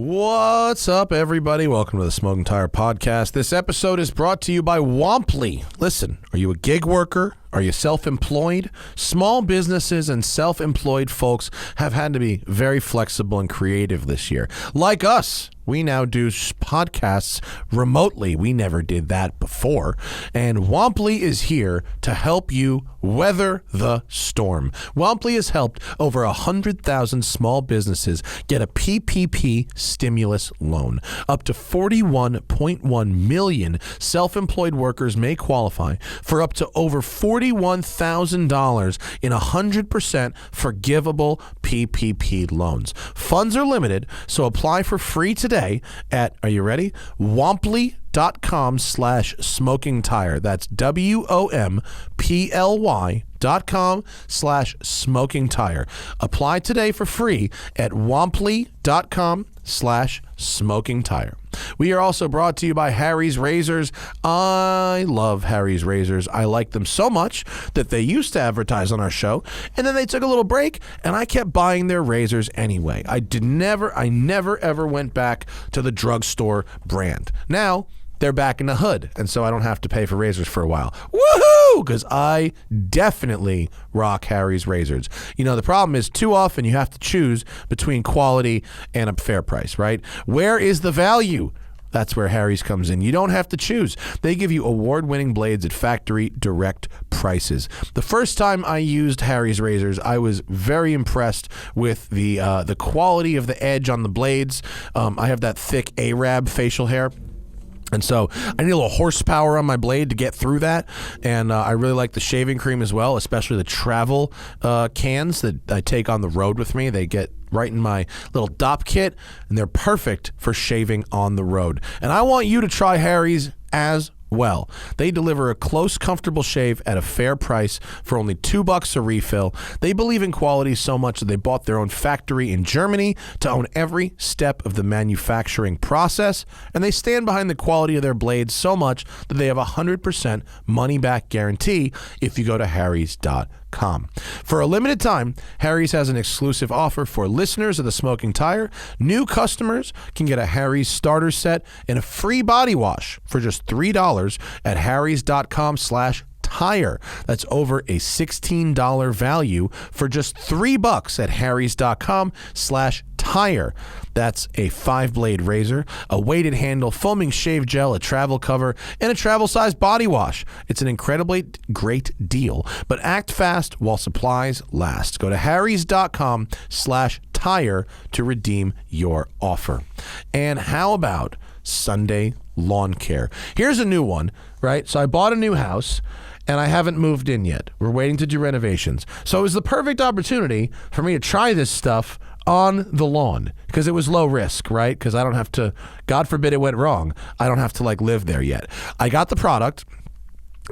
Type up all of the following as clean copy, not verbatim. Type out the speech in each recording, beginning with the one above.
What's up, everybody? Welcome to the Smoking Tire Podcast. This episode is brought to you by Womply. Listen, are you a gig worker? Are you self-employed? Small businesses and self-employed folks have had to be very flexible and creative this year. Like us, we now do podcasts remotely. We never did that before. And Womply is here to help you weather the storm. Womply has helped over 100,000 small businesses get a PPP stimulus loan. Up to 41.1 million self-employed workers may qualify for up to over $41,000 in 100% forgivable PPP loans. Funds are limited, so apply for free today at, are you ready? Womply.com/smoking tire. That's WOMPLY.com/smoking tire. Apply today for free at womply.com/smoking tire. We are also brought to you by Harry's Razors. I love Harry's Razors. I like them so much that they used to advertise on our show, and then they took a little break, and I kept buying their razors anyway. I never ever went back to the drugstore brand. Now, they're back in the hood, and so I don't have to pay for razors for a while. Woohoo! Because I definitely rock Harry's Razors. You know, the problem is too often you have to choose between quality and a fair price, right? Where is the value? That's where Harry's comes in. You don't have to choose. They give you award-winning blades at factory direct prices. The first time I used Harry's Razors, I was very impressed with the quality of the edge on the blades. I have that thick Arab facial hair. And so I need a little horsepower on my blade to get through that. And I really like the shaving cream as well, especially the travel cans that I take on the road with me. They get right in my little DOP kit, and they're perfect for shaving on the road. And I want you to try Harry's as well. They deliver a close, comfortable shave at a fair price for only $2 a refill. They believe in quality so much that they bought their own factory in Germany to own every step of the manufacturing process, and they stand behind the quality of their blades so much that they have a 100% money-back guarantee if you go to harrys.com. For a limited time, Harry's has an exclusive offer for listeners of The Smoking Tire. New customers can get a Harry's starter set and a free body wash for just $3 at harrys.com/tire. That's over a $16 value for just $3 at harrys.com/tire. That's a 5-blade razor, a weighted handle, foaming shave gel, a travel cover, and a travel-sized body wash. It's an incredibly great deal, but act fast while supplies last. Go to harrys.com/tire to redeem your offer. And how about Sunday Lawn Care? Here's a new one, right? So I bought a new house, and I haven't moved in yet. We're waiting to do renovations. So it was the perfect opportunity for me to try this stuff on the lawn because it was low risk, right? Because I don't have to, God forbid it went wrong, I don't have to live there yet. I got the product.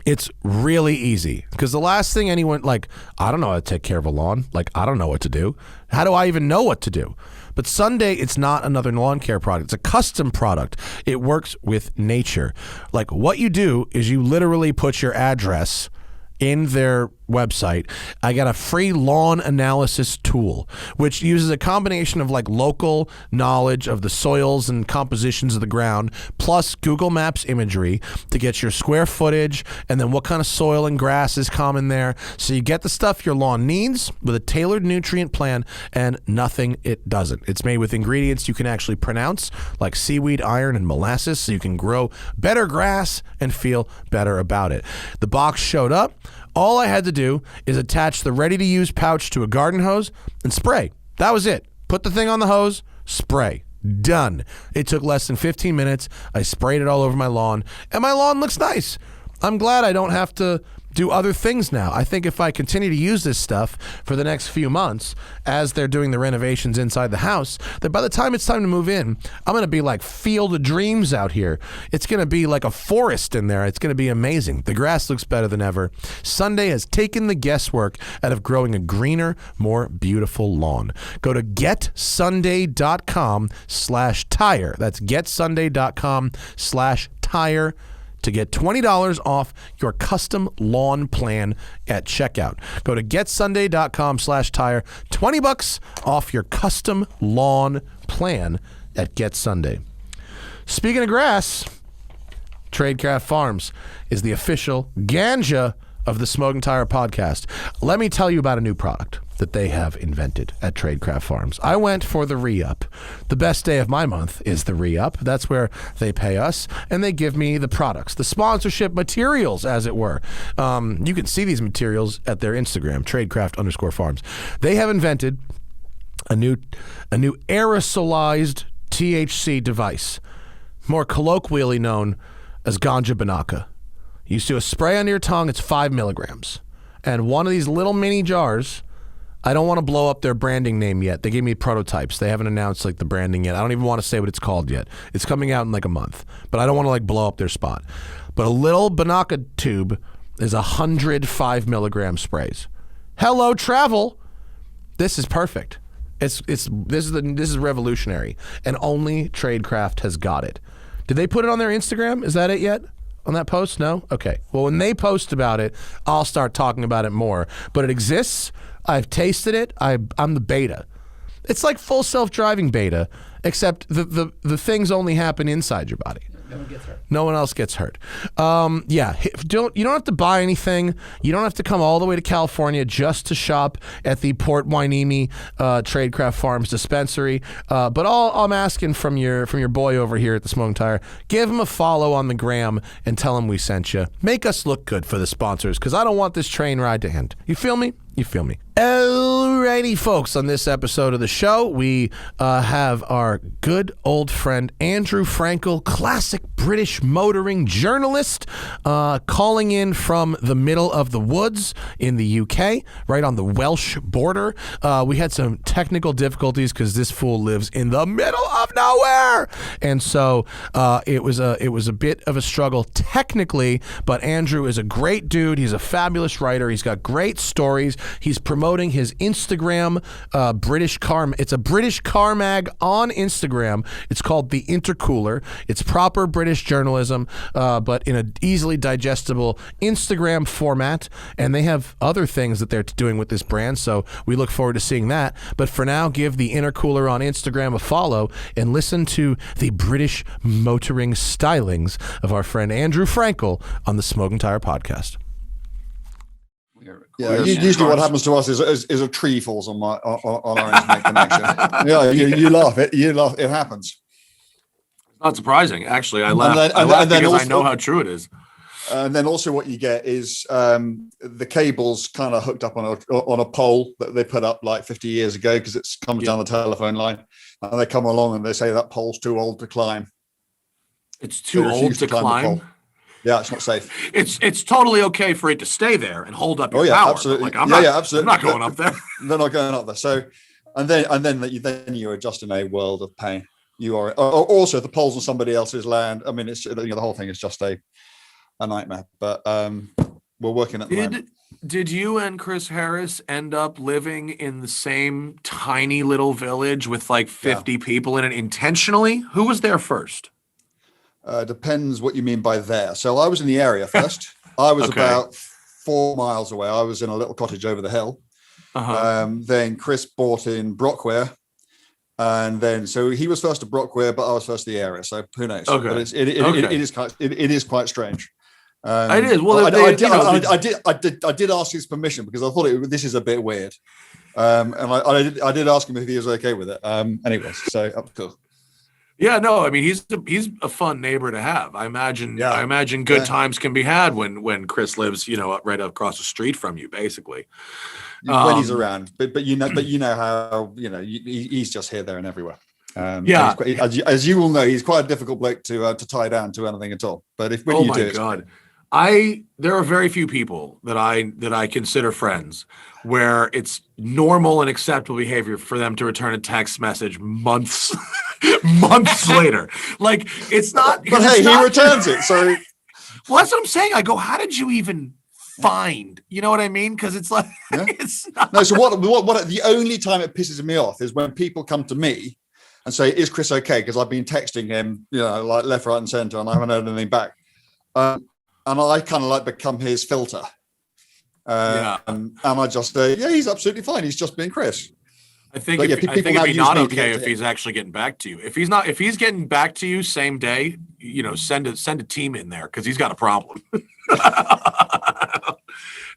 It's really easy because the last thing anyone, I don't know how to take care of a lawn. I don't know what to do. How do I even know what to do? But Sunday, it's not another lawn care product. It's a custom product. It works with nature. What you do is you literally put your address in their website. I got a free lawn analysis tool, which uses a combination of local knowledge of the soils and compositions of the ground, plus Google Maps imagery to get your square footage and then what kind of soil and grass is common there. So you get the stuff your lawn needs with a tailored nutrient plan and nothing it doesn't. It's made with ingredients you can actually pronounce, like seaweed, iron, and molasses, so you can grow better grass and feel better about it. The box showed up. All I had to do is attach the ready-to-use pouch to a garden hose and spray. That was it. Put the thing on the hose, spray. Done. It took less than 15 minutes. I sprayed it all over my lawn, and my lawn looks nice. I'm glad I don't have to do other things now. I think if I continue to use this stuff for the next few months as they're doing the renovations inside the house, that by the time it's time to move in, I'm going to be Field of Dreams out here. It's going to be like a forest in there. It's going to be amazing. The grass looks better than ever. Sunday has taken the guesswork out of growing a greener, more beautiful lawn. Go to getsunday.com/tire. That's getsunday.com/tire to get $20 off your custom lawn plan at checkout. Go to getsunday.com/tire. $20 off your custom lawn plan at Get Sunday. Speaking of grass, Tradecraft Farms is the official ganja of the Smoking Tire Podcast. Let me tell you about a new product that they have invented at Tradecraft Farms. I went for the re-up. The best day of my month is the re-up. That's where they pay us and they give me the products, the sponsorship materials, as it were. You can see these materials at their Instagram, Tradecraft_Farms. They have invented a new aerosolized THC device, more colloquially known as ganja banaka. You used to spray under your tongue. It's 5 milligrams. And one of these little mini jars, I don't want to blow up their branding name yet. They gave me prototypes. They haven't announced like the branding yet. I don't even want to say what it's called yet. It's coming out in like a month, but I don't want to like blow up their spot. But a little banaka tube is 105 milligram sprays. Hello, travel. This is perfect. This is revolutionary, and only Tradecraft has got it. Did they put it on their Instagram? Is that it yet? On that post? No? Okay. Well, when they post about it, I'll start talking about it more. But it exists. I've tasted it. I'm the beta. It's like full self-driving beta, except the things only happen inside your body. No one gets hurt. No one else gets hurt. You don't have to buy anything. You don't have to come all the way to California just to shop at the Port Hueneme Tradecraft Farms dispensary. But all I'm asking from your boy over here at the Smoking Tire, give him a follow on the gram and tell him we sent you. Make us look good for the sponsors, because I don't want this train ride to end. You feel me? You feel me? Alrighty, folks. On this episode of the show, we have our good old friend Andrew Frankel, classic British motoring journalist, calling in from the middle of the woods in the UK, right on the Welsh border. We had some technical difficulties because this fool lives in the middle of nowhere, and so it was a bit of a struggle technically. But Andrew is a great dude. He's a fabulous writer. He's got great stories. He's promoting his Instagram British car. It's a British car mag on Instagram. It's called TheIntercooler. It's proper British journalism, but in an easily digestible Instagram format. And they have other things that they're doing with this brand, so we look forward to seeing that. But for now, give the Intercooler on Instagram a follow and listen to the British motoring stylings of our friend Andrew Frankel on the Smoking Tire Podcast. Yeah, usually what happens to us is a tree falls on our internet connection. Yeah, you laugh. It happens. Not surprising, actually. I laugh because I know how true it is. And then also what you get is the cables kind of hooked up on a pole that they put up like 50 years ago because it comes down the telephone line, and they come along and they say that pole's too old to climb. It's too old to climb. Yeah, it's not safe. It's totally okay for it to stay there and hold up your power. Absolutely. Like, I'm absolutely. not going up there. They're not going up there. So, and then you're just in a world of pain. You are also the poles on somebody else's land. I mean, it's the whole thing is just a nightmare. But we're working at the moment. Did you and Chris Harris end up living in the same tiny little village with like 50 people in it intentionally? Who was there first? Depends what you mean by there. So I was in the area first. I was about 4 miles away. I was in a little cottage over the hill. Then Chris bought in Brockware. And then, so he was first to Brockware, but I was first to the area. So who knows? Okay. But it is quite strange. It is. Well, I did ask his permission because I thought this is a bit weird. And I did ask him if he was okay with it. Anyways, so cool. Yeah, no, I mean he's a fun neighbor to have. I imagine good times can be had when Chris lives, right across the street from you, basically. When he's around, but you know how he's just here, there, and everywhere. As you will know, he's quite a difficult bloke to tie down to anything at all. But there are very few people that I consider friends where it's normal and acceptable behavior for them to return a text message months later. Like it's not. But hey, he returns it. So well, that's what I'm saying. I go, how did you even find? You know what I mean? Because it's like it's not. No. So what? The only time it pisses me off is when people come to me and say, "Is Chris okay?" Because I've been texting him, like left, right, and center, and I haven't heard anything back. And I kind of like become his filter. And I just say, yeah, he's absolutely fine. He's just being Chris. I think But yeah, I people think now it'd be use not me to okay get if to he's actually getting back to you. If he's getting back to you same day, send a team in there because he's got a problem.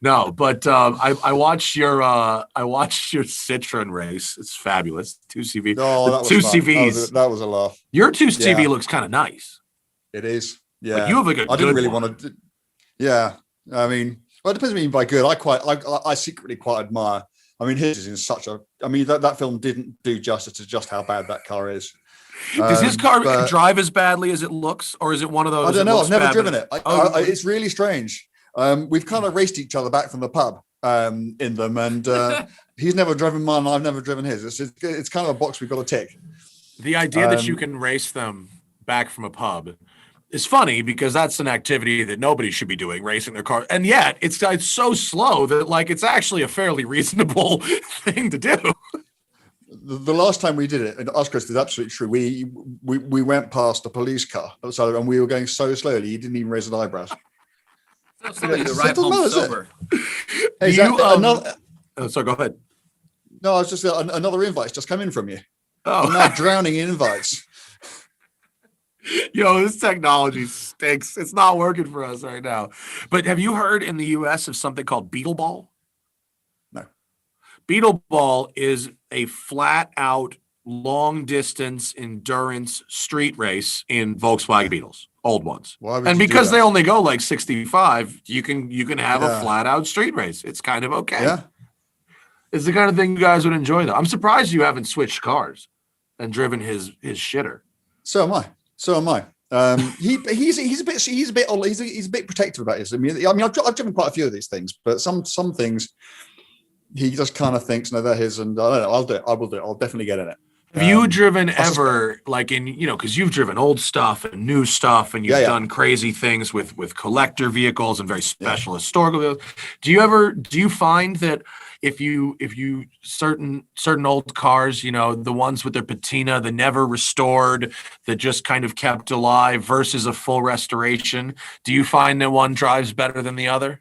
No, but I watched your Citroen race. It's fabulous. Two CV, Oh, the that was two fun. CVs. That was a laugh. Your two CV Yeah, looks kind of nice. it is. Yeah, Like you have like a I didn't good really one. want to. Yeah, I mean, well, it depends what you mean by good. I secretly quite admire. I mean, his is in such a. I mean, that film didn't do justice to just how bad that car is. Does his car But drive as badly as it looks, or is it one of those? I don't that know. looks I've never bad, driven but it. oh, It's really strange. We've kind of raced each other back from the pub in them, and he's never driven mine. And I've never driven his. It's kind of a box we've got to tick. the idea that you can race them back from a pub is funny because that's an activity that nobody should be doing, racing their car. And yet it's so slow that like it's actually a fairly reasonable thing to do. The last time we did it, and Oscar is absolutely true. We went past a police car, and we were going so slowly, he didn't even raise his eyebrows. Somebody to arrive home sober. Exactly. So go ahead. No, I was just another invite's just come in from you. Oh, I'm now drowning in invites. this technology stinks. It's not working for us right now. But have you heard in the US of something called Beetle Ball? No. Beetle Ball is a flat out long distance endurance street race in Volkswagen Beetles, old ones. And because they only go like 65, you can have a flat out street race. It's kind of okay. Yeah. It's the kind of thing you guys would enjoy though. I'm surprised you haven't switched cars and driven his shitter. So am I. He's a bit protective about his. I mean, I've driven quite a few of these things, but some things he just kind of thinks, no, they're his, and I don't know. I'll do it. I will do it. I'll definitely get in it. Have you driven ever, like in, because you've driven old stuff and new stuff, and you've done crazy things with collector vehicles and very special historical vehicles. Do you find that if you certain old cars, the ones with their patina, the never restored, that just kind of kept alive versus a full restoration, do you find that one drives better than the other?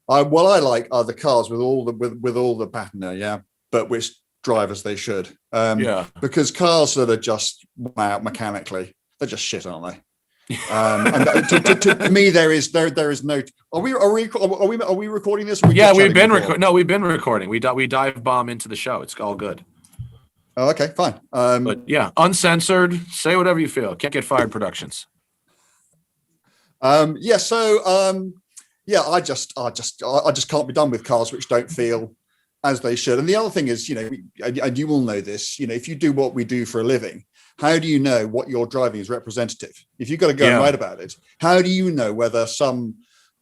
I like the cars with all the patina, but which drive as they should. Because cars that are just out mechanically, they're just shit, aren't they? And to me, there is no. Are we recording this? We've been recording. No, we've been recording. We dive bomb into the show. It's all good. Oh, okay, fine. But yeah, uncensored. Say whatever you feel. Can't get fired. Productions. I just can't be done with cars which don't feel as they should. And the other thing is, and you will know this, if you do what we do for a living, how do you know what you're driving is representative? If you've got to go and write about it, how do you know whether some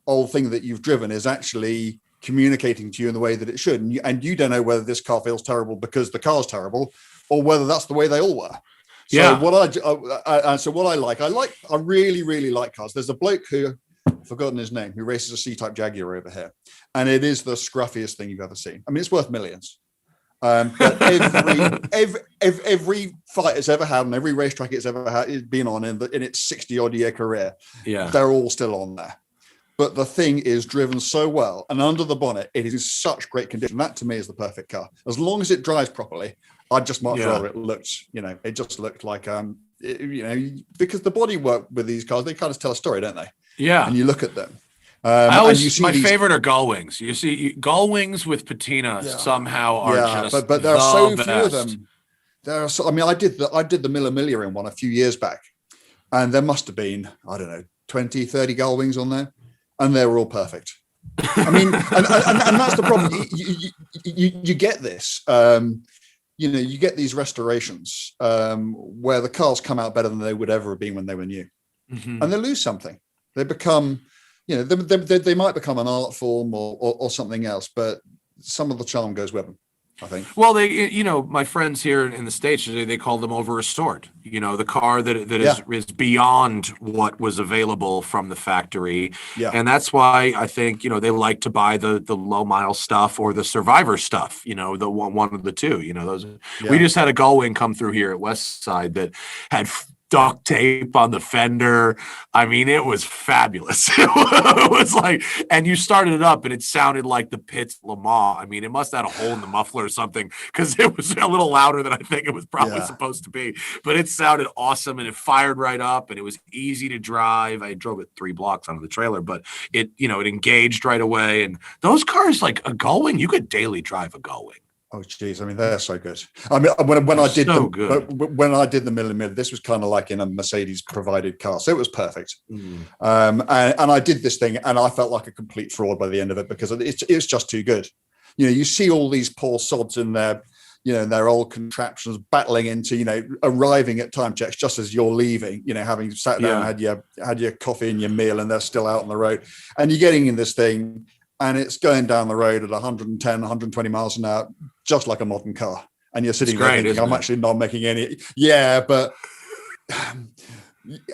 old thing that you've driven is actually communicating to you in the way that it should? And you don't know whether this car feels terrible because the car's terrible, or whether that's the way they all were. So I really, really like cars. There's a bloke who, I've forgotten his name, who races a C-Type Jaguar over here, and it is the scruffiest thing you've ever seen. I mean, it's worth millions. But every fight it's ever had, and every racetrack it's ever had, it's been on in its 60-odd year career, they're all still on there. But the thing is driven so well, and under the bonnet, it is in such great condition. That to me is the perfect car. As long as it drives properly, I'd just much rather it looked, it just looked like, because the bodywork with these cars, they kind of tell a story, don't they? Yeah. And you look at them. My favorite are gull wings. You see, gull wings with patina somehow are just but there are so best. few of them. There are so. I mean, I did the Miller in one a few years back, and there must have been 20, 30 gull wings on there, and they were all perfect. I mean, and that's the problem. You get this. You get these restorations where the cars come out better than they would ever have been when they were new, and they lose something. They become, they might become an art form or something else, but some of the charm goes with them, I think. Well, my friends here in the States, they call them over restored. The car that is beyond what was available from the factory. Yeah. And that's why I think, they like to buy the low mile stuff or the survivor stuff, the one of the two, those. Yeah. We just had a gull wing come through here at West Side that had duct tape on the fender. I mean, it was fabulous. It was like, and you started it up and it sounded like the pits Le Mans. I mean, it must have had a hole in the muffler or something because it was a little louder than I think it was probably supposed to be. But it sounded awesome and it fired right up and it was easy to drive. I drove it 3 blocks out of the trailer, but it engaged right away. And those cars, like a Gullwing, you could daily drive a Gullwing. Oh geez, I mean they're so good. I mean when I did so when I did the middle, this was kind of like in a Mercedes provided car, so it was perfect. And I did this thing, and I felt like a complete fraud by the end of it because it's just too good. You see all these poor sods in their in their old contraptions battling into arriving at time checks just as you're leaving. Having sat down, had your coffee and your meal, and they're still out on the road, and you're getting in this thing. And it's going down the road at 110, 120 miles an hour, just like a modern car. And you're sitting there thinking, I'm actually not making any. Yeah, but I mean,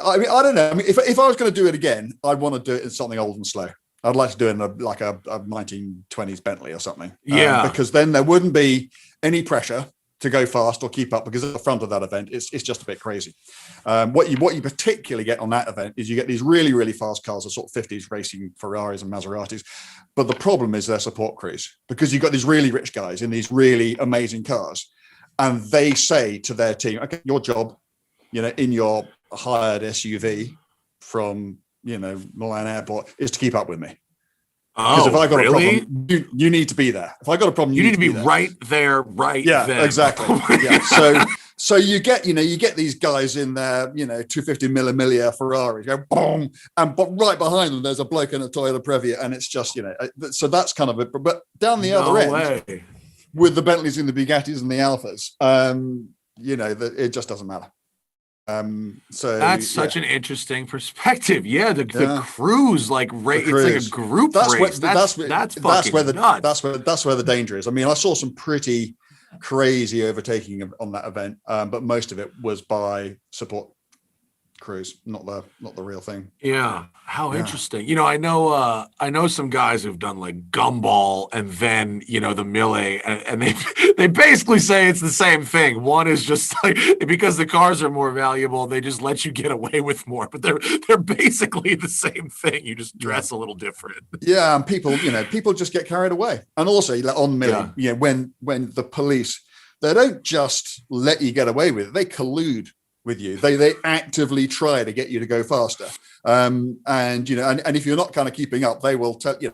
I don't know. I mean, if I was going to do it again, I'd want to do it in something old and slow. I'd like to do it in a 1920s Bentley or something. Yeah. Because then there wouldn't be any pressure to go fast or keep up, because at the front of that event, it's just a bit crazy. What you particularly get on that event is you get these really, really fast cars, the sort of 50s racing Ferraris and Maseratis. But the problem is their support crews, because you've got these really rich guys in these really amazing cars, and they say to their team, okay, your job, in your hired SUV from, Milan Airport is to keep up with me. Because if I got a problem, you need to be there. If I got a problem, you need to be there. Right there, right yeah, then. Exactly. Yeah. So you get these guys in their 250 Mille Ferraris, go boom, but right behind them there's a bloke in a Toyota Previa, and it's just so that's kind of it. But down the other end, with the Bentleys and the Bugattis and the Alphas, it just doesn't matter. So that's such an interesting perspective. Yeah, the crews it's like a group race. That's where the danger is. I mean, I saw some pretty crazy overtaking on that event, but most of it was by support crews, not the real thing. Yeah, how interesting. I know some guys who've done like Gumball and then the Mille, and they basically say it's the same thing. One is just like, because the cars are more valuable, they just let you get away with more, but they're basically the same thing. You just dress a little different. Yeah, and people just get carried away. And also on Mille, when the police, they don't just let you get away with it, they collude with you. They actively try to get you to go faster. And if you're not kind of keeping up, they will tell you.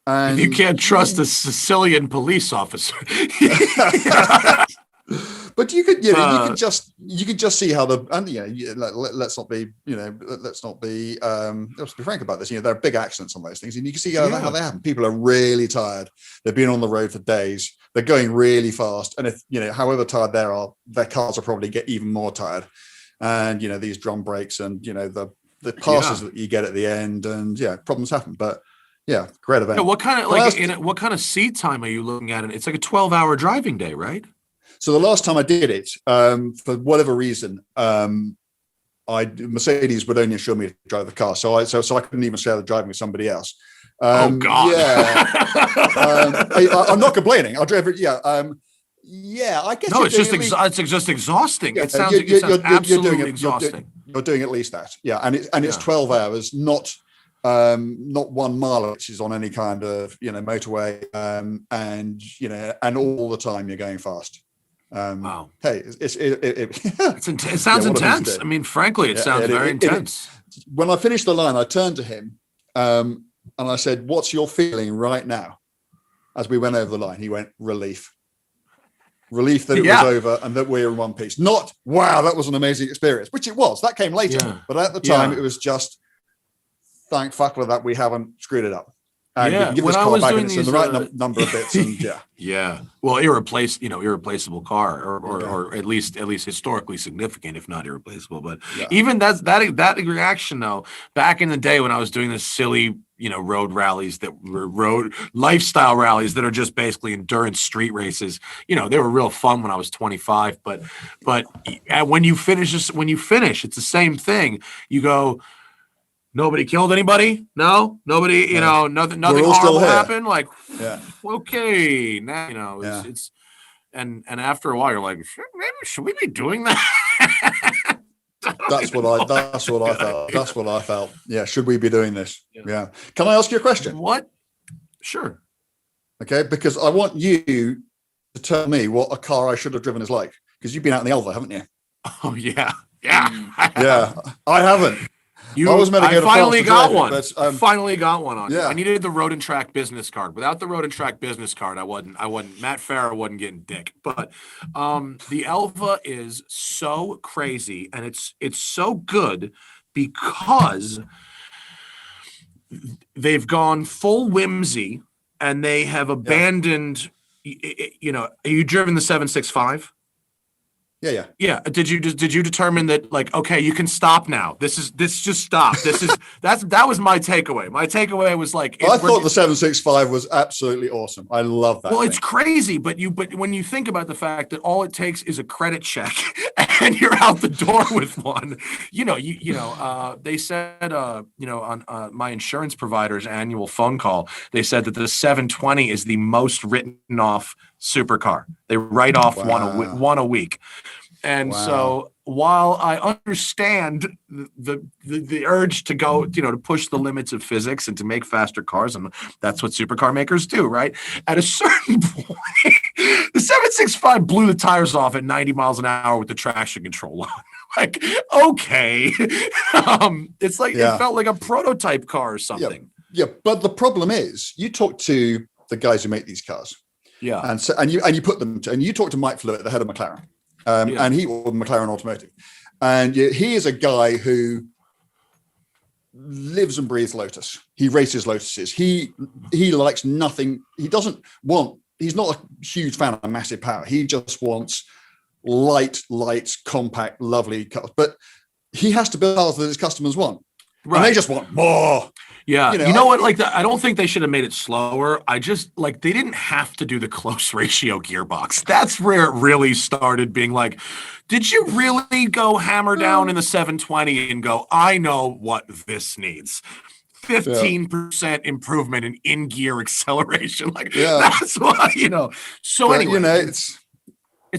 And you can't trust a Sicilian police officer. But you could just see how let's be frank about this. There are big accidents on those things, and you can see how they happen. People are really tired. They've been on the road for days. They're going really fast, and if however tired they are, their cars will probably get even more tired. And these drum brakes and the passes that you get at the end, and problems happen. But great event. What kind of what kind of seat time are you looking at? It's like a 12-hour driving day, right? So the last time I did it, for whatever reason, Mercedes would only assure me to drive the car, so I couldn't even share the driving with somebody else. Oh God! Yeah, I'm not complaining. I'll drive it. Yeah, I guess. No, it's just exhausting. It sounds absolutely exhausting. You're doing at least that. Yeah, and it's 12 hours, not 1 mile, which is on any kind of motorway, and all the time you're going fast. Wow. Hey, it sounds intense. I mean, frankly, it sounds very intense. When I finished the line, I turned to him and I said, "What's your feeling right now?" As we went over the line, he went, "Relief that it was over and that we're in one piece." Not, "Wow, that was an amazing experience," which it was. That came later, but at the time, it was just, "Thank fuck for that, we haven't screwed it up." And we can give this car back, and it's in the right number of bits. And well, irreplaceable car, or at least historically significant, if not irreplaceable. But even that reaction though, back in the day when I was doing this silly, road rallies that were road lifestyle rallies that are just basically endurance street races. They were real fun when I was 25. But when you finish, it's the same thing. You go, nobody killed anybody. No, nobody. Nothing horrible happened. Like, okay, now it's and after a while you're like, maybe should we be doing that? That's what I felt. That's what I felt. Yeah. Should we be doing this? Yeah. Can I ask you a question? What? Sure. Okay. Because I want you to tell me what a car I should have driven is like. Because you've been out in the Elva, haven't you? Oh yeah. Yeah. Yeah. I haven't. I finally got one. But, finally got one on. Yeah. I needed the Road and Track business card. Without the Road and Track business card, I wasn't. Matt Farah wasn't getting dick. But the Elva is so crazy, and it's so good because they've gone full whimsy, and they have abandoned. You know, have you driven the 765? Yeah. Did you determine that, like, okay, you can stop now? This just stop. That was my takeaway. My takeaway was like, I thought the 765 was absolutely awesome. I love that. Well, it's crazy, but when you think about the fact that all it takes is a credit check and you're out the door with one, they said, on my insurance provider's annual phone call, they said that the 720 is the most written off supercar. They write off one a week. And so while I understand the urge to go, to push the limits of physics and to make faster cars, and that's what supercar makers do, right? At a certain point, the 765 blew the tires off at 90 miles an hour with the traction control on. Like, okay. It's like, it felt like a prototype car or something. Yeah. But the problem is, you talk to the guys who make these cars. Yeah. And you put them and you talk to Mike Flewitt, the head of McLaren, and he or McLaren Automotive, and he is a guy who lives and breathes Lotus. He races Lotuses. He likes nothing. He's not a huge fan of massive power. He just wants light, compact, lovely cars. But he has to build cars that his customers want. Right. And they just want more. Yeah. You know what? Like, I don't think they should have made it slower. I just, like, they didn't have to do the close ratio gearbox. That's where it really started being like, did you really go hammer down in the 720 and go, I know what this needs? 15% improvement in gear acceleration. Like, that's what, So anyway, it's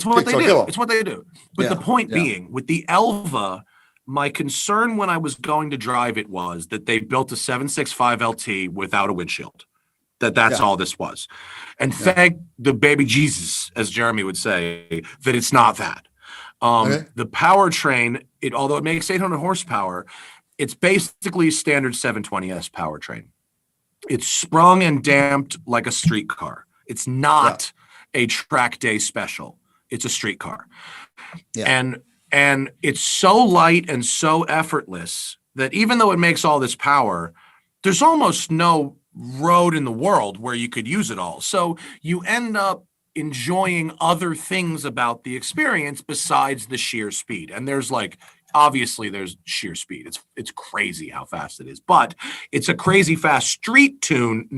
what they do. It's what they do. But the point being, with the Elva, my concern when I was going to drive it was that they built a 765 LT without a windshield. That's all this was. And thank the baby Jesus, as Jeremy would say, that it's not that. The powertrain, although it makes 800 horsepower, it's basically a standard 720S powertrain. It's sprung and damped like a street car. It's not a track day special. It's a street car. Yeah. And it's so light and so effortless that even though it makes all this power, there's almost no road in the world where you could use it all. So you end up enjoying other things about the experience besides the sheer speed. And obviously there's sheer speed. It's crazy how fast it is, but it's a crazy fast street tune.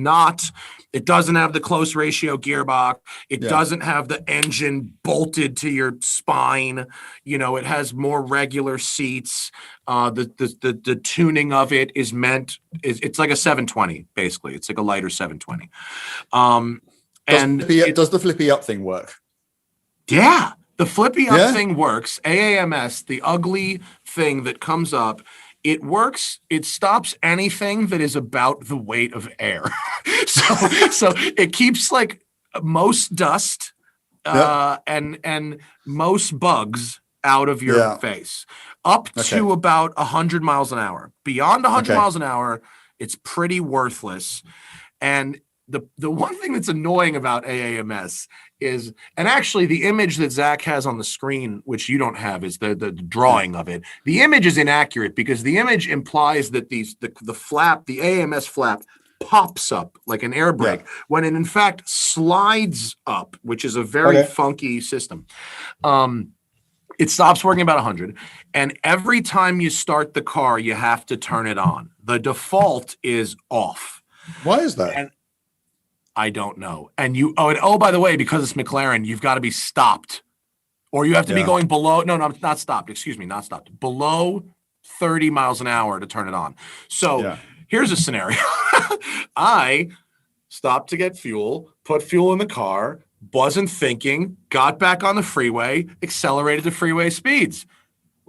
It doesn't have the close ratio gearbox. It doesn't have the engine bolted to your spine. It has more regular seats. The tuning of it is it's like a 720, basically. It's like a lighter 720. Does the flippy up thing work? Yeah. The flippy up thing works. AAMS, the ugly thing that comes up, it works. It stops anything that is about the weight of air. so it keeps like most dust and most bugs out of your face up to about 100 miles an hour. Beyond 100 miles an hour, it's pretty worthless. And the one thing that's annoying about AAMS is, and actually the image that Zach has on the screen, which you don't have, is the drawing of it. The image is inaccurate because the image implies that the flap, the AAMS flap, pops up like an air brake when it in fact slides up, which is a very funky system. It stops working about 100, and every time you start the car, you have to turn it on. The default is off. Why is that? And I don't know. And by the way, because it's McLaren, you've got to be stopped, or you have to be going below. No, not stopped. Excuse me, not stopped. Below 30 miles an hour to turn it on. So here's a scenario. I stopped to get fuel, put fuel in the car, wasn't thinking, got back on the freeway, accelerated to freeway speeds.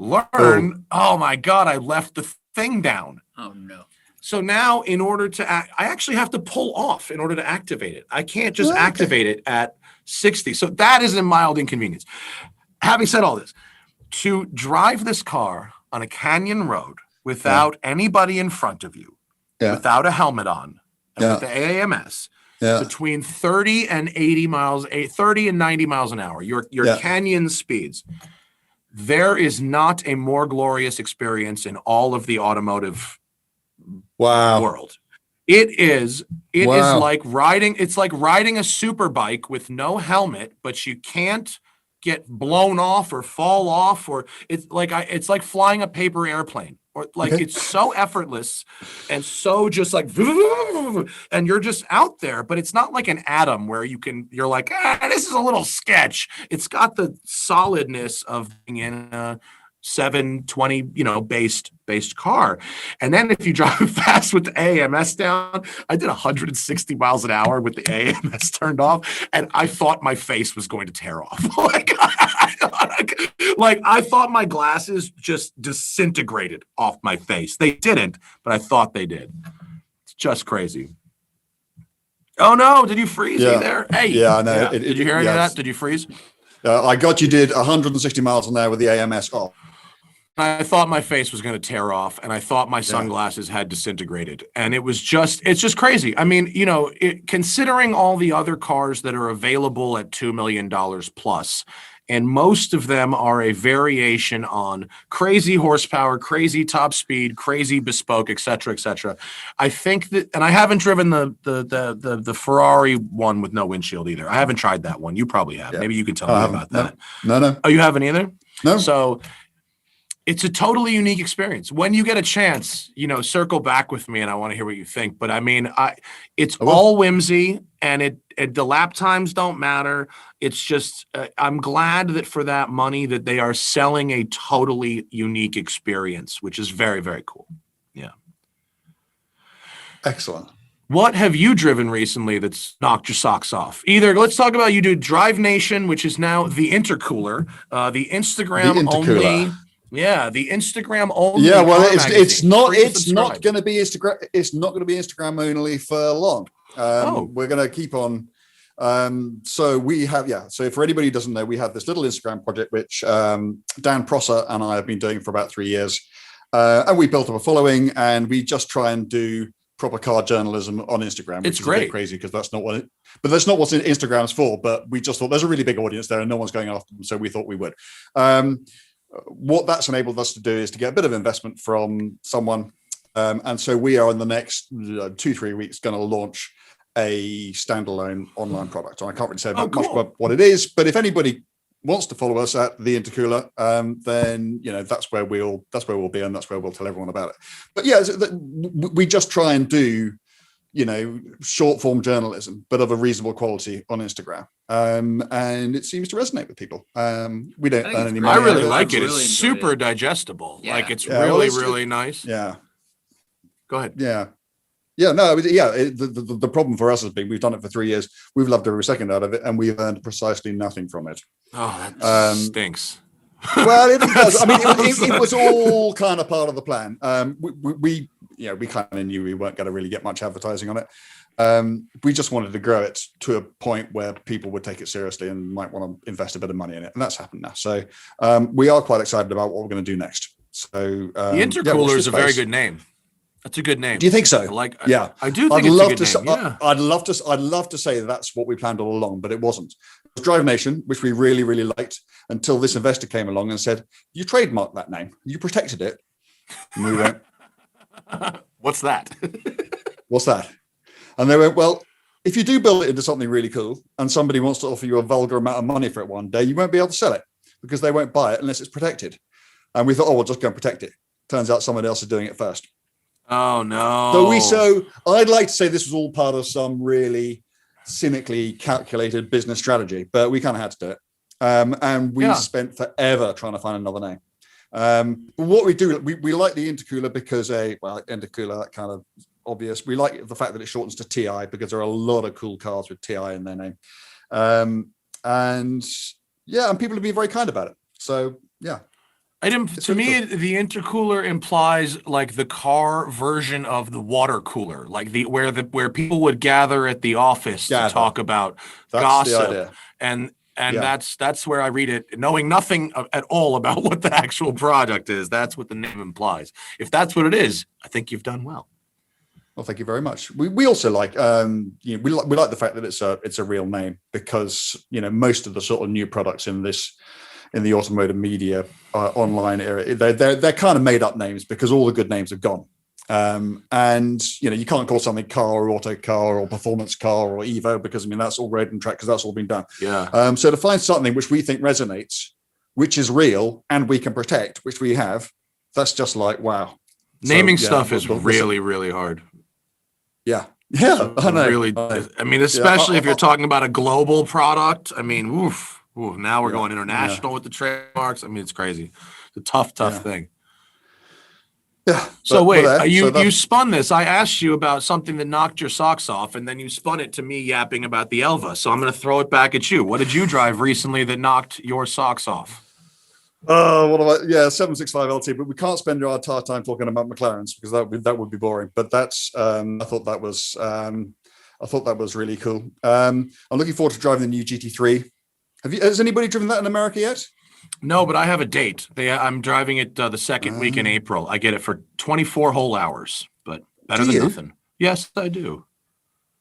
learn, oh my God, I left the thing down. Oh no. So now in order to I actually have to pull off in order to activate it. I can't just activate it at 60. So that is a mild inconvenience. Having said all this, to drive this car on a canyon road without anybody in front of you, without a helmet on, and with the AAMS, between 30 and 80 miles, 30 and 90 miles an hour, your canyon speeds, there is not a more glorious experience in all of the automotive world. It is like riding a super bike with no helmet, but you can't get blown off or fall off, or it's like flying a paper airplane, or it's so effortless and so just like, and you're just out there, but it's not like an Atom where you're like, this is a little sketch. It's got the solidness of being in a 720, based car. And then if you drive fast with the AMS down, I did 160 miles an hour with the AMS turned off, and I thought my face was going to tear off. I thought my glasses just disintegrated off my face. They didn't, but I thought they did. It's just crazy. Oh no, did you freeze me there? Hey. Yeah, I know. Yeah. Did you hear any of that? Did you freeze? I got you did 160 miles an hour with the AMS off. I thought my face was going to tear off, and I thought my sunglasses had disintegrated, and it's just crazy. I mean, considering all the other cars that are available at $2 million plus, and most of them are a variation on crazy horsepower, crazy top speed, crazy bespoke, et cetera, et cetera. I think that, and I haven't driven the Ferrari one with no windshield either. I haven't tried that one. You probably have. Yeah. Maybe you can tell me about that. No. Oh, you haven't either? No. So it's a totally unique experience. When you get a chance, circle back with me, and I want to hear what you think. But I mean, it's all whimsy, and the lap times don't matter. It's just, I'm glad that for that money that they are selling a totally unique experience, which is very, very cool. Yeah. Excellent. What have you driven recently that's knocked your socks off? Either let's talk about, you do Drive Nation, which is now the Intercooler, the Instagram only. Yeah, the Instagram only. Yeah, well, it's not going to be Instagram. It's not going to be Instagram only for long. We're going to keep on. So we have, So for anybody who doesn't know, we have this little Instagram project which Dan Prosser and I have been doing for about 3 years, and we built up a following, and we just try and do proper car journalism on Instagram. Which it's is great, a bit crazy because that's not what that's not what Instagram's for. But we just thought there's a really big audience there, and no one's going after them, so we thought we would. What that's enabled us to do is to get a bit of investment from someone. And so we are in the next 2-3 weeks going to launch a standalone online product. And I can't really say much about what it is, but if anybody wants to follow us at The Intercooler, then, that's where we'll be, and that's where we'll tell everyone about it. But yeah, we just try and do, short form journalism, but of a reasonable quality on Instagram. And it seems to resonate with people. We don't earn any money. I really like it. It's super digestible. Yeah. It's really nice. Yeah. Go ahead. Yeah. Yeah, no, the problem for us has been we've done it for 3 years. We've loved every second out of it, and we've earned precisely nothing from it. Oh, that stinks. Well, it does. I mean, it was all kind of part of the plan. We kind of knew we weren't going to really get much advertising on it. We just wanted to grow it to a point where people would take it seriously and might want to invest a bit of money in it, and that's happened now. So we are quite excited about what we're going to do next. So the Intercooler is a very good name. That's a good name. Do you think so? I do think it's a good name. I'd love to say that's what we planned all along, but it wasn't. It was Drive Nation, which we really, really liked, until this investor came along and said, "You trademarked that name. You protected it." And we went, "What's that?" "What's that?" And they went, "Well, if you do build it into something really cool, and somebody wants to offer you a vulgar amount of money for it one day, you won't be able to sell it because they won't buy it unless it's protected." And we thought, "Oh, we'll just go and protect it." Turns out someone else is doing it first. Oh no! So I'd like to say this was all part of some really cynically calculated business strategy, but we kind of had to do it, and we spent forever trying to find another name. But what we do, we like the Intercooler because Intercooler, that kind of obvious. We like the fact that it shortens to TI because there are a lot of cool cars with TI in their name, and people have been very kind about it. So yeah. To me, the intercooler implies like the car version of the water cooler, like where people would gather at the office to talk about gossip, the idea. and that's where I read it, knowing nothing at all about what the actual product is. That's what the name implies. If that's what it is, I think you've done well. Well, thank you very much. We also like we like the fact that it's a real name, because most of the sort of new products in the automotive media online era, they're kind of made up names because all the good names are gone. And you can't call something car or auto car or performance car or Evo, because that's all road and track, because that's all been done. Yeah. So to find something which we think resonates, which is real and we can protect, which we have, that's just like wow. Naming stuff is really, really hard. Yeah. I know. Really, especially if you're talking about a global product. Now we're going international with the trademarks. It's crazy. It's a tough thing. Yeah. So you spun this. I asked you about something that knocked your socks off, and then you spun it to me yapping about the Elva. So I'm going to throw it back at you. What did you drive recently that knocked your socks off? 765 LT, but we can't spend our entire time talking about McLarens, because that would be boring. But that's I thought that was really cool. I'm looking forward to driving the new GT3. Has anybody driven that in America yet? No, but I have a date. I'm driving it the second week in April. I get it for 24 whole hours, but better than nothing. Yes, I do.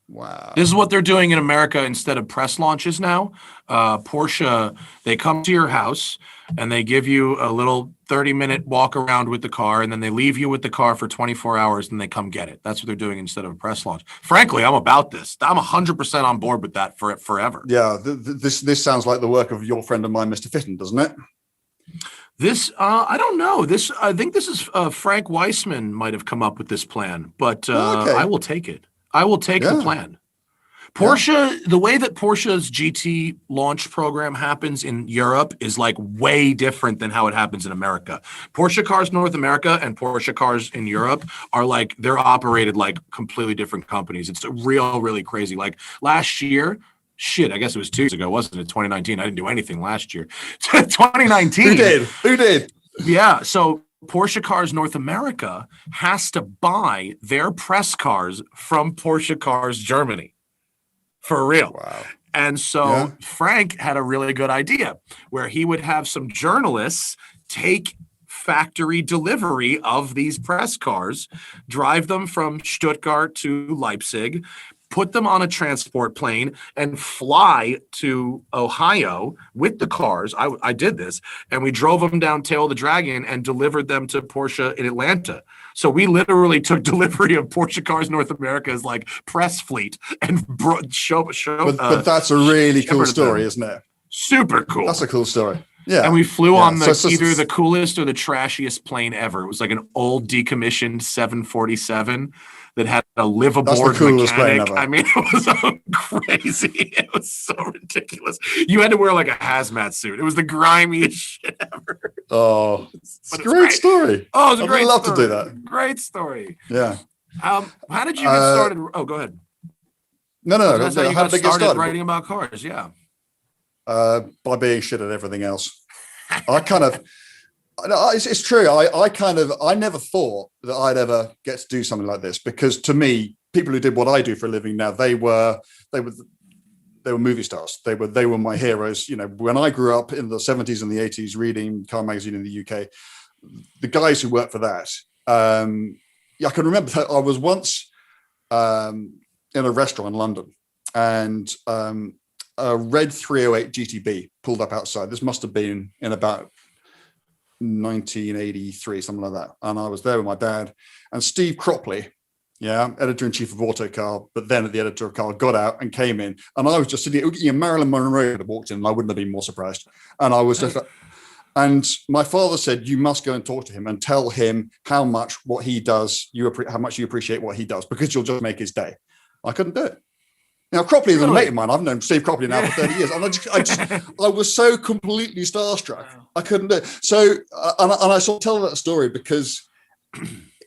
Wow. This is what they're doing in America instead of press launches now. Porsche, they come to your house and they give you a little 30-minute walk around with the car, and then they leave you with the car for 24 hours and they come get it. That's what they're doing instead of a press launch. Frankly, I'm about this. I'm 100% on board with that for forever. Yeah, this sounds like the work of your friend of mine, Mr. Fitton, doesn't it? This, I don't know. I think this is Frank Weissman might have come up with this plan, but I will take it. I will take the plan. Porsche, the way that Porsche's GT launch program happens in Europe is like way different than how it happens in America. Porsche Cars North America and Porsche Cars in Europe are like, they're operated like completely different companies. It's really crazy. Like last year, I guess it was 2 years ago, wasn't it? 2019. I didn't do anything last year. 2019. Who did? Yeah. So Porsche Cars North America has to buy their press cars from Porsche Cars Germany. For real. Wow. And so Frank had a really good idea where he would have some journalists take factory delivery of these press cars, drive them from Stuttgart to Leipzig, put them on a transport plane, and fly to Ohio with the cars. I did this, and we drove them down Tail of the Dragon and delivered them to Porsche in Atlanta. So we literally took delivery of Porsche Cars North America's like press fleet and show. But that's a really cool story, isn't it? Super cool. That's a cool story. Yeah. And we flew on either the coolest or the trashiest plane ever. It was like an old decommissioned 747 that had a live-aboard mechanic. It was so crazy. It was so ridiculous. You had to wear like a hazmat suit. It was the grimiest shit ever. Oh, it's a great story. Oh, it's a great story. I'd love to do that. Great story. Yeah. How did you get started? Oh, go ahead. No. That's how you got started writing about cars. Yeah. By being shit at everything else. It's true. I never thought that I'd ever get to do something like this, because to me, people who did what I do for a living now, they were movie stars. They were my heroes. When I grew up in the 70s and the 80s reading Car Magazine in the UK, the guys who worked for that, I can remember that I was once in a restaurant in London, and a red 308 GTB pulled up outside. This must have been in about 1983, something like that. And I was there with my dad, and Steve Cropley, editor-in-chief of Autocar, but then the editor of Car, got out and came in, and I was just sitting. Marilyn Monroe had walked in, and I wouldn't have been more surprised. And I was just like, and my father said, "You must go and talk to him and tell him how much what he does, how much you appreciate what he does, because you'll just make his day." I couldn't do it. Now, Cropley is a mate of mine. I've known Steve Cropley now for 30 years. And I was so completely starstruck. I couldn't do it. So, and I sort of tell that story because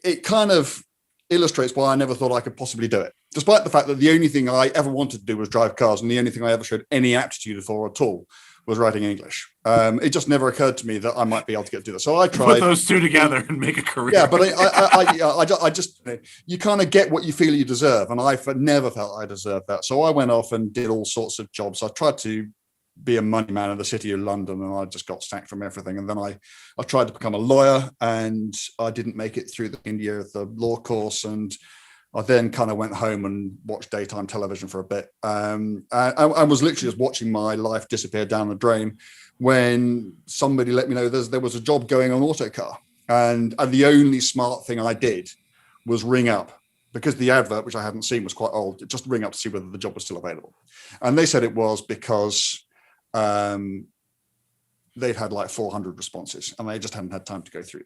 it kind of illustrates why I never thought I could possibly do it. Despite the fact that the only thing I ever wanted to do was drive cars, and the only thing I ever showed any aptitude for at all was writing English. It just never occurred to me that I might be able to do that. So I tried. Put those two together and make a career. Yeah, but I just, you kind of get what you feel you deserve. And I never felt I deserved that. So I went off and did all sorts of jobs. I tried to be a money man in the city of London, and I just got sacked from everything. And then I tried to become a lawyer, and I didn't make it through the India of the law course. And I then kind of went home and watched daytime television for a bit. I was literally just watching my life disappear down the drain when somebody let me know there was a job going on Autocar. And the only smart thing I did was ring up, because the advert, which I hadn't seen, was quite old. Just ring up to see whether the job was still available. And they said it was because they'd had like 400 responses and they just hadn't had time to go through.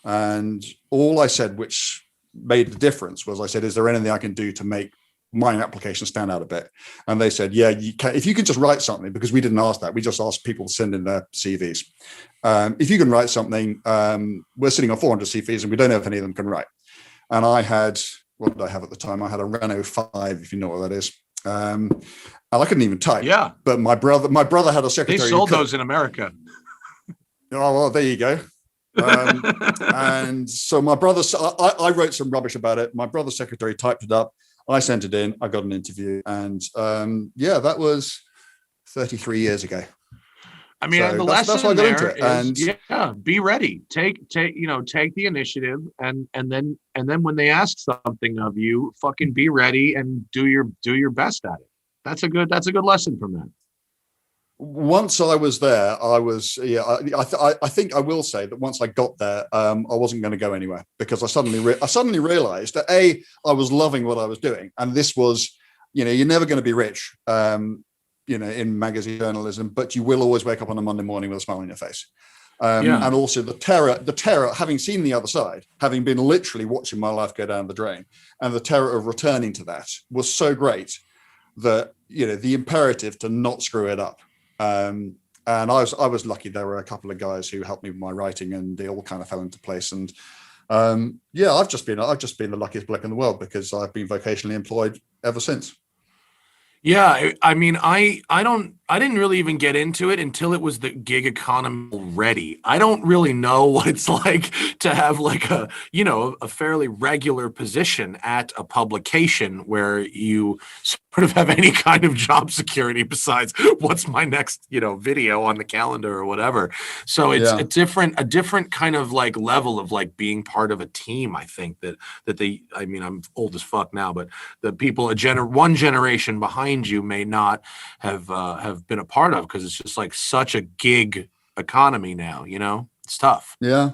And all I said, which made the difference, was I said, is there anything I can do to make my application stand out a bit? And they said, yeah, you can, if you can just write something, because we didn't ask that. We just asked people to send in their CVs. If you can write something, we're sitting on 400 CVs and we don't know if any of them can write. And I had, what did I have at the time? I had a Renault 5, if you know what that is. And I couldn't even type. Yeah. But my brother had a secretary. They sold those in America. Oh, well, there you go. And so my brother, I wrote some rubbish about it. My brother's secretary typed it up. I sent it in. I got an interview. And yeah, that was 33 years ago. I mean, So the that's lesson why I got there into it. is, be ready. Take the initiative, and then when they ask something of you, fucking be ready and do your best at it. That's a good lesson from that. Once I was there, I think I will say that once I got there, I wasn't going to go anywhere, because I suddenly realized that I was loving what I was doing. And this was, you're never going to be rich, in magazine journalism, but you will always wake up on a Monday morning with a smile on your face. And also the terror, having seen the other side, having been literally watching my life go down the drain, and the terror of returning to that was so great that, the imperative to not screw it up. And I was lucky. There were a couple of guys who helped me with my writing, and they all kind of fell into place. And I've just been the luckiest bloke in the world, because I've been vocationally employed ever since. Yeah, I mean, I didn't really even get into it until it was the gig economy already. I don't really know what it's like to have like a fairly regular position at a publication where you sort of have any kind of job security besides what's my next, video on the calendar or whatever. So it's a different kind of like level of like being part of a team. I think that I'm old as fuck now, but the people one generation behind you may not have been a part of, because it's just like such a gig economy now. It's tough. Yeah,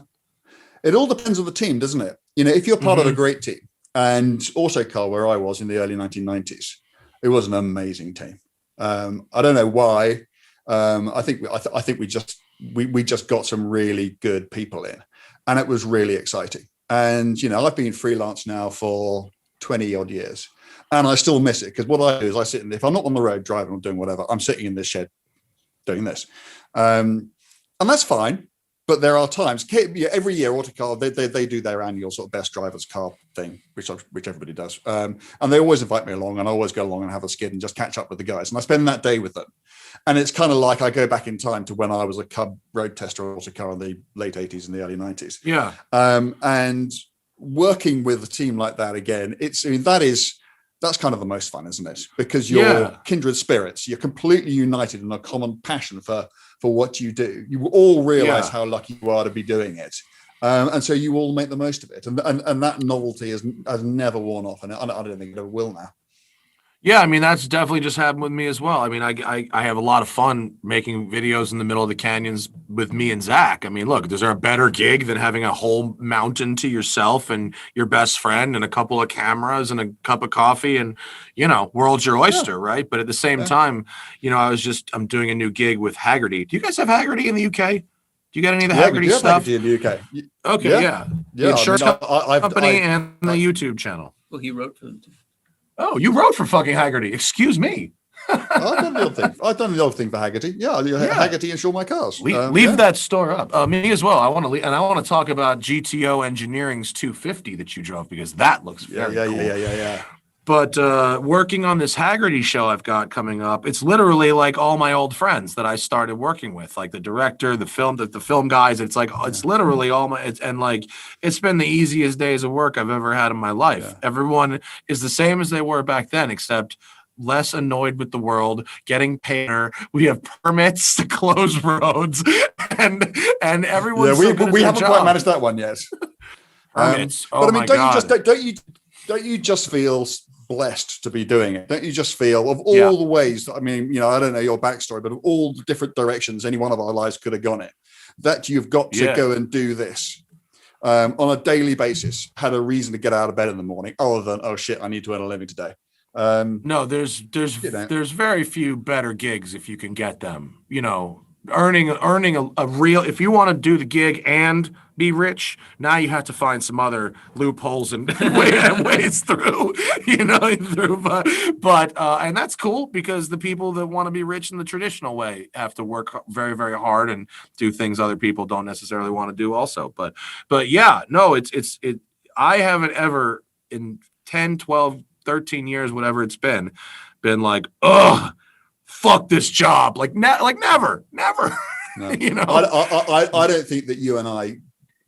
it all depends on the team, doesn't it? If you're part of a great team, and Autocar, where I was in the early 1990s, it was an amazing team. I don't know why. I think we just got some really good people in, and it was really exciting. And I've been freelance now for 20 odd years. And I still miss it, because what I do is I sit in, if I'm not on the road driving or doing whatever, I'm sitting in this shed doing this. And that's fine. But there are times, every year, Autocar, they do their annual sort of best drivers car thing, which everybody does. And they always invite me along, and I always go along and have a skid and just catch up with the guys. And I spend that day with them. And it's kind of like I go back in time to when I was a cub road tester of Autocar in the late 80s and the early 90s. Yeah. And working with a team like that again, that's kind of the most fun, isn't it? Because you're kindred spirits. You're completely united in a common passion for what you do. You all realize how lucky you are to be doing it. And so you all make the most of it. And that novelty has never worn off. And I don't think it ever will now. Yeah, I mean, that's definitely just happened with me as well. I mean, I have a lot of fun making videos in the middle of the canyons with me and Zach. I mean, look, is there a better gig than having a whole mountain to yourself and your best friend and a couple of cameras and a cup of coffee and, world's your oyster, right? But at the same time, I'm doing a new gig with Haggerty. Do you guys have Haggerty in the UK? Do you got any of the Haggerty stuff? Haggerty in the UK. Okay, yeah. The insurance company and the YouTube channel. Well, he wrote for them too. Oh, you wrote for fucking Haggerty. Excuse me. I've done the odd thing for Haggerty. Yeah, Haggerty insure my cars. Leave that store up. Me as well. I want to talk about GTO Engineering's 250 that you drove, because that looks very cool. Yeah. working on this Haggerty show I've got coming up, it's literally like all my old friends that I started working with, like the director, the film guys. It's like it's literally all my. It's been the easiest days of work I've ever had in my life. Yeah. Everyone is the same as they were back then, except less annoyed with the world, getting paid. We have permits to close roads, and everyone's we haven't quite managed that one yet. Permits. But I mean, don't you just feel blessed to be doing it? Don't you just feel, of all the ways that, I mean, you know, I don't know your backstory, but of all the different directions any one of our lives could have gone it, that you've got to go and do this on a daily basis, had a reason to get out of bed in the morning, other than, oh shit, I need to earn a living today. No, there's very few better gigs if you can get them. You know, earning a real, if you want to do the gig and be rich, now you have to find some other loopholes and ways through, but and that's cool, because the people that want to be rich in the traditional way have to work very, very hard and do things other people don't necessarily want to do also. But yeah, no, I haven't ever in 10, 12, 13 years, whatever it's been like, ugh, fuck this job. Like never. No. You know, I don't think that you and I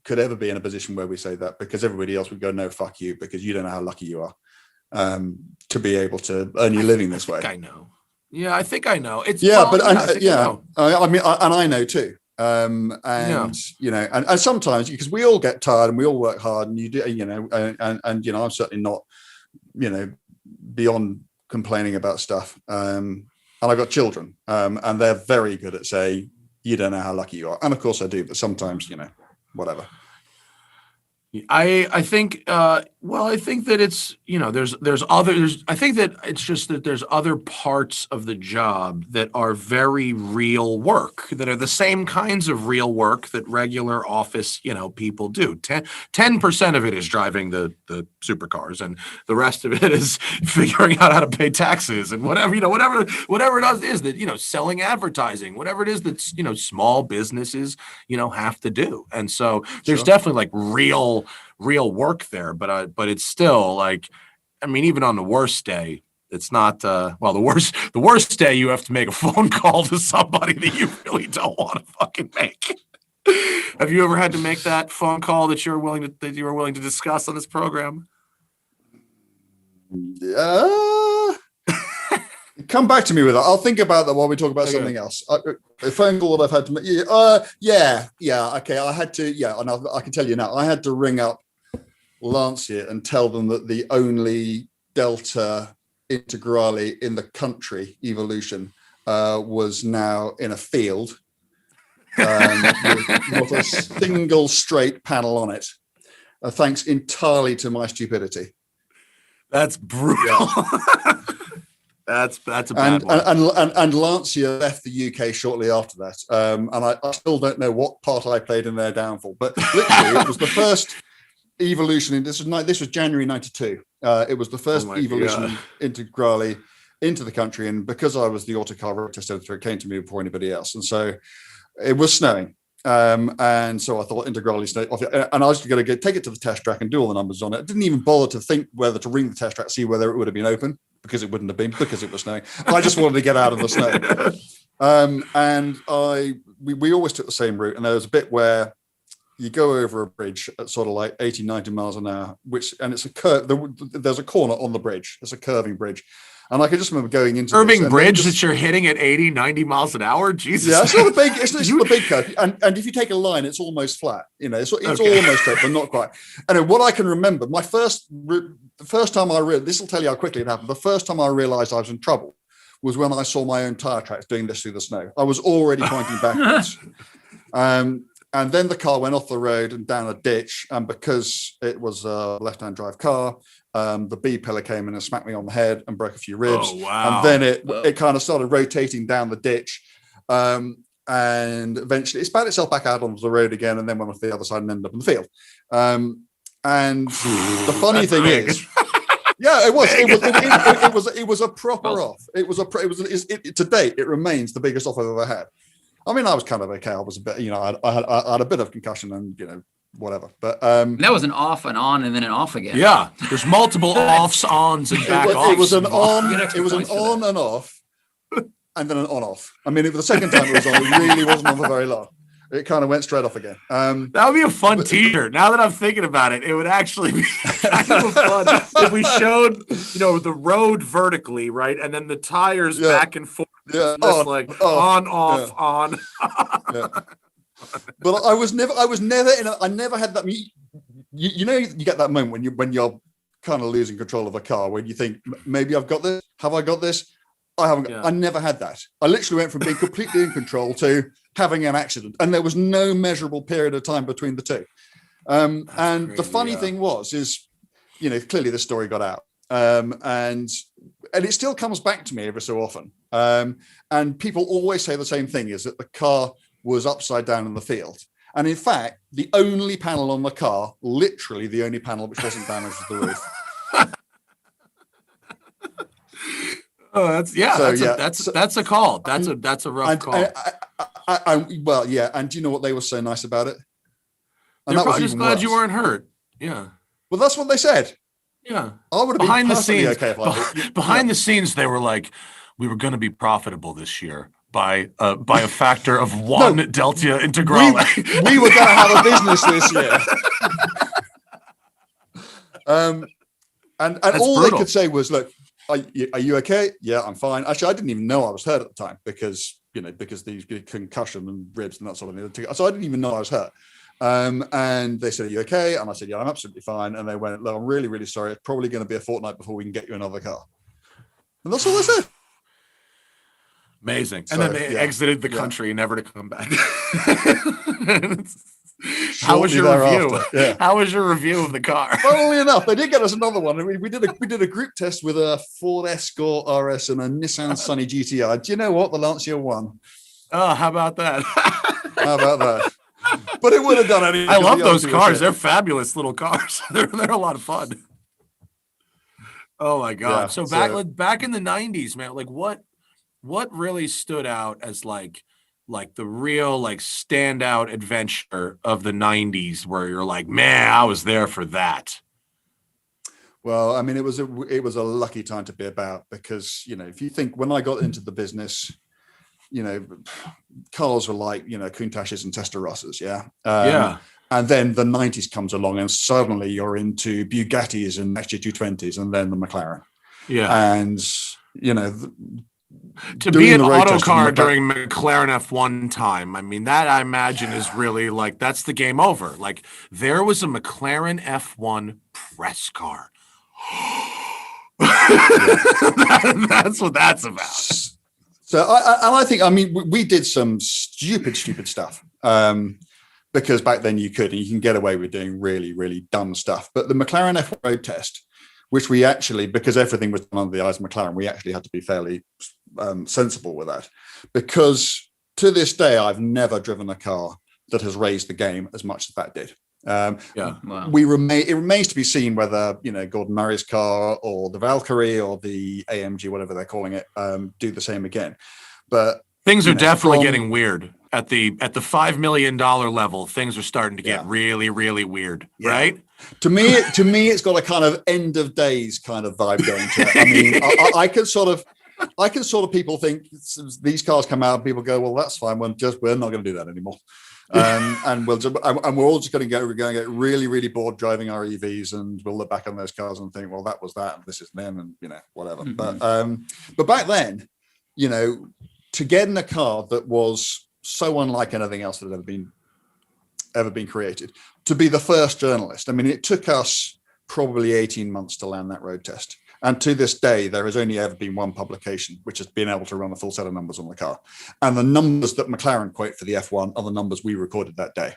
could ever be in a position where we say that, because everybody else would go, no, fuck you, because you don't know how lucky you are to be able to earn your living this way. I know. Yeah, I think I know. It's I mean, I know too. You know, and sometimes, because we all get tired and we all work hard, and you do, you know, and you know, I'm certainly not, you know, beyond complaining about stuff. And I've got children, and they're very good at saying, you don't know how lucky you are. And of course I do, but sometimes, you know, whatever. I think I think that it's, you know, I think that it's just that there's other parts of the job that are very real work, that are the same kinds of real work that regular office, you know, people do. 10% of it is driving the supercars, and the rest of it is figuring out how to pay taxes and whatever it is that, you know, selling advertising, whatever it is that's, you know, small businesses, you know, have to do. And so there's definitely like real work there, but it's still like, I mean, even on the worst day, it's not the worst day you have to make a phone call to somebody that you really don't want to fucking make. Have you ever had to make that phone call that you were willing to discuss on this program? Come back to me with that. I'll think about that while we talk about something else. A phone call that I've had to make. Okay. I had to. Yeah, and I can tell you now. I had to ring up Lancia and tell them that the only Delta Integrale in the country, Evolution, was now in a field with not a single straight panel on it. Thanks entirely to my stupidity. That's brutal. Yeah. That's a bad one. And Lancia left the UK shortly after that. And I still don't know what part I played in their downfall. But literally, it was the first Evolution. This was January 92. It was the first Evolution Integrale into the country. And because I was the autocar road test editor, it came to me before anybody else. And so it was snowing. And so I thought Integrale snow, and I was going to take it to the test track and do all the numbers on it. I didn't even bother to think whether to ring the test track, see whether it would have been open, because it wouldn't have been, because it was snowing. I just wanted to get out of the snow. And we always took the same route. And there was a bit where you go over a bridge at sort of like 80, 90 miles an hour, and it's a curve. There's a corner on the bridge. It's a curving bridge. And I can just remember going into curving bridge that you're hitting at 80, 90 miles an hour. Jesus. Yeah, it's not a big, it's not a big curve. And if you take a line, it's almost flat. You know, it's almost straight, but not quite. And what I can remember, the first time I realized, this will tell you how quickly it happened. The first time I realized I was in trouble was when I saw my own tire tracks doing this through the snow. I was already pointing backwards. And then the car went off the road and down a ditch. And because it was a left-hand drive car, the B pillar came in and smacked me on the head and broke a few ribs. Oh, wow. And then it kind of started rotating down the ditch. And eventually it spat itself back out onto the road again, and then went off the other side and ended up in the field. And the funny thing is, yeah, it was a proper off. To date, it remains the biggest off I've ever had. I mean, I was kind of okay. I was a bit, you know, I had a bit of concussion and, you know, whatever. But And that was an off and on and then an off again. Yeah, there's multiple offs, ons, and back offs. it was an on. You get extra It was an points for on and off, and then an on off. I mean, the second time it was on, it really wasn't on for very long. It kind of went straight off again. That would be a fun T-shirt. Now that I'm thinking about it, it would actually be kind of fun if we showed, the road vertically, right, and then the tires back and forth. Yeah, on, off, on. Yeah. But I was never I never had that. You get that moment when you're kind of losing control of a car, when you think, maybe I've got this. Have I got this? I haven't. I never had that. I literally went from being completely in control to having an accident, and there was no measurable period of time between the two. And crazy, the funny thing is, clearly the story got out, and it still comes back to me every so often. And people always say the same thing: is that the car was upside down in the field, and in fact, the only panel on the car, literally the only panel which wasn't damaged, was the roof. Oh, that's a call. That's a rough call. And do you know what they were so nice about it? And They're probably just glad you weren't hurt. Yeah. Well, that's what they said. Yeah. I would have been behind the perfectly scenes. Okay if behind the scenes, they were like, "We were going to be profitable this year by a factor of one delta integral." We were going to have a business this year. And all brutal. They could say was, "Look, are you okay?" "Yeah, I'm fine." Actually, I didn't even know I was hurt at the time because these concussion and ribs and that sort of thing. So I didn't even know I was hurt. And they said, "Are you okay?" And I said, "Yeah, I'm absolutely fine." And they went, "Look, I'm really, really sorry. It's probably going to be a fortnight before we can get you another car." And that's all they said. Amazing. And then they exited the country, never to come back. How was your review? Yeah. How was your review of the car? Funnily enough, they did get us another one. We did a group test with a Ford Escort RS and a Nissan Sunny GTR. Do you know what? The Lancia won. Oh, how about that? How about that? But it would have done anything. I love those cars. They're fabulous little cars. They're a lot of fun. Oh my God. Yeah, so back in the 90s, man, like what really stood out as like the real standout adventure of the 90s where you're like, man, I was there for that? Well, I mean, it was a lucky time to be about because, if you think when I got into the business, cars were like, Countaches and Testarossas. Yeah. And then the 90s comes along and suddenly you're into Bugattis and XJ220s and then the McLaren. Yeah. And, to be an auto car during McLaren F1 time, I mean, that I imagine is really that's the game over. Like there was a McLaren F1 press car. That's what that's about. So I think, we did some stupid stuff because back then you can get away with doing really, really dumb stuff. But the McLaren F1 road test, which we actually, because everything was done under the eyes of McLaren, we actually had to be fairly sensible with that. Because to this day, I've never driven a car that has raised the game as much as that did. Wow. It remains to be seen whether Gordon Murray's car or the Valkyrie or the AMG, whatever they're calling it, do the same again. But things are definitely getting weird at the $5 million level. Things are starting to get really, really weird, right? To me, it's got a kind of end of days kind of vibe going to it. I mean, I can sort of people think these cars come out and people go, well, that's fine. We're not going to do that anymore. And we're all just going to get really, really bored driving our EVs, and we'll look back on those cars and think, well, that was that, and this is them, and whatever. Mm-hmm. But back then, to get in a car that was so unlike anything else that had ever been created, to be the first journalist. I mean, it took us probably 18 months to land that road test. And to this day, there has only ever been one publication which has been able to run a full set of numbers on the car. And the numbers that McLaren quote for the F1 are the numbers we recorded that day.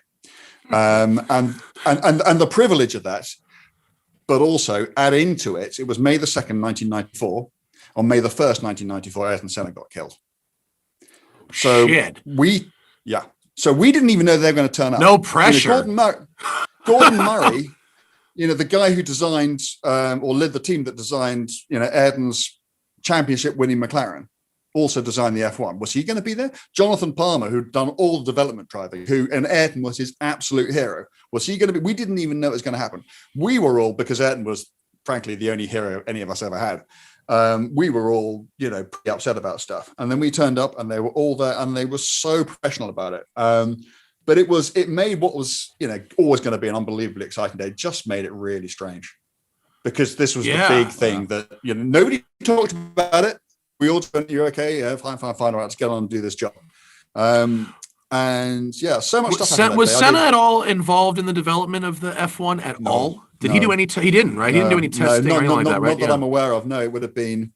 And the privilege of that, but also add into it, it was May the 2nd, 1994. On May the 1st, 1994, Ayrton Senna got killed. So So we didn't even know they were going to turn up. No pressure. Gordon Murray, the guy who designed or led the team that designed, Ayrton's championship winning McLaren, also designed the F1. Was he going to be there? Jonathan Palmer, who'd done all the development driving, and Ayrton was his absolute hero. Was he going to be? We didn't even know it was going to happen. We were all, because Ayrton was frankly the only hero any of us ever had. We were all, pretty upset about stuff. And then we turned up and they were all there and they were so professional about it. But it made what was, always going to be an unbelievably exciting day, just made it really strange, because this was the big thing that, nobody talked about it. We all went, you're okay. Yeah, fine. All right, let's get on and do this job. And yeah, so much stuff. Was Senna at all involved in the development of the F1 at all? Did he do any? He didn't, right? He didn't do any testing or anything like that, right? Not that I'm aware of. No, it would have been.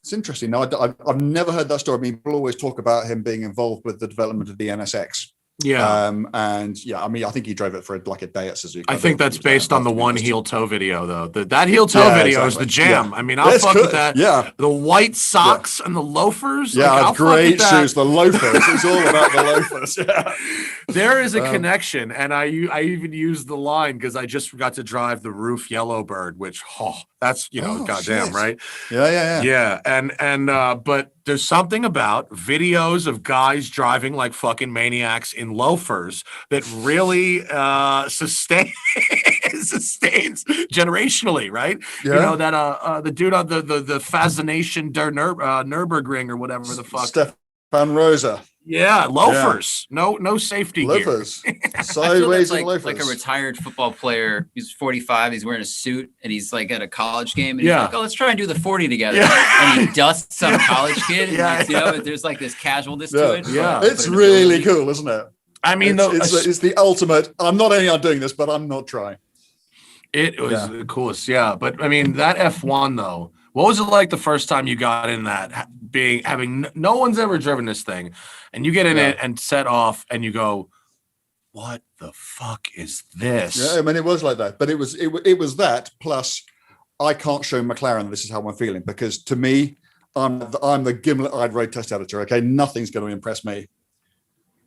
It's interesting. No, I've never heard that story. I mean, people always talk about him being involved with the development of the NSX. Yeah. And yeah, I mean, I think he drove it for like a day at Suzuka. I think that's based on the one heel toe video, though. That heel toe video is the jam. Yeah. I mean, I'll fuck with that. Yeah. The white socks and the loafers. Yeah, great shoes. The loafers. It's all about the loafers. Yeah. There is a connection, and I even used the line because I just forgot to drive the roof Yellowbird, which that's goddamn shit. Right. Yeah. And but there's something about videos of guys driving like fucking maniacs in loafers that really sustains generationally, right? Yeah. That the dude on the Fascination der Nürburgring or whatever the fuck. Stefan Rosa. Yeah, loafers. Yeah. No safety loafers. gear. Sideways like, loafers. Like a retired football player. He's 45. He's wearing a suit and he's like at a college game. And he's like, let's try and do the 40 together. Yeah. And he dusts some college kid. And there's like this casualness to it. Yeah. It's really cool, isn't it? I mean, it's the ultimate. I'm not only doing this, but I'm not trying. It was the coolest. Yeah. But I mean, that F1 though, what was it like the first time you got in that, having no one's ever driven this thing, and you get in it and set off, and you go, "What the fuck is this?" Yeah, I mean, it was like that, but it was that plus I can't show McLaren this is how I'm feeling, because to me, I'm the gimlet-eyed road test editor. Okay, nothing's going to impress me,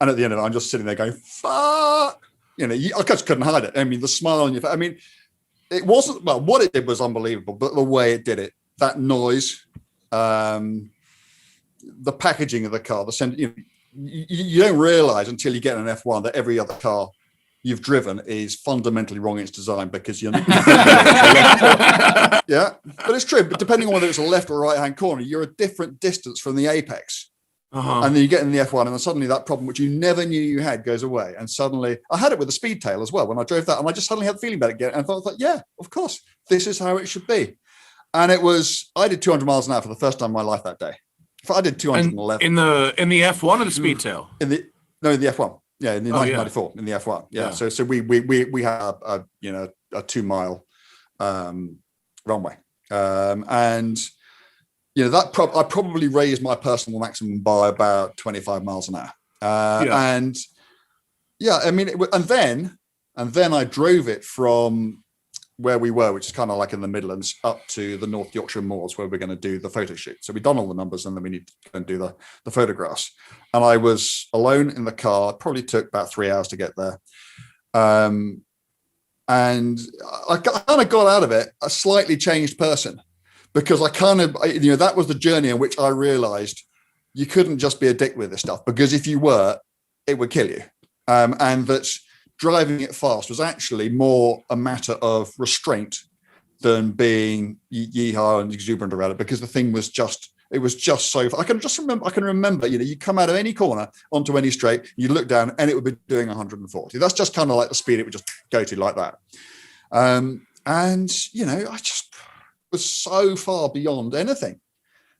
and at the end of it, I'm just sitting there going, "Fuck!" I just couldn't hide it. I mean, the smile on your face. I mean, it wasn't what it did was unbelievable, but the way it did it. That noise, the packaging of the car, you don't realize until you get an F1 that every other car you've driven is fundamentally wrong in its design, because you're yeah, but it's true. But depending on whether it's a left or right hand corner, you're a different distance from the apex. And then you get in the F1 and then suddenly that problem, which you never knew you had, goes away. And suddenly I had it with the Speedtail as well when I drove that, and I just suddenly had the feeling about it again. And I thought, yeah, of course, this is how it should be. And I did 200 miles an hour for the first time in my life that day. I did 211. In the F1 or the Speedtail? In the F1. Yeah, in the 1994 in the F1. Yeah. So we had a 2 mile runway. And that I probably raised my personal maximum by about 25 miles an hour. And I mean, and then I drove it from where we were, which is kind of like in the Midlands, up to the North Yorkshire Moors, where we're going to do the photo shoot. So we've done all the numbers, and then we need to go and do the photographs. And I was alone in the car. It probably took about 3 hours to get there. And I kind of got out of it a slightly changed person, because I kind of, that was the journey in which I realized you couldn't just be a dick with this stuff, because if you were, it would kill you. And that driving it fast was actually more a matter of restraint than being yeehaw and exuberant around it, because the thing was just so. I can remember, you come out of any corner onto any straight, you look down and it would be doing 140. That's just kind of like the speed it would just go to, like that. And I just was so far beyond anything.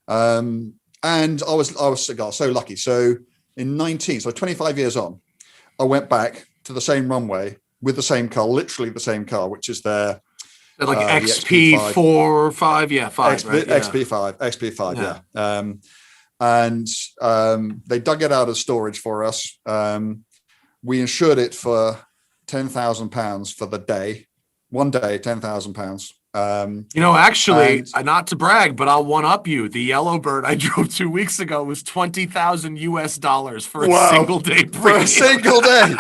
And I was so lucky. So in 25 years on, I went back to the same runway with the same car, literally the same car, which is their like XP4 or 5, 5, right? XP5, and they dug it out of storage for us. We insured it for £10,000 for the day, one day, £10,000. Actually, not to brag, but I'll one up you. The Yellowbird I drove 2 weeks ago was $20,000 for a single day. For a single day.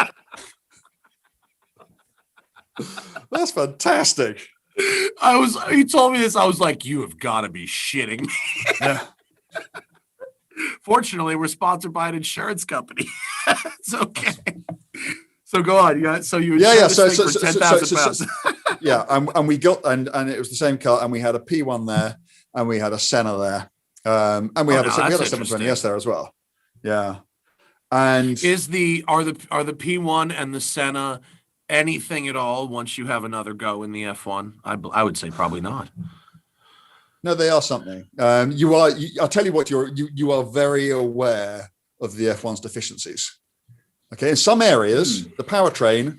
That's fantastic. He told me this. I was like, you have got to be shitting me. Fortunately, we're sponsored by an insurance company. It's okay. So go on. So you insured this thing for 10,000 pounds. Yeah, and we got and it was the same car, and we had a P1 there, and we had a Senna there, and we had a 720S there as well. Yeah, and are the P1 and the Senna anything at all once you have another go in the F1? I would say probably not. No, they are something. I'll tell you what, you are very aware of the F1's deficiencies. Okay, in some areas, the powertrain,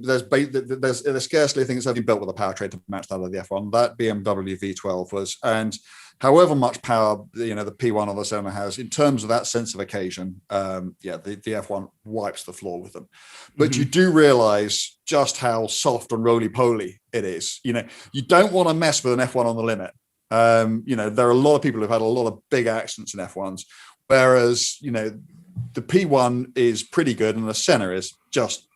there's scarcely a thing that's ever been built with a powertrain to match that of the F1. That BMW V12 was, and however much power the P1 or the Senna has, in terms of that sense of occasion, the F1 wipes the floor with them. But you do realize just how soft and roly-poly it is. You don't want to mess with an F1 on the limit. There are a lot of people who've had a lot of big accidents in F1s, whereas, the P1 is pretty good and the Senna is just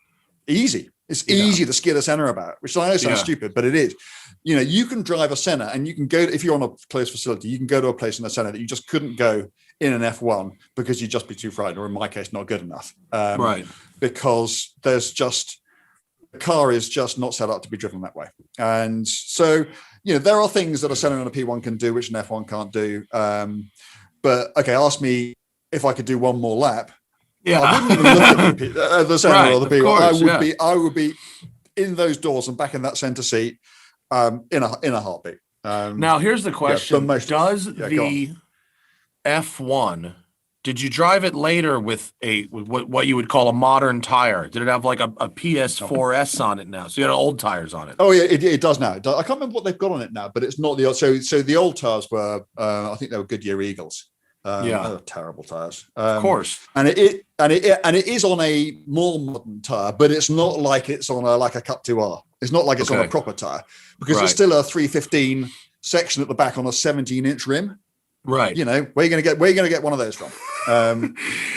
easy. It's easy to skid a Senna about, which I know sounds stupid, but it is. You can drive a Senna and you can go, if you're on a closed facility, you can go to a place in a Senna that you just couldn't go in an F1 because you'd just be too frightened, or in my case, not good enough. Right. Because the car is just not set up to be driven that way. And so, there are things that a Senna and a P1 can do, which an F1 can't do. But okay, ask me if I could do one more lap. Yeah, I wouldn't even look at the Senna or the P1. I would be in those doors and back in that center seat in a heartbeat. Now, here's the question: does the F1? Did you drive it later with what you would call a modern tire? Did it have like a PS4S on it now? So you had old tires on it. Oh yeah, it does now. I can't remember what they've got on it now, but it's not the old. So the old tires were, I think they were Goodyear Eagles. They were terrible tires, of course. And it is on a more modern tire, but it's not like it's on a Cup 2R. It's not like it's on a proper tire, because it's still a 315 section at the back on a 17-inch rim. Right. Where are you going to get one of those from?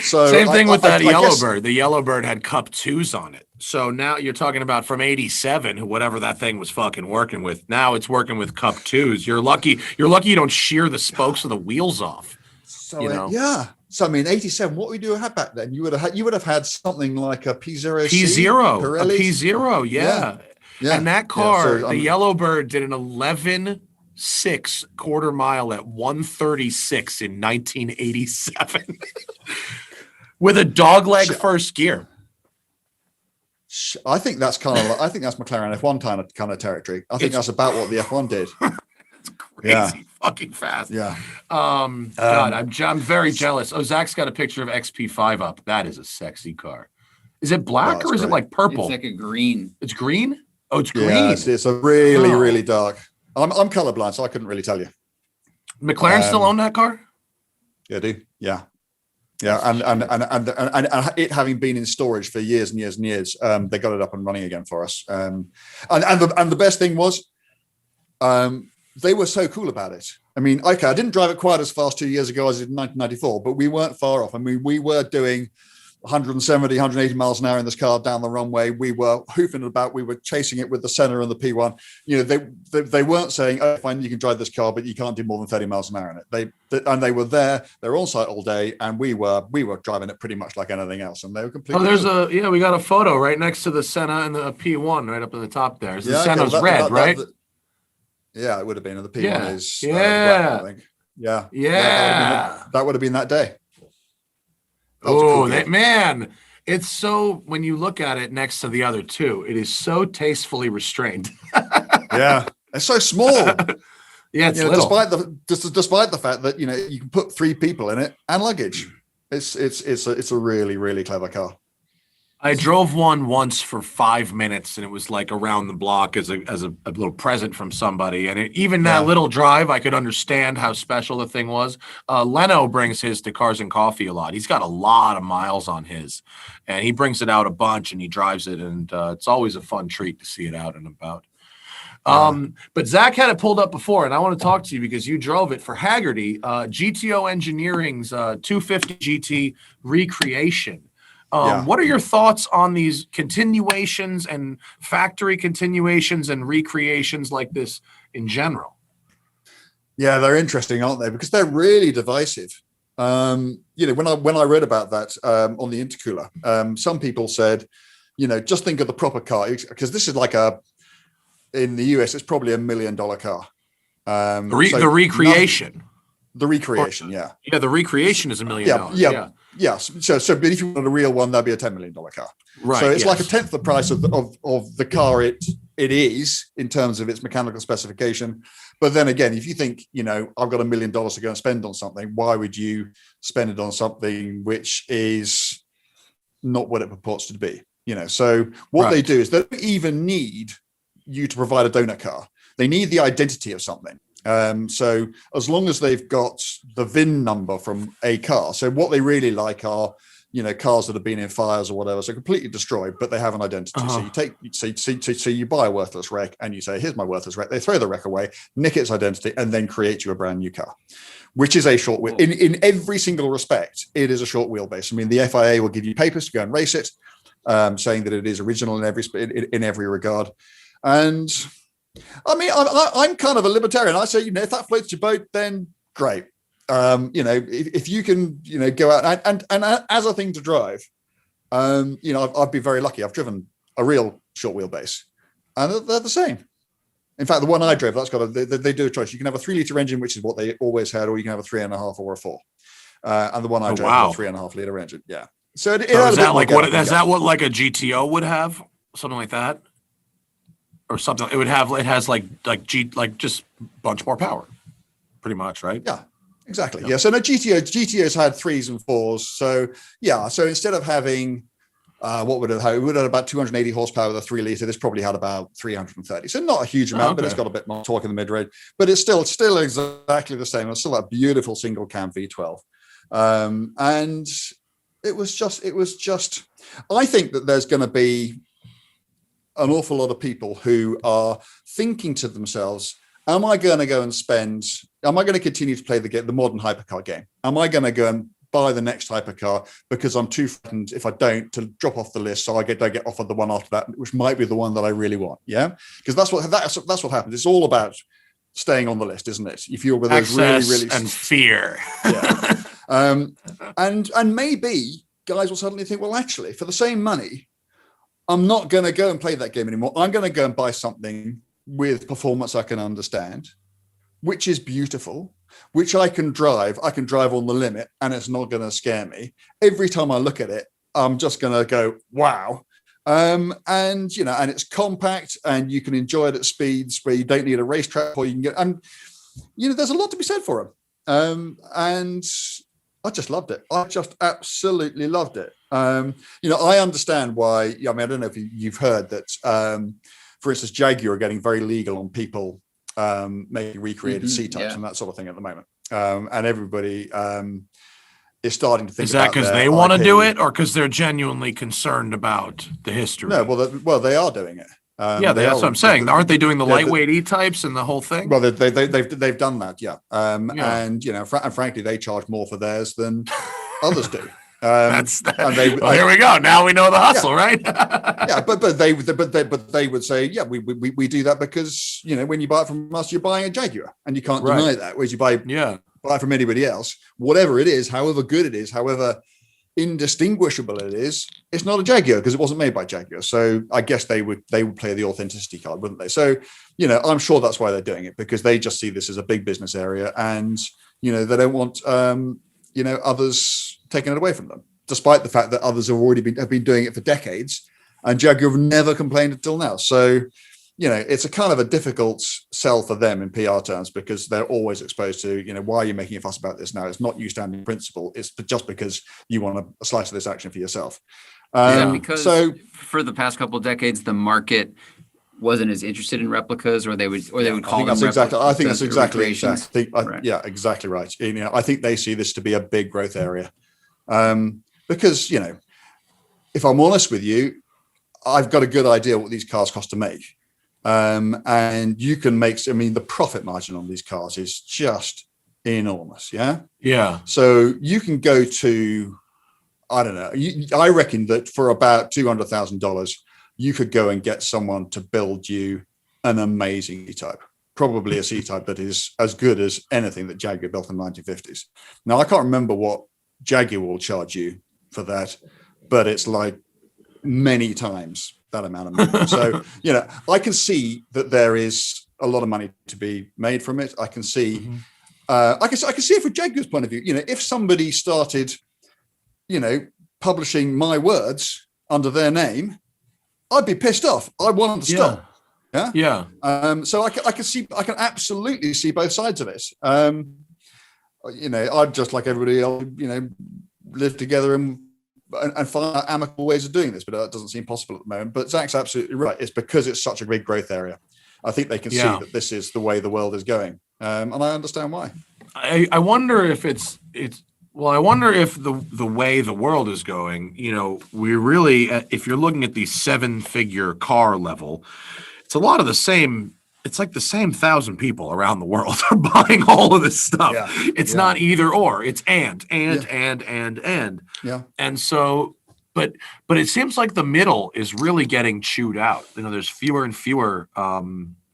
So same thing with that Yellowbird. The Yellowbird had Cup 2s on it. So now you're talking about from 87, whatever that thing was fucking working with. Now it's working with Cup 2s. You're lucky you don't shear the spokes of the wheels off. So So I mean, 87. What would you have back then? You would have had something like a P0. A P0, yeah. And that car, the Yellowbird, did an 11.6 quarter mile at 136 in 1987 with a dogleg first gear. I think that's McLaren F1 kind of territory. I think that's about what the F1 did. It's crazy fucking fast. Yeah. God, I'm very jealous. Oh, Zach's got a picture of XP5 up. That is a sexy car. Is it black or is it like purple? It's like a green. It's green? Oh, it's green. Yeah, it's a really dark. I'm colorblind, so I couldn't really tell you. McLaren still own that car? Yeah, I do. Yeah. And it having been in storage for years and years and years, they got it up and running again for us. And the best thing was, they were so cool about it. I mean, okay, I didn't drive it quite as fast 2 years ago as I did in 1994, but we weren't far off. I mean, we were doing 170, 180 miles an hour in this car down the runway. We were hoofing about. We were chasing it with the Senna and the P1. They weren't saying, "Oh, fine, you can drive this car, but you can't do more than 30 miles an hour in it." They were there. They were on site all day, and we were driving it pretty much like anything else. And they were completely. Oh, we got a photo right next to the Senna and the P1 right up in the top there. The Senna's red, right? Yeah, it would have been. And the P1 is black, I think. Yeah. That would have been that day. Oh, man. It's so, when you look at it next to the other two, it is so tastefully restrained. Yeah. It's so small. Yeah, it's little. Despite the fact that, you can put 3 people in it and luggage. It's a really, really clever car. I drove one once for 5 minutes, and it was like around the block as a little present from somebody. And that little drive, I could understand how special the thing was. Leno brings his to Cars and Coffee a lot. He's got a lot of miles on his, and he brings it out a bunch, and he drives it, and it's always a fun treat to see it out and about. But Zach had it pulled up before, and I want to talk to you because you drove it for Haggerty, GTO Engineering's 250 GT recreation. What are your thoughts on these continuations and factory continuations and recreations like this in general? Yeah, they're interesting, aren't they? Because they're really divisive. When I read about that on the intercooler, some people said, just think of the proper car, because this is in the US, it's probably $1 million car. The recreation. The recreation, yeah. Yeah, the recreation is $1 million. Yeah. So but if you wanted a real one, that'd be a $10 million car. Right. So it's like a tenth the price of the car it is in terms of its mechanical specification. But then again, if you think, I've got $1 million to go and spend on something, why would you spend it on something which is not what it purports to be? So what they do is they don't even need you to provide a donut car. They need the identity of something. So as long as they've got the VIN number from a car, so what they really like are, cars that have been in fires or whatever, so completely destroyed, but they have an identity. So you buy a worthless wreck and you say, here's my worthless wreck. They throw the wreck away, nick its identity, and then create you a brand new car, which is a short wheel. In every single respect, it is a short wheelbase. I mean, the FIA will give you papers to go and race it, saying that it is original in every regard. And I mean, I'm kind of a libertarian. I say, if that floats your boat, then great. If you can, go out and as a thing to drive, I've been very lucky. I've driven a real short wheelbase, and they're the same. In fact, the one I drove, they do a choice. You can have a 3-liter engine, which is what they always had, or you can have a 3.5 or a 4. And the one I drove had a 3.5-liter engine. Yeah. So is that what like a GTO would have? Something like that? Or something. It has just a bunch more power, pretty much, right? Yeah, exactly. Yeah. So no, GTOs had 3s and 4s. So yeah. So instead of having, what would it have? It would have about 280 horsepower with a 3-liter. This probably had about 330. So not a huge amount, but it's got a bit more torque in the mid-range. But it's still exactly the same. It's still a beautiful single cam V12. And it was just. I think that there's going to be an awful lot of people who are thinking to themselves, am I going to continue to play the modern hypercar game? Am I going to go and buy the next hypercar because I'm too frightened if I don't to drop off the list, so I don't get offered the one after that, which might be the one that I really want? Yeah, because that's what happens. It's all about staying on the list, isn't it? If you're with those really and fear. Yeah. And maybe guys will suddenly think, well, actually, for the same money, I'm not going to go and play that game anymore. I'm going to go and buy something with performance I can understand, which is beautiful, which I can drive. I can drive on the limit, and it's not going to scare me. Every time I look at it, I'm just going to go, wow. And it's compact, and you can enjoy it at speeds where you don't need a racetrack, or you can get, and there's a lot to be said for them. And I just loved it. I just absolutely loved it. I understand why. I don't know if you've heard that, for instance, Jaguar are getting very legal on people making recreated C-types and that sort of thing at the moment. And everybody is starting to think. Is that because they want to do it, or because they're genuinely concerned about the history? No, well, they are doing it. That's what I'm saying. Aren't they doing the lightweight E-types and the whole thing? Well, they've done that, yeah. And frankly, they charge more for theirs than others do. Here we go. Now we know the hustle, right? Yeah, but they would say, yeah, we do that because when you buy it from us, you're buying a Jaguar, and you can't deny that. Whereas you buy from anybody else, whatever it is, however good it is, however indistinguishable it is, it's not a Jaguar because it wasn't made by Jaguar. So I guess they would play the authenticity card, wouldn't they? So I'm sure that's why they're doing it, because they just see this as a big business area, and they don't want others taking it away from them, despite the fact that others have been doing it for decades, and Jaguar have never complained until now. So it's a kind of a difficult sell for them in PR terms, because they're always exposed to, why are you making a fuss about this now? It's not you standing principle. It's just because you want a slice of this action for yourself. Because for the past couple of decades, the market wasn't as interested in replicas, or they would call them replicas. I think that's exactly yeah, exactly right. I think they see this to be a big growth area, because if I'm honest with you, I've got a good idea what these cars cost to make. And you can make, the profit margin on these cars is just enormous. Yeah. Yeah. So you can go to, I don't know, I reckon that for about $200,000, you could go and get someone to build you an amazing E-Type. probably a C-Type that is as good as anything that Jaguar built in the 1950s. Now, I can't remember what Jaguar will charge you for that, but it's like many times that amount of money. So, I can see that there is a lot of money to be made from it. I can see, I can see it from Jaguar's point of view. If somebody started, publishing my words under their name, I'd be pissed off. I want them to stop. Yeah. So I can absolutely see both sides of it. I'd just like everybody else, live together and find amicable ways of doing this, but that doesn't seem possible at the moment. But Zach's absolutely right. It's because it's such a big growth area. I think they can see that this is the way the world is going, and I understand why. I wonder if I wonder if the way the world is going, we really, if you're looking at the 7-figure car level, it's a lot of the same. It's like the same 1,000 people around the world are buying all of this stuff. Yeah. It's not either or. It's and. Yeah. And so, but it seems like the middle is really getting chewed out. There's fewer and fewer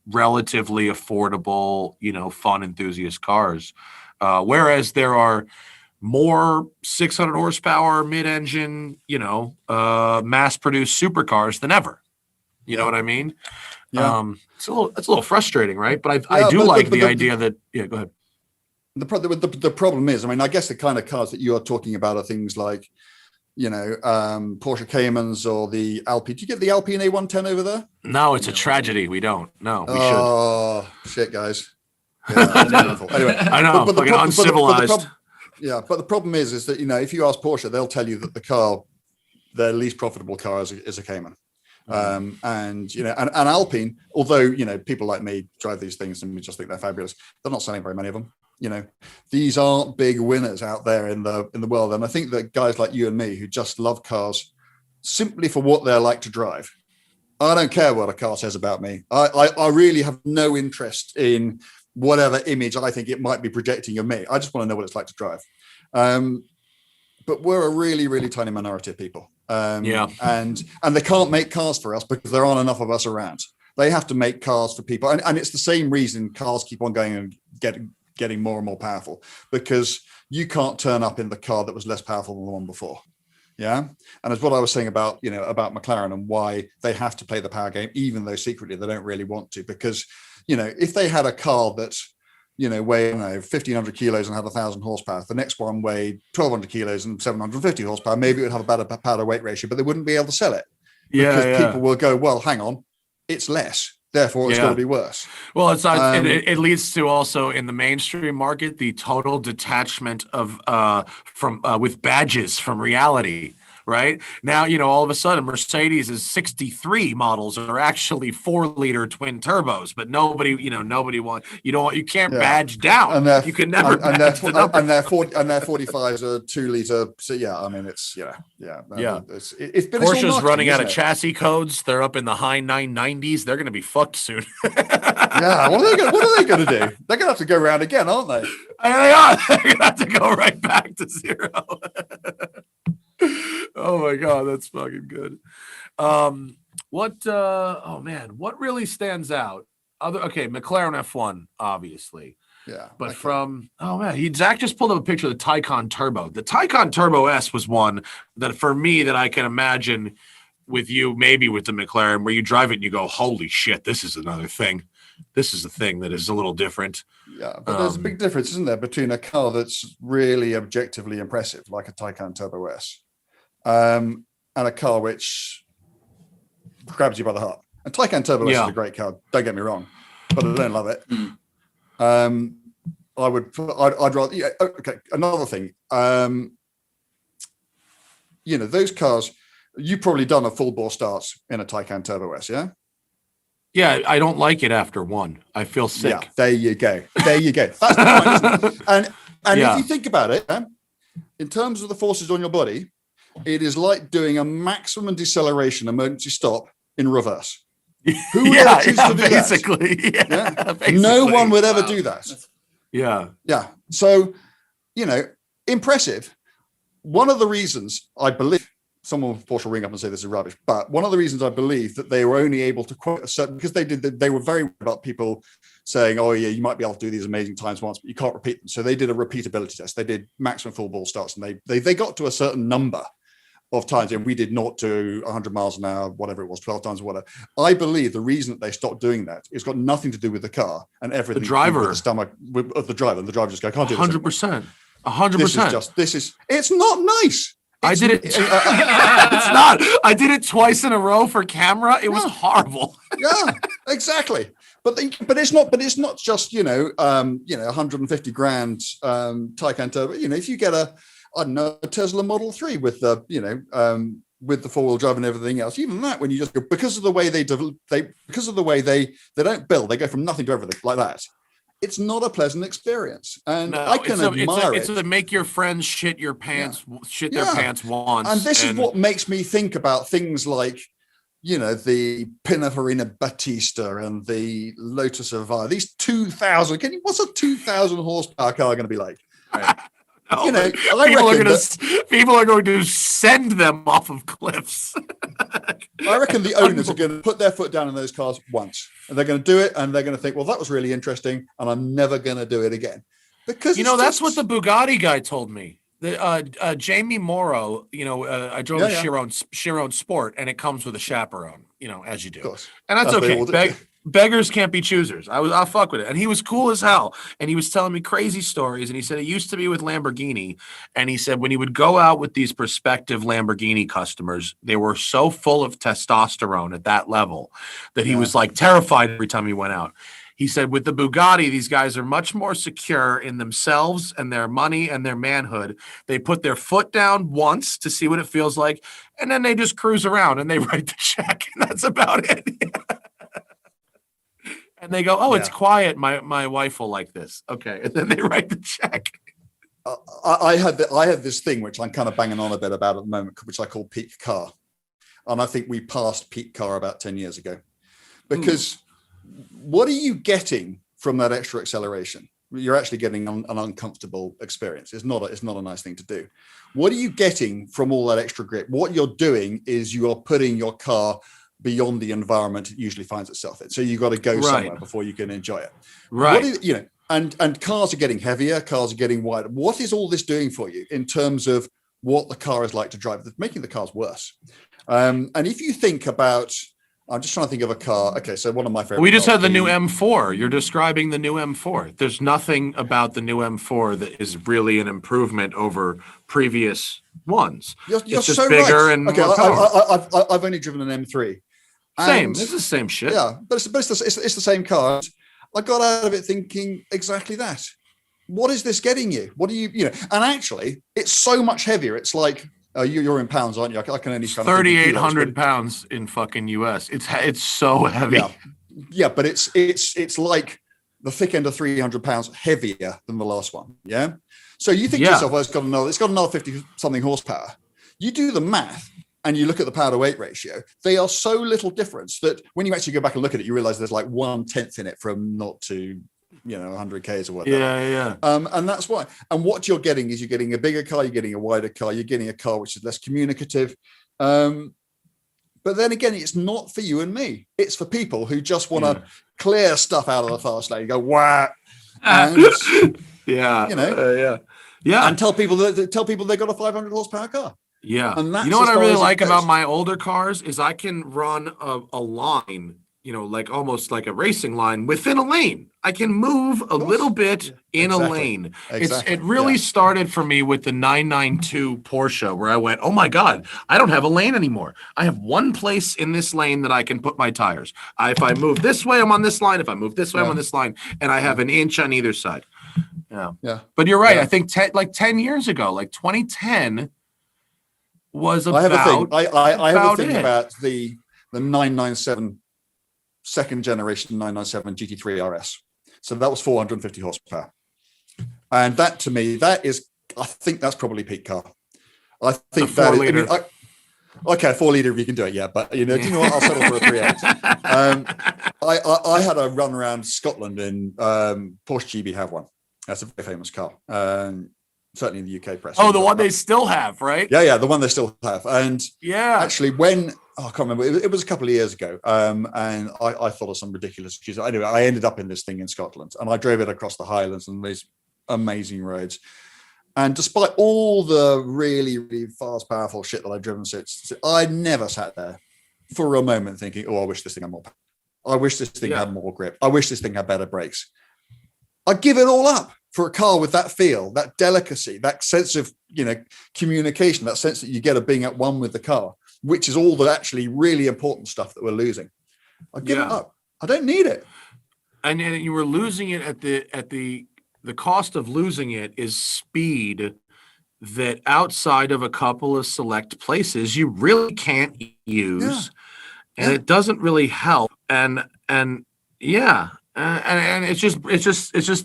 relatively affordable, fun enthusiast cars, whereas there are more 600 horsepower mid-engine, mass-produced supercars than ever. You know what I mean? Yeah. It's a little frustrating, right? But I do like the idea that. Yeah, go ahead. The problem is, I guess the kind of cars that you are talking about are things like, Porsche Caymans or the Alpine. Do you get the Alpine A110 over there? No, it's a tragedy. We don't. No, we should. Oh shit, guys. Yeah, anyway, I know. But uncivilized. But the problem is that if you ask Porsche, they'll tell you that their least profitable car is a Cayman. And Alpine, although people like me drive these things and we just think they're fabulous, they're not selling very many of them. These aren't big winners out there in the world. And I think that guys like you and me who just love cars simply for what they're like to drive. I don't care what a car says about me. I really have no interest in whatever image I think it might be projecting of me. I just want to know what it's like to drive. But we're a really, really tiny minority of people. And they can't make cars for us because there aren't enough of us around. They have to make cars for people. And it's the same reason cars keep on going and getting more and more powerful, because you can't turn up in the car that was less powerful than the one before. Yeah. And it's what I was saying about McLaren and why they have to play the power game, even though secretly they don't really want to, because, if they had a car that's, weighed 1,500 kilos and had 1,000 horsepower. The next one weighed 1,200 kilos and 750 horsepower. Maybe it would have a better power to weight ratio, but they wouldn't be able to sell it because people will go, well, hang on, it's less. Therefore, it's going to be worse. Well, it's not, it leads to also in the mainstream market the total detachment of with badges from reality. Right now, all of a sudden, Mercedes's 63 models are actually 4-liter twin turbos, but nobody wants. You can't badge down. And you can never. And their 45s are 2-liter. So it's It's been Porsche's running out of chassis codes. They're up in the high 990s. They're going to be fucked soon. Yeah, what are they going to do? They're going to have to go around again, aren't they? They are. They're going to have to go right back to zero. Oh my God, that's fucking good. What really stands out? McLaren F1, obviously. Yeah. But Zach just pulled up a picture of the Taycan Turbo. The Taycan Turbo S was one that for me that I can imagine with you, maybe with the McLaren, where you drive it and you go, holy shit, this is another thing. This is a thing that is a little different. Yeah, but there's a big difference, isn't there, between a car that's really objectively impressive, like a Taycan Turbo S, and a car which grabs you by the heart. And Taycan Turbo S is a great car, don't get me wrong, but I don't love it. I'd rather. Yeah, okay, another thing. Those cars. You've probably done a full bore starts in a Taycan Turbo S, yeah? Yeah, I don't like it after one. I feel sick. Yeah, there you go. That's the point, isn't it? And if you think about it, in terms of the forces on your body, it is like doing a maximum deceleration emergency stop in reverse. Who would ever choose to do basically, that? Basically. No one would ever do that. Yeah. Yeah. So, impressive. One of the reasons I believe someone with Porsche will ring up and say this is rubbish. But one of the reasons I believe that they were only able to quote a certain, because they were very worried about people saying, oh yeah, you might be able to do these amazing times once, but you can't repeat them. So they did a repeatability test. They did maximum full ball starts, and they got to a certain number of times, and we did 0 to 100 miles an hour, whatever it was, 12 times or whatever. I believe the reason that they stopped doing that, it's got nothing to do with the car and everything. The driver, with the stomach of the driver, and the driver just go, I can't do this. 100%. 100%. It's not nice. I did it. It's not. I did it twice in a row for camera. It was horrible. Yeah, exactly. But it's not just 150 grand Taycan turbo. If you get a Tesla Model 3 with the with the 4-wheel drive and everything else, even that, when you just go, because of the way they don't build, they go from nothing to everything like that. It's not a pleasant experience, and I can admire it. It's a make your friends shit your pants, their pants once. And this is what makes me think about things like, the Pininfarina Battista and the Lotus Evira. These 2,000. What's a 2,000 horsepower car going to be like? Right. People are going to send them off of cliffs. I reckon the owners are going to put their foot down in those cars once, and they're going to do it, and they're going to think, well, that was really interesting, and I'm never going to do it again. Because that's what the Bugatti guy told me. Jamie Morrow, I drove a Chiron Sport, and it comes with a chaperone, as you do. And that's okay. Beggars can't be choosers. I'll fuck with it. And he was cool as hell. And he was telling me crazy stories. And he said it used to be with Lamborghini. And he said when he would go out with these prospective Lamborghini customers, they were so full of testosterone at that level that he was like terrified every time he went out. He said with the Bugatti, these guys are much more secure in themselves and their money and their manhood. They put their foot down once to see what it feels like. And then they just cruise around and they write the check. And that's about it. And they go, oh, it's quiet. My wife will like this. Okay. And then they write the check. I had this thing, which I'm kind of banging on a bit about at the moment, which I call peak car. And I think we passed peak car about 10 years ago. Because what are you getting from that extra acceleration? You're actually getting an uncomfortable experience. It's not a nice thing to do. What are you getting from all that extra grip? What you're doing is you are putting your car beyond the environment it usually finds itself in. So you've got to go somewhere before you can enjoy it. Right. And cars are getting heavier, cars are getting wider. What is all this doing for you in terms of what the car is like to drive? It's making the cars worse. And if you think about, I'm just trying to think of a car. Okay, so one of my favorite. We just had the new M4. You're describing the new M4. There's nothing about the new M4 that is really an improvement over previous ones. You're just so bigger right. and more power. I've only driven an M3. Same. It's the same shit. Yeah, but it's the same car. I got out of it thinking exactly that. What is this getting you? What do you And actually, it's so much heavier. It's like you're in pounds, aren't you? I can only 3,800 pounds in fucking US. It's so heavy. Yeah, but it's like the thick end of 300 pounds heavier than the last one. Yeah. So you think to yourself, well, it's got another 50 something horsepower. You do the math. And you look at the power to weight ratio, they are so little difference that when you actually go back and look at it, you realize there's like 1/10 in it from 0 to 100 Ks or whatever. Yeah. And that's why. And what you're getting is you're getting a bigger car, you're getting a wider car, you're getting a car which is less communicative. But then again, it's not for you and me. It's for people who just want to clear stuff out of the fast lane. You go, wow. And, and tell people they got a 500 horsepower car. Yeah. You know what I really like about my older cars is I can run a line, like almost like a racing line within a lane. I can move a little bit in a lane. It really started for me with the 992 Porsche where I went, oh my God, I don't have a lane anymore. I have one place in this lane that I can put my tires. If I move this way, I'm on this line. If I move this way, I'm on this line. And I have an inch on either side. Yeah. But you're right. I think 10 years ago, like 2010, was about. I have a thing about the 997 second generation 997 GT3 RS. So that was 450 horsepower, and that to me, I think that's probably peak car. I think that is. Okay, 4 liter if you can do it, yeah. But do you know what? I'll settle for a 3.8. I had a run around Scotland in Porsche GB have one. That's a very famous car. certainly in the UK press. Oh, the one they still have, right? Yeah, the one they still have. And yeah, actually, when I can't remember, it was a couple of years ago, and I thought of some ridiculous excuse. Anyway, I ended up in this thing in Scotland, and I drove it across the Highlands and these amazing roads. And despite all the really, really fast, powerful shit that I've driven since, I never sat there for a moment thinking, "Oh, I wish this thing had more power. I wish this thing had more grip. I wish this thing had better brakes." I give it all up for a car with that feel, that delicacy, that sense of, communication, that sense that you get of being at one with the car, which is all the actually really important stuff that we're losing. I give it up. I don't need it. And you were losing it at the cost of losing it is speed that outside of a couple of select places you really can't use, and it doesn't really help. And it's just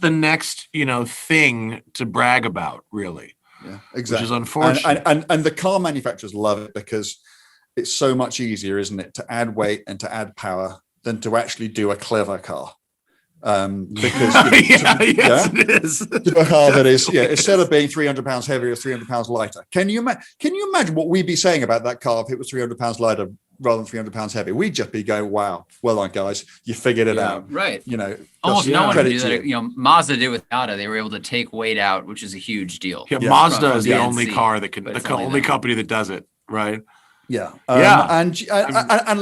the next thing to brag about, really. Yeah, exactly. Which is unfortunate. And the car manufacturers love it because it's so much easier, isn't it, to add weight and to add power than to actually do a clever car. Because it is. A car that is, instead of being 300 pounds heavier, it's 300 pounds lighter. Can you imagine what we'd be saying about that car if it was 300 pounds lighter rather than 300 pounds heavy? We'd just be going, "Wow, well done, guys, you figured it out." Right. Almost no one could do that. Mazda did with Miata. They were able to take weight out, which is a huge deal. Yeah, Mazda is the only car that can, the only company that does it, right? Yeah. And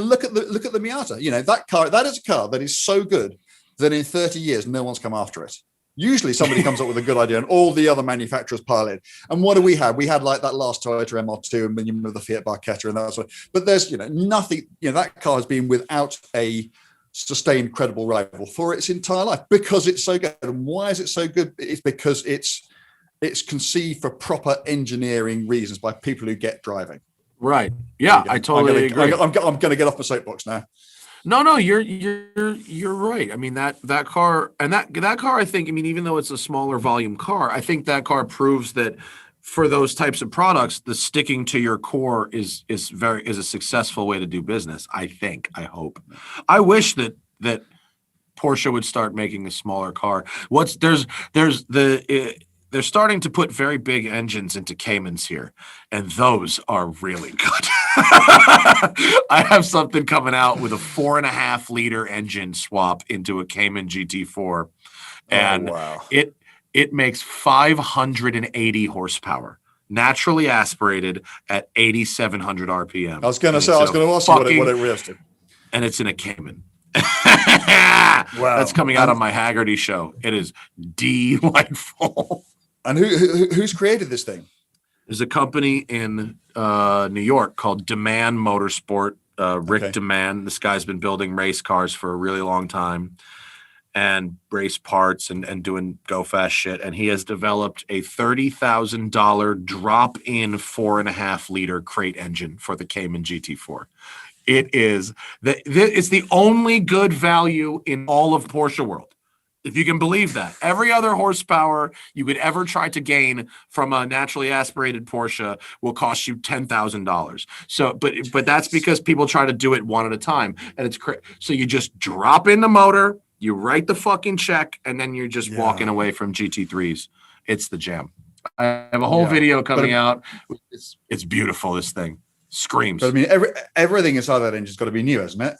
look at the Miata. That is a car that is so good that in 30 years, no one's come after it. Usually somebody comes up with a good idea and all the other manufacturers pile in. And what do we have? We had like that last Toyota MR2 and then you remember the Fiat Barchetta and that sort of, but there's, nothing, that car has been without a sustained credible rival for its entire life because it's so good. And why is it so good? It's because it's conceived for proper engineering reasons by people who get driving. Right. Yeah, I totally agree. I'm going to get off the soapbox now. No, you're right. I mean that car and that car, I think, even though it's a smaller volume car, I think that car proves that for those types of products, the sticking to your core is a successful way to do business. I hope. I wish that Porsche would start making a smaller car. They're starting to put very big engines into Caymans here, and those are really good. I have something coming out with a 4.5 liter engine swap into a Cayman GT4, and it makes 580 horsepower, naturally aspirated at 8,700 RPM. I was going to ask you what it revs to. And it's in a Cayman. Wow, that's coming out on my Haggerty show. It is delightful. And who's created this thing? There's a company in New York called Demand Motorsport. Rick Demand. This guy's been building race cars for a really long time and race parts and doing go fast shit. And he has developed a $30,000 drop-in 4.5 liter crate engine for the Cayman GT4. It's the only good value in all of Porsche world. If you can believe that. Every other horsepower you could ever try to gain from a naturally aspirated Porsche will cost you $10,000. So, but that's because people try to do it one at a time, and it's so you just drop in the motor, you write the fucking check, and then you're just walking away from GT3s. It's the jam. I have a whole video coming out. It's beautiful. This thing screams. But everything inside that engine's got to be new, hasn't it?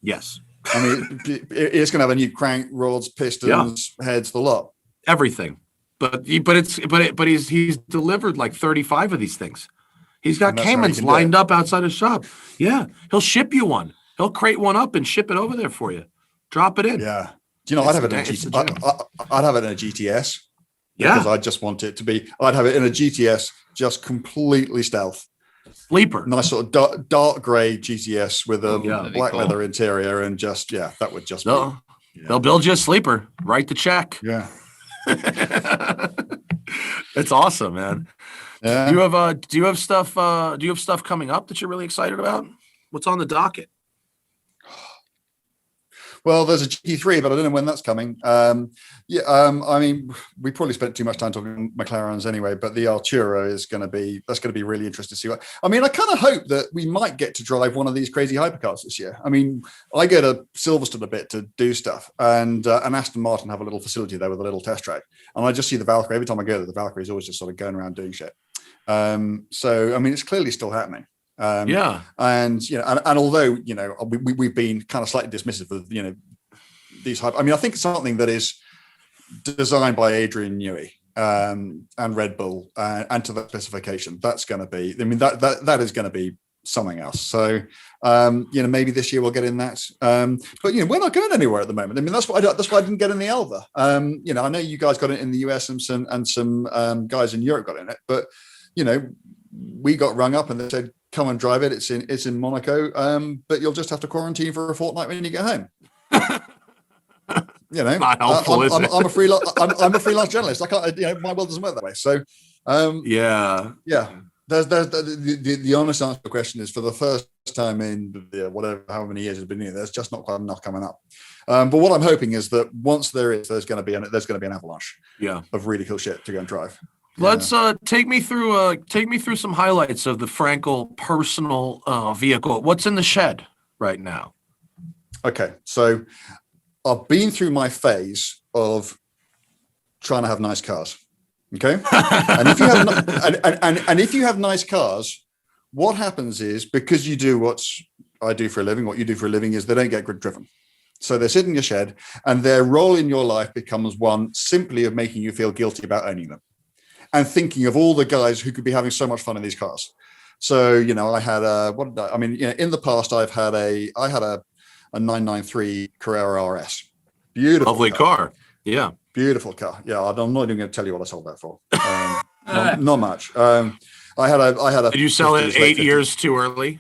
Yes. It's going to have a new crank, rods, pistons, heads, the lot. Everything. But he's delivered like 35 of these things. He's got Caymans lined up outside his shop. Yeah, he'll ship you one. He'll crate one up and ship it over there for you. Drop it in. Yeah. Do you know, I'd have it in a GTS. Yeah. Because I just want it to be, I'd have it in a GTS, just completely stealth. Sleeper. Nice sort of dark gray GTS with a black leather interior, and just that would just be. They'll build you a sleeper. Write the check. Yeah. It's awesome, man. Yeah. Do you have stuff coming up that you're really excited about? What's on the docket? Well, there's a GT3, but I don't know when that's coming. I mean, we probably spent too much time talking McLarens anyway, but the Artura is going to be really interesting to see what. I mean, I kind of hope that we might get to drive one of these crazy hypercars this year. I mean, I go to Silverstone a bit to do stuff, and Aston Martin have a little facility there with a little test track, and I just see the Valkyrie every time I go there. The Valkyrie is always just sort of going around doing shit. So I mean, it's clearly still happening. And and although we've been kind of slightly dismissive of these I mean, I think it's something that is designed by Adrian Newey and Red Bull and to that specification. That's going to be, I mean, that is going to be something else. So maybe this year we'll get in that. But we're not going anywhere at the moment. I mean, that's why I didn't get in the Elva. I know you guys got it in the US and some guys in Europe got in it, but we got rung up and they said, come and drive it. It's in Monaco, but you'll just have to quarantine for a fortnight when you get home. Not helpful, is it? I'm a freelance journalist. I can't. My world doesn't work that way. So, yeah. There's the honest answer to the question is, for the first time in however many years it's been here, there's just not quite enough coming up. But what I'm hoping is that once there's going to be an avalanche. Of really cool shit to go and drive. Let's take me through some highlights of the Frankel personal vehicle. What's in the shed right now? Okay, so I've been through my phase of trying to have nice cars. Okay, and if you have nice cars, what happens is, because you do what you do for a living is they don't get grid driven. So they're sitting in your shed, and their role in your life becomes one simply of making you feel guilty about owning them. And thinking of all the guys who could be having so much fun in these cars. So, I had in the past, I had a 993 Carrera RS. Beautiful. Lovely car. Yeah. Beautiful car. Yeah. I'm not even going to tell you what I sold that for. Not much. I had a. Did you sell it 8 years too early?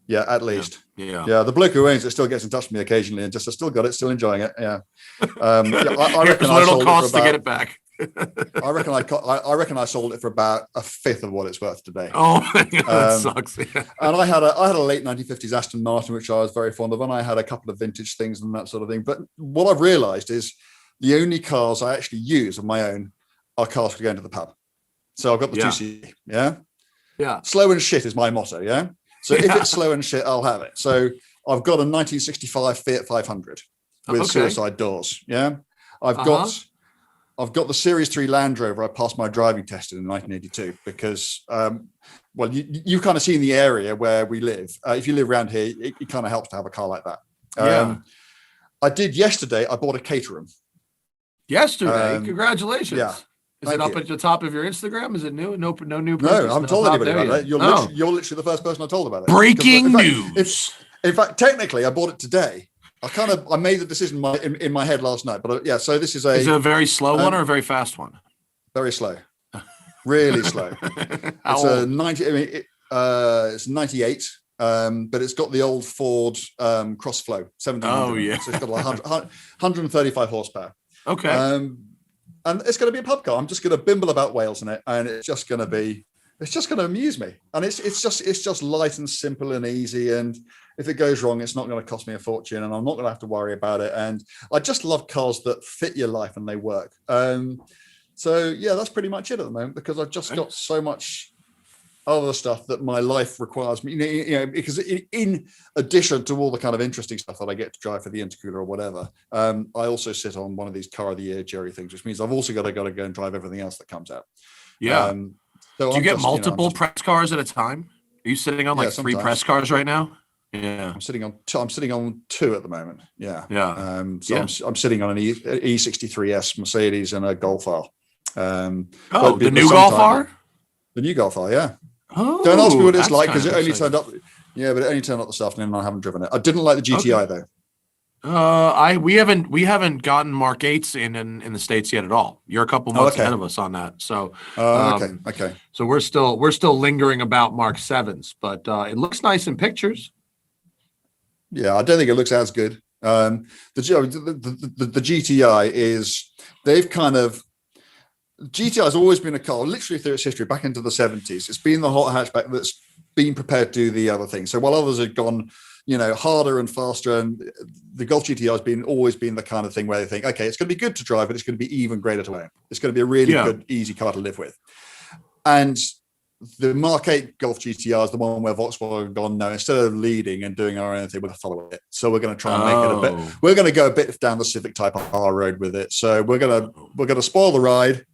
Yeah, at least. Yeah. The bloke who owns it still gets in touch with me occasionally and just, I still got it, still enjoying it. Yeah. I reckon what it'll cost to get it back. I reckon I sold it for about a fifth of what it's worth today. Oh, that sucks. Yeah. And I had a late 1950s Aston Martin, which I was very fond of, and I had a couple of vintage things and that sort of thing. But what I've realised is the only cars I actually use of my own are cars for going to the pub. So I've got the 2C. Yeah. Slow and shit is my motto. Yeah. So if it's slow and shit, I'll have it. So I've got a 1965 Fiat 500 with suicide doors. Yeah. I've got the Series 3 Land Rover I passed my driving test in 1982 because, you kind of see in the area where we live. If you live around here, it kind of helps to have a car like that. I did yesterday. I bought a Caterham. Yesterday? Congratulations. Yeah. Is it up at the top of your Instagram? Is it new? No new. No, I haven't told anybody about it. You're literally the first person I told about it. Breaking news. In fact, technically, I bought it today. I made the decision in my head last night, but so this is it a very slow one or a very fast one? Very slow, really slow. It's a 90. I mean, it's 98, but it's got the old Ford Crossflow 1700. Oh yeah, so it's got 135 horsepower. Okay, and it's going to be a pub car. I'm just going to bimble about Wales in it, and it's just going to amuse me, and it's just light and simple and easy. And if it goes wrong, it's not going to cost me a fortune, and I'm not going to have to worry about it. And I just love cars that fit your life and they work. So that's pretty much it at the moment, because I've just got so much other stuff that my life requires me. Because in addition to all the kind of interesting stuff that I get to drive for the Intercooler or whatever, I also sit on one of these Car of the Year jury things, which means I've also got to go and drive everything else that comes out. Yeah. So do you get multiple press cars at a time? Are you sitting on 3 press cars right now? Yeah, I'm sitting on 2 at the moment. Yeah. I'm sitting on an E63S Mercedes and a Golf R. The new Golf R? The new Golf R, yeah. Oh, don't ask me what it's like, because it only turned up. Yeah, but it only turned up this afternoon, and I haven't driven it. I didn't like the GTI though. We haven't gotten Mark 8s in the States yet at all. You're a couple months ahead of us on that. So okay. So we're still lingering about Mark 7s, but it looks nice in pictures. Yeah, I don't think it looks as good. The GTI is, they've kind of, GTI has always been a car, literally through its history, back into the 70s. It's been the hot hatchback that's been prepared to do the other thing. So while others had gone harder and faster. And the Golf GTR has always been the kind of thing where they think, okay, it's going to be good to drive, but it's going to be even greater to own. It's going to be a really good, easy car to live with. And the Mark 8 Golf GTR is the one where Volkswagen have gone, no, instead of leading and doing our own thing, we're going to follow it. So we're going to try and make it a bit. We're going to go a bit down the Civic Type R road with it. So we're going to spoil the ride.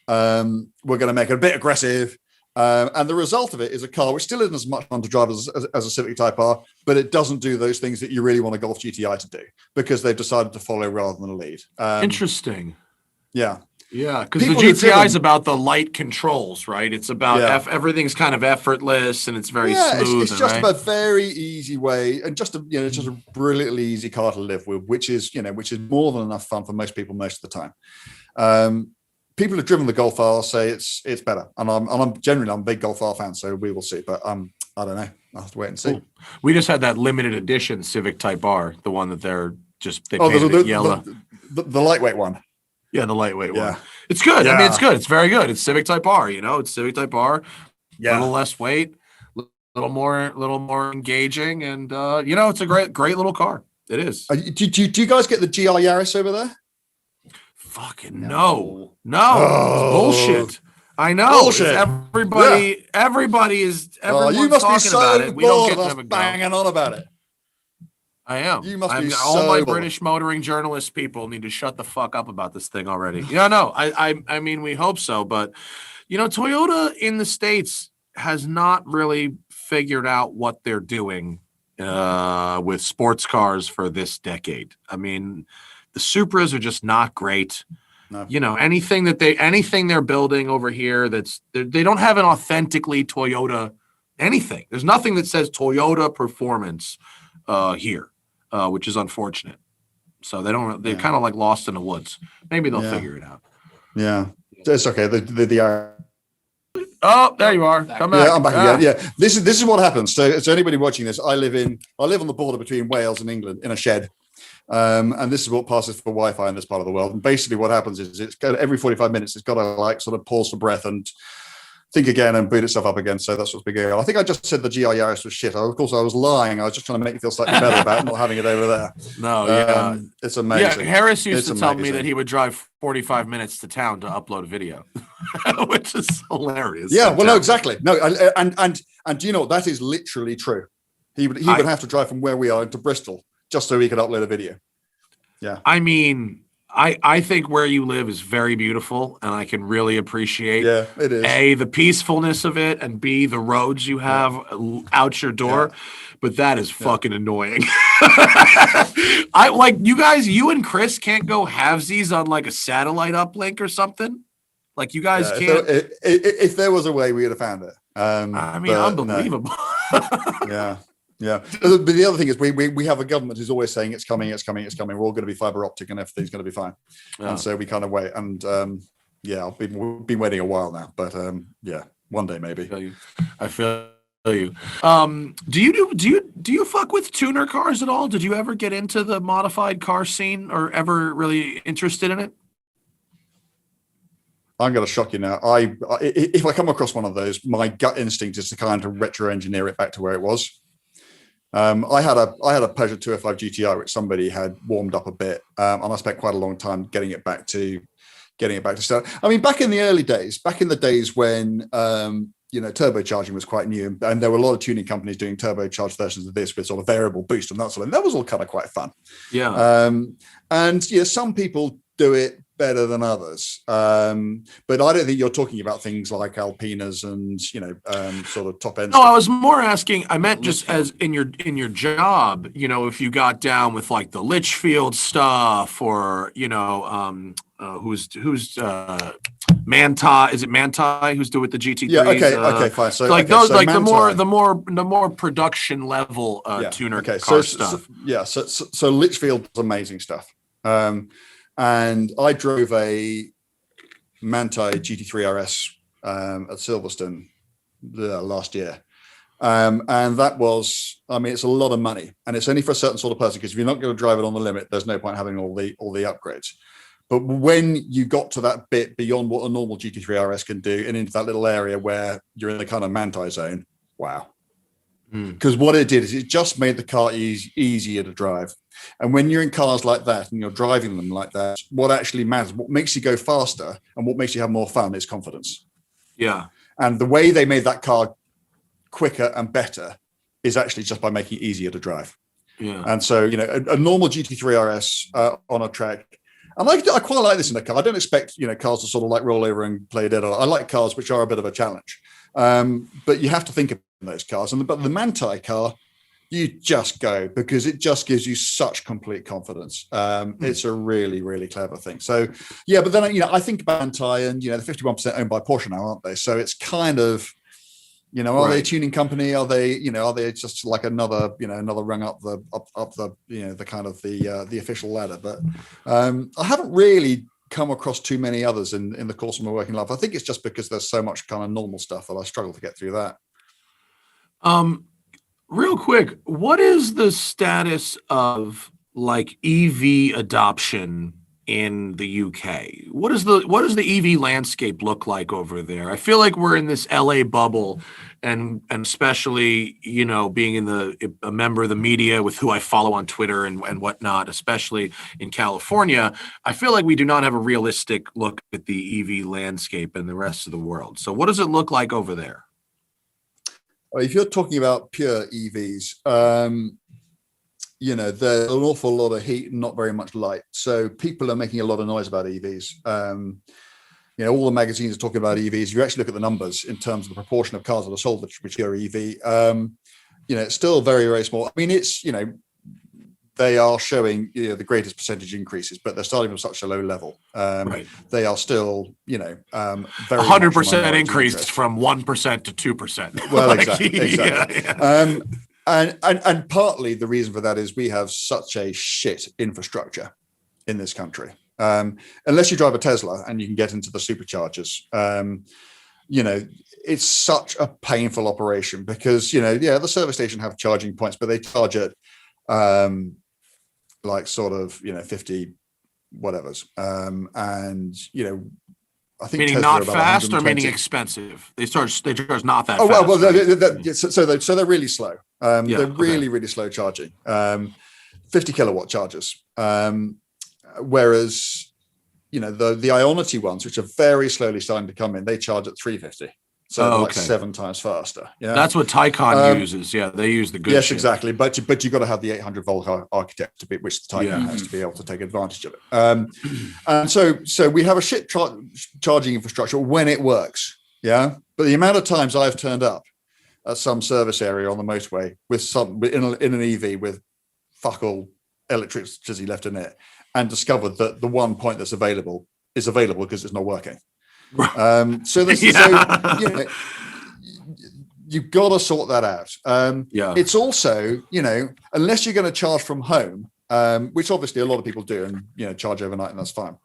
We're going to make it a bit aggressive. And the result of it is a car which still isn't as much fun to drive as a Civic Type R, but it doesn't do those things that you really want a Golf GTI to do because they've decided to follow rather than lead. Interesting. Yeah. Yeah, because the GTI is about the light controls, right? It's about everything's kind of effortless and it's very smooth. It's just a very easy way and just a brilliantly easy car to live with, which is more than enough fun for most people most of the time. People who've driven the Golf R say it's better, and I'm a big Golf R fan, so we will see. But I don't know. I'll have to wait and see. Cool. We just had that limited edition Civic Type R, the one that they painted it yellow. The lightweight one. Yeah, the lightweight one. It's good. I mean, it's good. It's very good. It's Civic Type R. It's Civic Type R. A little less weight, a little more engaging, and it's a great little car. It is. Do you guys get the GR Yaris over there? Fucking no. It's bullshit. I know. Bullshit. Everybody is. Everyone's you must talking be so about it. We don't get of us banging on about it. I am. You must be all my so British motoring journalist people need to shut the fuck up about this thing already. No. I mean, we hope so, but Toyota in the States has not really figured out what they're doing with sports cars for this decade. I mean, the Supras are just not great. No. Anything they're building over here they don't have an authentically Toyota anything. There's nothing that says Toyota performance here, which is unfortunate. So they're kind of like lost in the woods. Maybe they'll figure it out. Yeah. It's okay. Oh, there you are. Come back. Yeah, I'm back again. Yeah. This is what happens. So anybody watching this, I live on the border between Wales and England in a shed. And this is what passes for Wi-Fi in this part of the world. And basically what happens is it's got every 45 minutes, it's got to sort of pause for breath and think again and boot itself up again. So that's what's been going on. I think I just said the GR Yaris was shit. Of course, I was lying. I was just trying to make you feel slightly better about not having it over there. No, it's amazing. Yeah, Harris used to tell me that he would drive 45 minutes to town to upload a video, which is hilarious. Yeah, well, no, exactly. No, and do you know what? That is literally true. He would have to drive from where we are to Bristol just so he could upload a video. Yeah. I mean, I think where you live is very beautiful, and I can really appreciate it is. A, the peacefulness of it, and B, the roads you have out your door. Yeah. But that is fucking annoying. I like you guys, you and Chris can't go halvesies on like a satellite uplink or something. Like you guys can't. If there was a way, we would have found it. I mean, unbelievable. No. Yeah. But the other thing is we have a government who's always saying it's coming. We're all going to be fiber optic and everything's going to be fine. Yeah. And so we kind of wait. And I've been waiting a while now. But one day maybe. I feel you. Do you fuck with tuner cars at all? Did you ever get into the modified car scene or ever really interested in it? I'm going to shock you now. If I come across one of those, my gut instinct is to kind of retro engineer it back to where it was. I had a Peugeot 205 GTI which somebody had warmed up a bit, and I spent quite a long time getting it back to start. I mean, back in the days when turbocharging was quite new, and there were a lot of tuning companies doing turbocharged versions of this with sort of variable boost and that sort of thing. That was all kind of quite fun. Yeah. Some people do it better than others, but I don't think you're talking about things like Alpinas and sort of top end. No, I was more asking. I meant just as in your job. If you got down with like the Litchfield stuff, or who's Manti? Is it Manti who's doing the GT3s? Yeah. Okay. Fine. So like those, so like Manti, the more production level tuner car stuff. So Litchfield is amazing stuff. And I drove a Manti GT3 RS at Silverstone last year. And that was, it's a lot of money, and it's only for a certain sort of person, because if you're not going to drive it on the limit, there's no point having all the upgrades. But when you got to that bit beyond what a normal GT3 RS can do and into that little area where you're in the kind of Manti zone, wow. Because what it did is it just made the car easier to drive. And when you're in cars like that and you're driving them like that, what actually matters, what makes you go faster and what makes you have more fun is confidence. Yeah. And the way they made that car quicker and better is actually just by making it easier to drive. Yeah. And so, a normal GT3 RS on a track, and I quite like this in a car. I don't expect, cars to sort of like roll over and play dead. I like cars which are a bit of a challenge. But you have to think about those cars. But the Manthey car, you just go because it just gives you such complete confidence. It's a really, really clever thing. So, yeah, but then, I think about Manthey and, they're 51% owned by Porsche now, aren't they? So it's kind of, are they a tuning company? Are they just like another rung up the the kind of the official ladder? But I haven't really come across too many others in the course of my working life. I think it's just because there's so much kind of normal stuff that I struggle to get through that. Real quick, what is the status of like EV adoption in the UK? What does the EV landscape look like over there? I feel like we're in this LA bubble, and especially being a member of the media with who I follow on Twitter and whatnot, especially in California, I feel like we do not have a realistic look at the EV landscape in the rest of the world. So what does it look like over there? If you're talking about pure EVs, there's an awful lot of heat and not very much light. So people are making a lot of noise about EVs. All the magazines are talking about EVs. If you actually look at the numbers in terms of the proportion of cars that are sold which are EV, it's still very, very small. I mean, it's, they are showing the greatest percentage increases, but they're starting from such a low level. Right. They are still, very 100% increased from 1% to 2%. Well, exactly. Yeah. And partly the reason for that is we have such a shit infrastructure in this country. Unless you drive a Tesla and you can get into the superchargers, it's such a painful operation because, the service station have charging points, but they charge at like sort of 50 whatevers, and I think meaning Tesla not fast or meaning expensive. They charge not that. Oh fast, well, right? so they're really slow. They're really, okay. really slow charging. 50 kilowatt chargers, whereas the Ionity ones, which are very slowly starting to come in, they charge at 350. So like 7 times faster. Yeah, that's what Taycan uses. Yeah, they use the good. Yes, shit. Exactly. But you've got to have the 800 volt architecture, which the Taycan has to be able to take advantage of it. And so we have a shit charging infrastructure when it works. Yeah, but the amount of times I've turned up at some service area on the motorway in an EV with fuck all electricity left in it, and discovered that the one point that's available is available because it's not working. So you've got to sort that out. It's also, unless you're going to charge from home, which obviously a lot of people do, and charge overnight, and that's fine.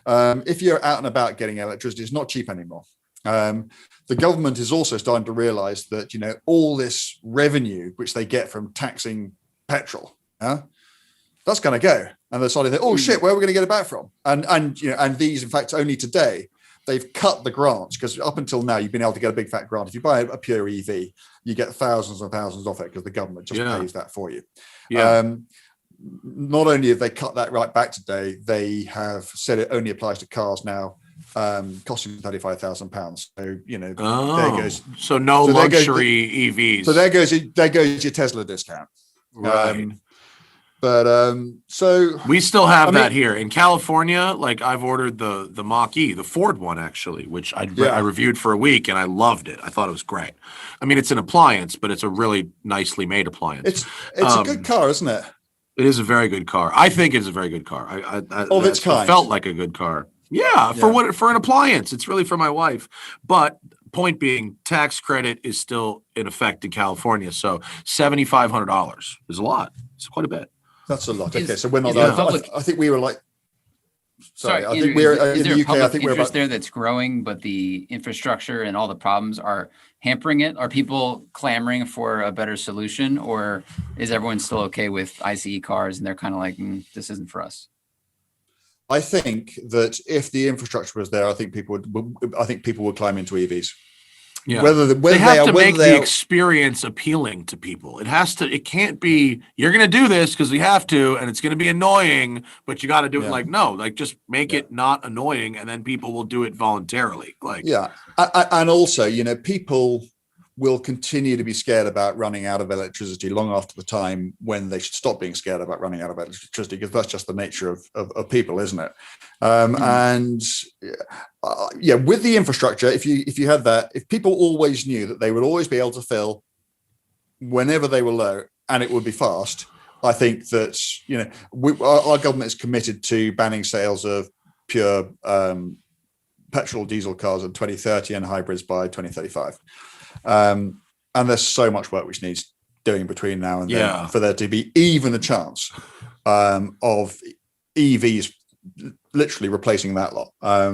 If you're out and about getting electricity, it's not cheap anymore. The government is also starting to realize that all this revenue which they get from taxing petrol, that's going to go, and they're starting to think, oh shit, where are we going to get it back from? And these, in fact, only today they've cut the grants, because up until now you've been able to get a big fat grant. If you buy a pure EV, you get thousands and thousands off it because the government just pays that for you. Not only have they cut that right back today, they have said it only applies to cars now costing £35,000. So there goes. So no luxury EVs. So there goes your Tesla discount. Right. So we still have that here in California. Like I've ordered the Mach-E, the Ford one actually, which I reviewed for a week and I loved it. I thought it was great. I mean, it's an appliance, but it's a really nicely made appliance. It's a good car, isn't it? It is a very good car. I think it's a very good car. Of its kind. It felt like a good car. Yeah, for an appliance. It's really for my wife. But point being, tax credit is still in effect in California. So $7,500 is a lot. It's quite a bit. That's a lot. Okay, so we're not. I think we were like. Sorry, I think we're in the UK. I think we're about there that's growing, but the infrastructure and all the problems are hampering it. Are people clamoring for a better solution, or is everyone still okay with ICE cars and they're kind of like, this isn't for us? I think that if the infrastructure was there, I think people would climb into EVs. Yeah. Whether they have to make the they are, experience appealing to people. It can't be, you're going to do this because we have to, and it's going to be annoying, but you got to do it. Yeah. Like, no, like just make it not annoying, and then people will do it voluntarily. Like, and also, people will continue to be scared about running out of electricity long after the time when they should stop being scared about running out of electricity, because that's just the nature of people, isn't it? And with the infrastructure, if you had that, if people always knew that they would always be able to fill whenever they were low and it would be fast, I think that our government is committed to banning sales of pure petrol diesel cars in 2030 and hybrids by 2035. And there's so much work which needs doing between now and then for there to be even a chance of EVs literally replacing that lot. I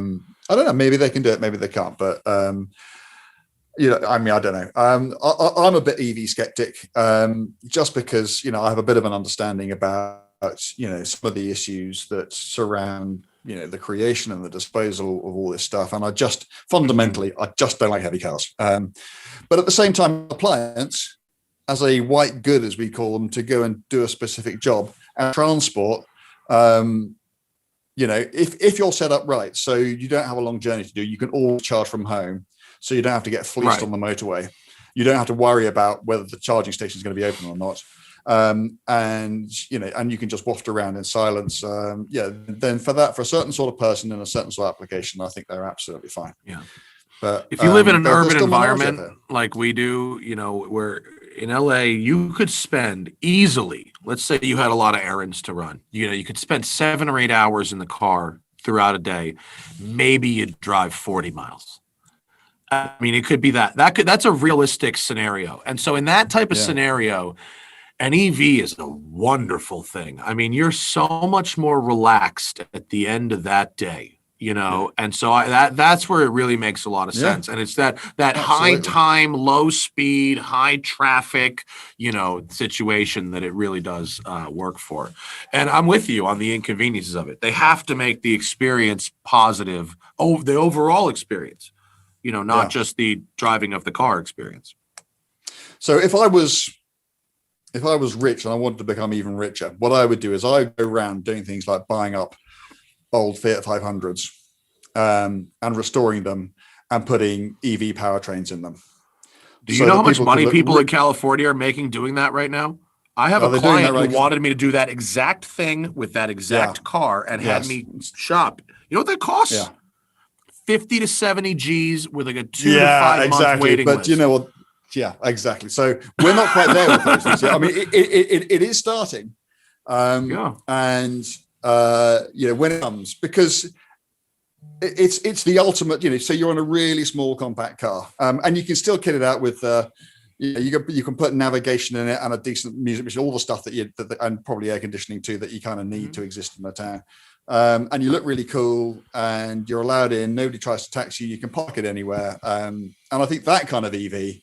don't know, maybe they can do it, maybe they can't, but I don't know. I'm a bit EV skeptic, just because I have a bit of an understanding about some of the issues that surround the creation and the disposal of all this stuff, and I just fundamentally don't like heavy cars. But at the same time, appliance as a white good, as we call them, to go and do a specific job, and transport, if you're set up right, so you don't have a long journey to do, you can always charge from home, so you don't have to get fleeced on the motorway. You don't have to worry about whether the charging station is going to be open or not. And you can just waft around in silence. Then for a certain sort of person in a certain sort of application, I think they're absolutely fine. Yeah. But if you live in an urban environment like we do, where in LA, you could spend easily, let's say you had a lot of errands to run, you could spend 7 or 8 hours in the car throughout a day. Maybe you'd drive 40 miles. I mean, it could be that's a realistic scenario. And so in that type of scenario, an EV is a wonderful thing. I mean, you're so much more relaxed at the end of that day, and so that's where it really makes a lot of sense. And it's that high time, low speed, high traffic, situation that it really does work for. And I'm with you on the inconveniences of it. They have to make the experience positive, the overall experience, not just the driving of the car experience. So if I was rich and I wanted to become even richer, what I would do is I would go around doing things like buying up old Fiat 500s and restoring them and putting EV powertrains in them. Do you know how much money people in California are making doing that right now? I have a client who wanted me to do that exact thing with that exact car and had me shop. You know what that costs? Yeah. 50 to 70 G's with like a 2 to 5 month waiting list. But you know what? Yeah, exactly. So we're not quite there with those things yet. I mean, it is starting. And when it comes, because it's the ultimate, so you're on a really small compact car, and you can still kit it out with you can put navigation in it and a decent music machine, all the stuff and probably air conditioning too, that you kind of need to exist in the town. And you look really cool, and you're allowed in. Nobody tries to tax you. You can park it anywhere. And I think that kind of EV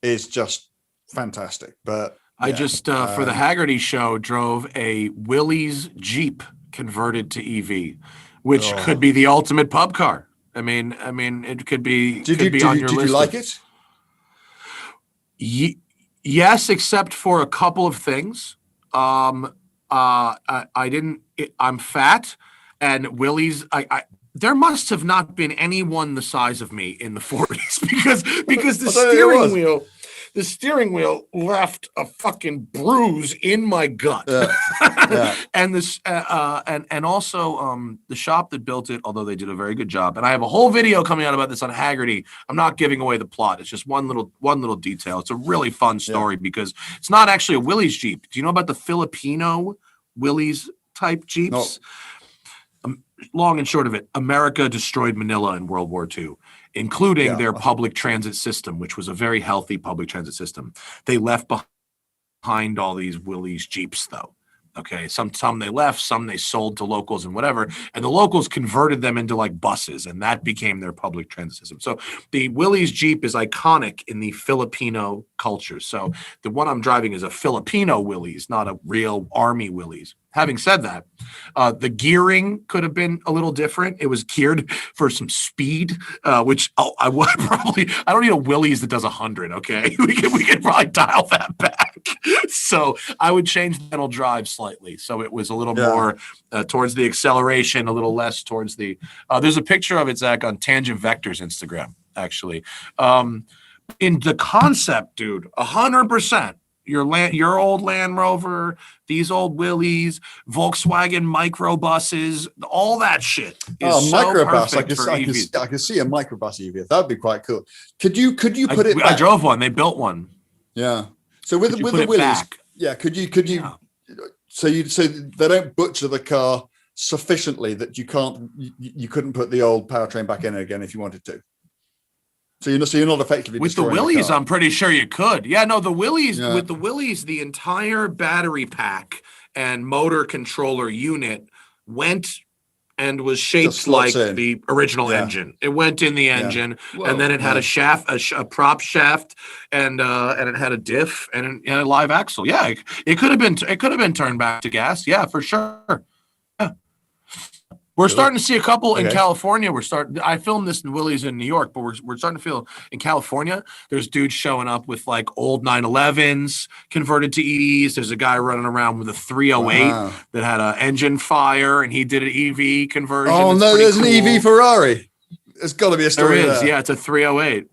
is just fantastic. But I just for the Haggerty show drove a Willys Jeep converted to EV, which could be the ultimate pub car. I mean, it could be. Did you like it? Yes, except for a couple of things. I didn't. I'm fat, and Willys. There must have not been anyone the size of me in the 40s because the steering wheel left a fucking bruise in my gut. And this and also the shop that built it, although they did a very good job, and I have a whole video coming out about this on Haggerty. I'm not giving away the plot. It's just one little detail. It's a really fun story because it's not actually a Willys Jeep. Do you know about the Filipino Willys type Jeeps? No. Long and short of it, America destroyed Manila in World War II, including their public transit system, which was a very healthy public transit system. They left behind all these Willys Jeeps, though. Okay, some they left, some they sold to locals and whatever, and the locals converted them into like buses, and that became their public transit system. So the Willys Jeep is iconic in the Filipino culture. So the one I'm driving is a Filipino Willys, not a real Army Willys. having said that, the gearing could have been a little different. It was geared for some speed, which I would probably, I don't need a Willys that does 100. Okay, we could probably dial that back. So I would change the pedal drive slightly, so it was a little more towards the acceleration, a little less towards the. There's a picture of it, Zach, on Tangent Vector's Instagram, actually. In the concept, dude, 100%. Your old Land Rover, these old Willys, Volkswagen microbuses, all that shit is so microbus! perfect I can see a microbus EV. That'd be quite cool. Could you put it? I drove one. They built one. Yeah. So with the Willys, back? yeah. Could you? Yeah. So they don't butcher the car sufficiently that you couldn't put the old powertrain back in again if you wanted to. So you're not effectively with the Willys. I'm pretty sure you could. Yeah, no, the Willys with the Willys, the entire battery pack and motor controller unit went and was shaped like the original engine. It went in the engine, and then it had a shaft, a prop shaft, and it had a diff and a live axle. Yeah, it could have been turned back to gas. Yeah, for sure. We're starting to see a couple in California. I filmed this in Willys in New York, but we're starting to feel in California. There's dudes showing up with like old 911s converted to EVs. There's a guy running around with a 308 that had an engine fire, and he did an EV conversion. Oh no, there's an EV Ferrari. There's got to be a story. There is. Yeah, it's a 308.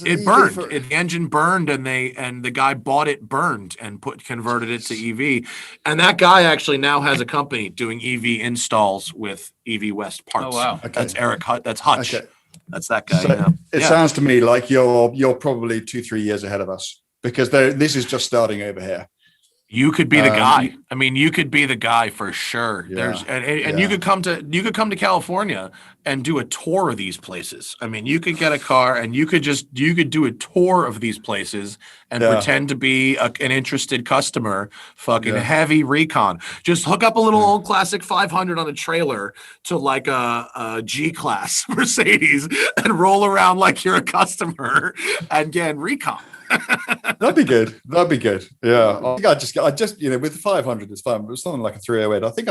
It burned. The engine burned, and the guy bought it burned and converted it to EV. And that guy actually now has a company doing EV installs with EV West parts. Oh wow, that's Eric. That's Hutch. Okay. That's that guy. So it sounds to me like you're probably 2-3 years ahead of us, because this is just starting over here. You could be the guy. I mean, you could be the guy for sure. Yeah, and you could come to California and do a tour of these places. I mean, you could get a car and you could do a tour of these places and pretend to be an interested customer. Fucking heavy recon. Just hook up a little old classic 500 on a trailer to like a G-Class Mercedes and roll around like you're a customer and get recon. That'd be good. Yeah, I think I just with the 500 it's fine, but with something like a 308, I think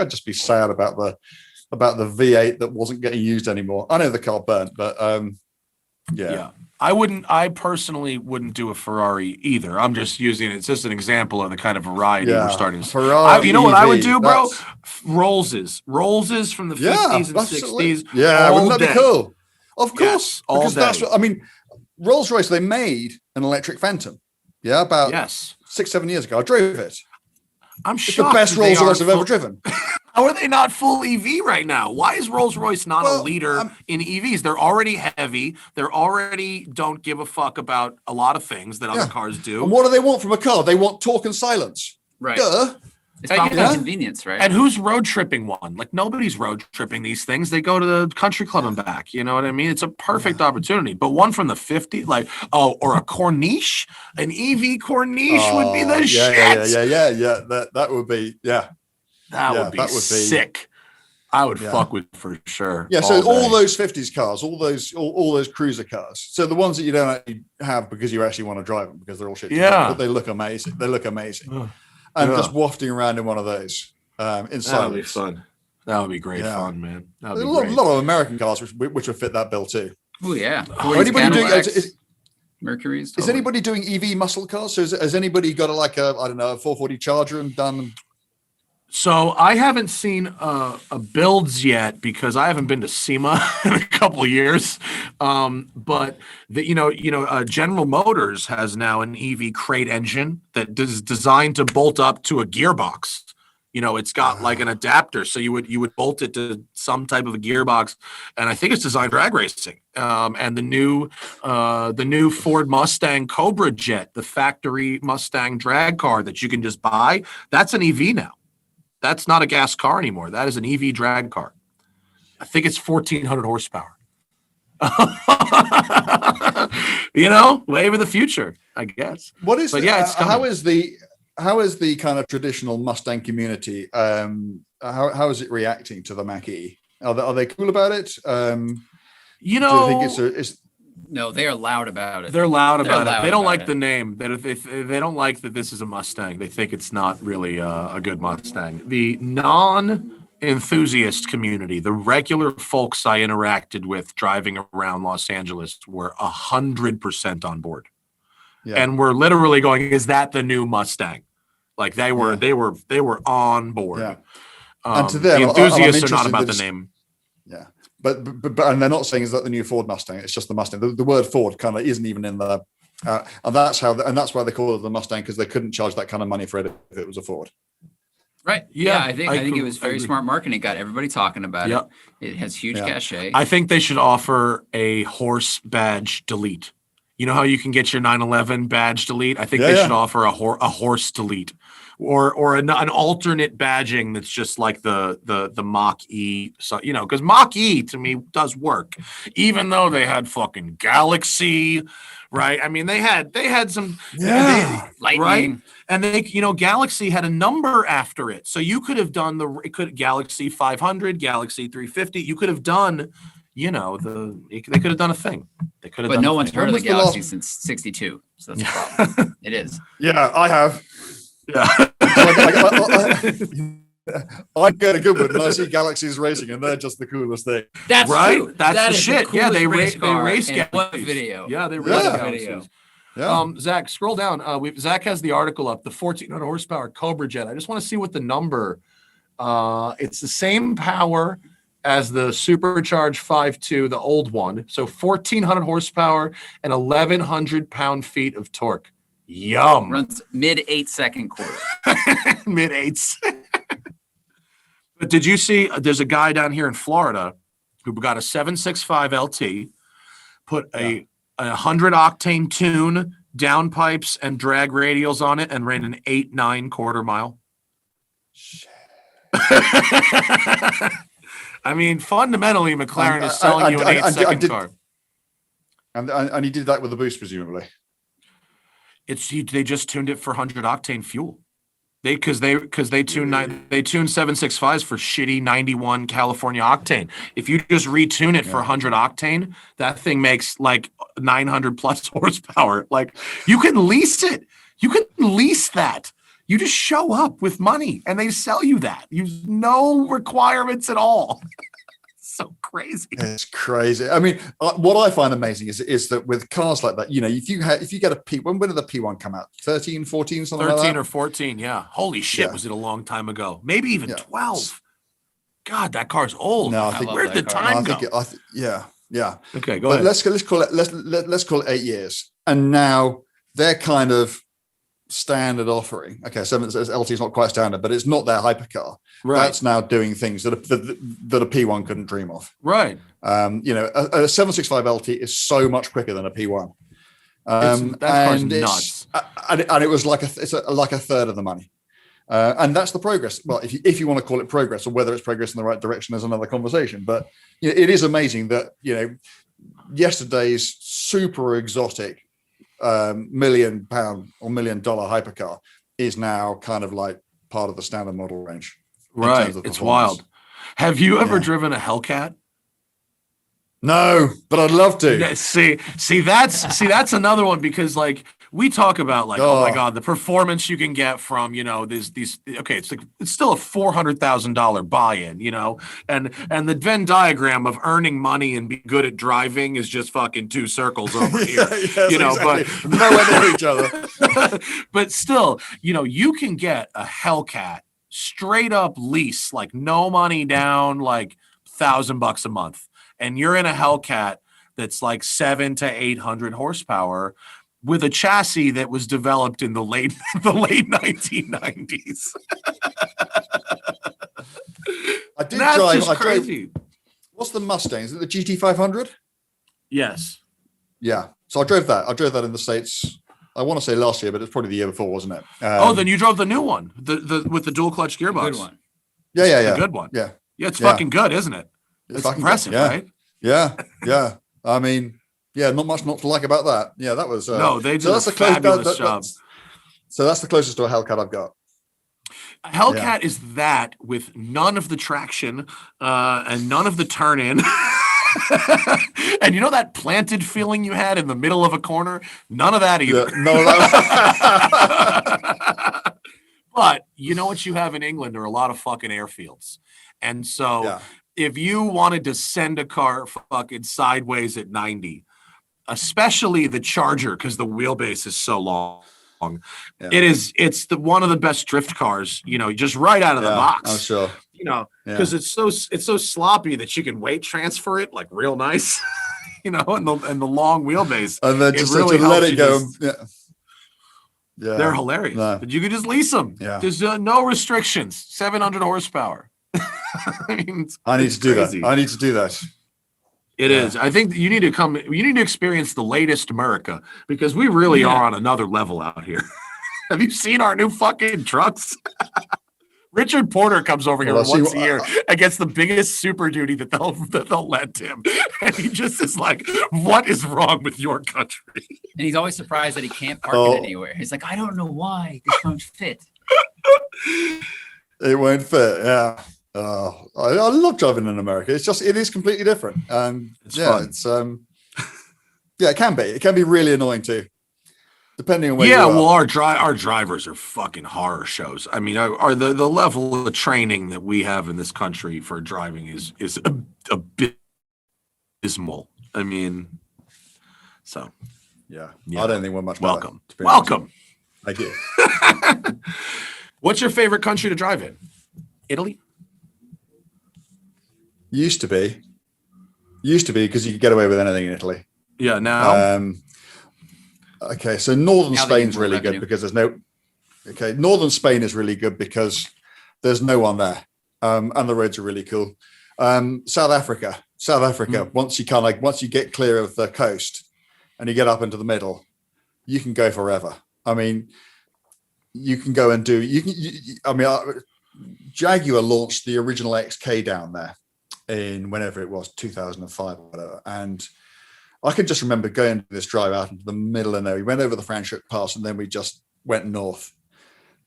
I'd just be sad about the V8 that wasn't getting used anymore. I know the car burnt, but I personally wouldn't do a Ferrari either. I'm just using it's just an example of the kind of variety we're starting to see. Ferrari, you know what EV, I would do, bro? Rollses from the 50s and 60s. Yeah, wouldn't that be cool? Of course, yes, because that's what I mean. Rolls-Royce, they made an electric Phantom. Yeah, about 6-7 years ago. I drove it. I'm shocked. It's the best Rolls-Royce I've ever driven. How are they not full EV right now? Why is Rolls-Royce not a leader in EVs? They're already heavy. They're already don't give a fuck about a lot of things that other cars do. And what do they want from a car? They want torque and silence. Right. Duh. It's probably convenience, right? And who's road tripping one? Like nobody's road tripping these things. They go to the country club and back. You know what I mean? It's a perfect opportunity. But one from the 50s, or a Corniche, an EV Corniche would be the shit. Yeah. That would be That would be sick. I would fuck with for sure. Yeah, so all those 50s cars, all those cruiser cars. So the ones that you don't actually have because you actually want to drive them because they're all shit. Yeah, but they look amazing. And just wafting around in one of those inside. That would be fun. That would be great fun, man. A lot of American cars which would fit that bill too. Oh yeah. Mercury's. Is anybody doing EV muscle cars? So has anybody got a 440 Charger and done? So I haven't seen a builds yet because I haven't been to SEMA in a couple of years. But General Motors has now an EV crate engine that is designed to bolt up to a gearbox. It's got like an adapter, so you would bolt it to some type of a gearbox, and I think it's designed for drag racing. And the new Ford Mustang Cobra Jet, the factory Mustang drag car that you can just buy, that's an EV now. That's not a gas car anymore. That is an EV drag car. I think it's 1,400 horsepower. Wave of the future, I guess. What is? But it's how is the kind of traditional Mustang community? How is it reacting to the Mach-E? Are they cool about it? Do you think No, they are loud about it. They're loud about loud it. They don't about like it. the name. They don't like that this is a Mustang. They think it's not really a good Mustang. The non-enthusiast community, the regular folks I interacted with driving around Los Angeles, were 100% on board, and we're literally going, "Is that the new Mustang?" Like they were on board. Yeah. And to them, the enthusiasts I'm are not interested about that the name. Yeah. But and they're not saying is that the new Ford Mustang. It's just the Mustang. The word Ford kind of isn't even in the, and that's why they call it the Mustang, because they couldn't charge that kind of money for it if it was a Ford. Right. Yeah, I think it was very smart marketing. It got everybody talking about it. It has huge cachet. I think they should offer a horse badge delete. You know how you can get your 911 badge delete? I think they should offer a horse delete, or an alternate badging that's just like the Mach E. So because Mach E to me does work, even though they had fucking Galaxy, right? I mean, they had some Lightning. right, and they Galaxy had a number after it, so you could have done Galaxy 500, Galaxy 350. You could have done. They could have done a thing. They could have. But no one's heard of the the Galaxy since '62, so that's a problem. It is. Yeah, I have. Yeah. I get a good one, and I see Galaxies racing, and they're just the coolest thing. That's right. true. That's That the is shit. Yeah, they race Galaxies. What Galaxies. video? Yeah, they race Yeah. Galaxies. Yeah. Zach, scroll down. Zach has the article up. The 1400 horsepower Cobra Jet. I just want to see what the number. It's the same power as the supercharged 5.2, the old one. So 1,400 horsepower and 1,100 pound-feet of torque. Yum. Runs mid 8-second quarter. Mid eights. But did you see? There's a guy down here in Florida who got a 765 LT, put a 100 octane tune, downpipes, and drag radials on it, and ran an 8.9 quarter mile. Shit. I mean, fundamentally, McLaren is selling you an 8-second car. And he did that with the boost, presumably. They just tuned it for 100 octane fuel. They tune 765s for shitty 91 California octane. If you just retune it for 100 octane, that thing makes like 900 plus horsepower. Like you can lease it. You can lease that. You just show up with money and they sell you that. You've no requirements at all. So crazy. It's crazy. I mean, what I find amazing is that with cars like that, if you get a P, when did the P1 come out? 13, 14, something 13 like that? or 14, yeah. Holy shit, Yeah. was it a long time ago? Maybe even 12. God, that car's old. No, I think where'd the car. time go? Yeah. Okay, go But ahead. let's call it let's call it 8 years, and now they're kind of standard offering. Okay, so LT is not quite standard, but it's not their hypercar. Right. That's now doing things that a P1 couldn't dream of. Right. A 765 LT is so much quicker than a P1. That car's nuts. And it was like a third of the money. And that's the progress. Well, if you want to call it progress, or whether it's progress in the right direction is another conversation. But it is amazing that yesterday's super exotic £1 million or $1 million hypercar is now kind of like part of the standard model range. Right. It's wild. Have you ever Yeah. driven a Hellcat? No, but I'd love to. Yeah, see, that's another one, because like we talk about like, oh my God, the performance you can get from, these, okay, it's still a $400,000 buy-in, and the Venn diagram of earning money and be good at driving is just fucking two circles over here, exactly. but nowhere near each other. but still, you can get a Hellcat straight up lease, like no money down, like $1,000 a month. And you're in a Hellcat that's like 700 to 800 horsepower with a chassis that was developed in the late 1990s. I did That's drive. just crazy. What's the Mustang? Is it the GT500? Yes. Yeah. So I drove that. I drove that in the States. I want to say last year, but it's probably the year before, wasn't it? Then you drove the new one, the with the dual clutch gearbox. Good one. Yeah. The good one. Yeah. Yeah, it's fucking good, isn't it? It's fucking impressive, good. Yeah. right? Yeah. I mean, not much not to like about that. Yeah, that was. No, they did a fabulous job. So that's the closest to a Hellcat I've got. A Hellcat is that with none of the traction and none of the turn-in. And you know that planted feeling you had in the middle of a corner? None of that either. Yeah, none of that. But you know what you have in England are a lot of fucking airfields. And so Yeah. if you wanted to send a car fucking sideways at 90, especially the Charger, because the wheelbase is so long, Yeah. it's one of the best drift cars, just right out of the box. I'm sure. Because it's so sloppy that you can weight transfer it like real nice, and the long wheelbase. And then just really to let helps it you go. Yeah. They're hilarious. No. But you can just lease them. Yeah. There's no restrictions. 700 horsepower. I mean, I need it's to do crazy. that. I need to do that. It is. I think you need to experience the latest America, because we really are on another level out here. Have you seen our new fucking trucks? Richard Porter comes over here once a year and gets the biggest Super Duty that they'll lend him, and he just is like, "What is wrong with your country?" And he's always surprised that he can't park it anywhere. He's like, I don't know why this won't fit. It won't fit. Yeah. I love driving in America. It is completely different. It's fun. It can be. It can be really annoying too, depending on where you are. Well, our drivers are fucking horror shows. I mean, the level of training that we have in this country for driving is abysmal. I mean, so Yeah. I don't think we're much better, welcome. to be honest. Welcome. Thank you. What's your favorite country to drive in? Italy? Used to be because you could get away with anything in Italy. Yeah, now. Okay, so northern Now they Spain's get more really revenue. good because there's no. Okay, northern Spain is really good because there's no one there, and the roads are really cool. South Africa. Once you get clear of the coast and you get up into the middle, you can go forever. I mean, you can go and do. Jaguar launched the original XK down there in whenever it was, 2005 or whatever, and I can just remember going to this drive out into the middle of nowhere. We went over the Franschhoek Pass and then we just went north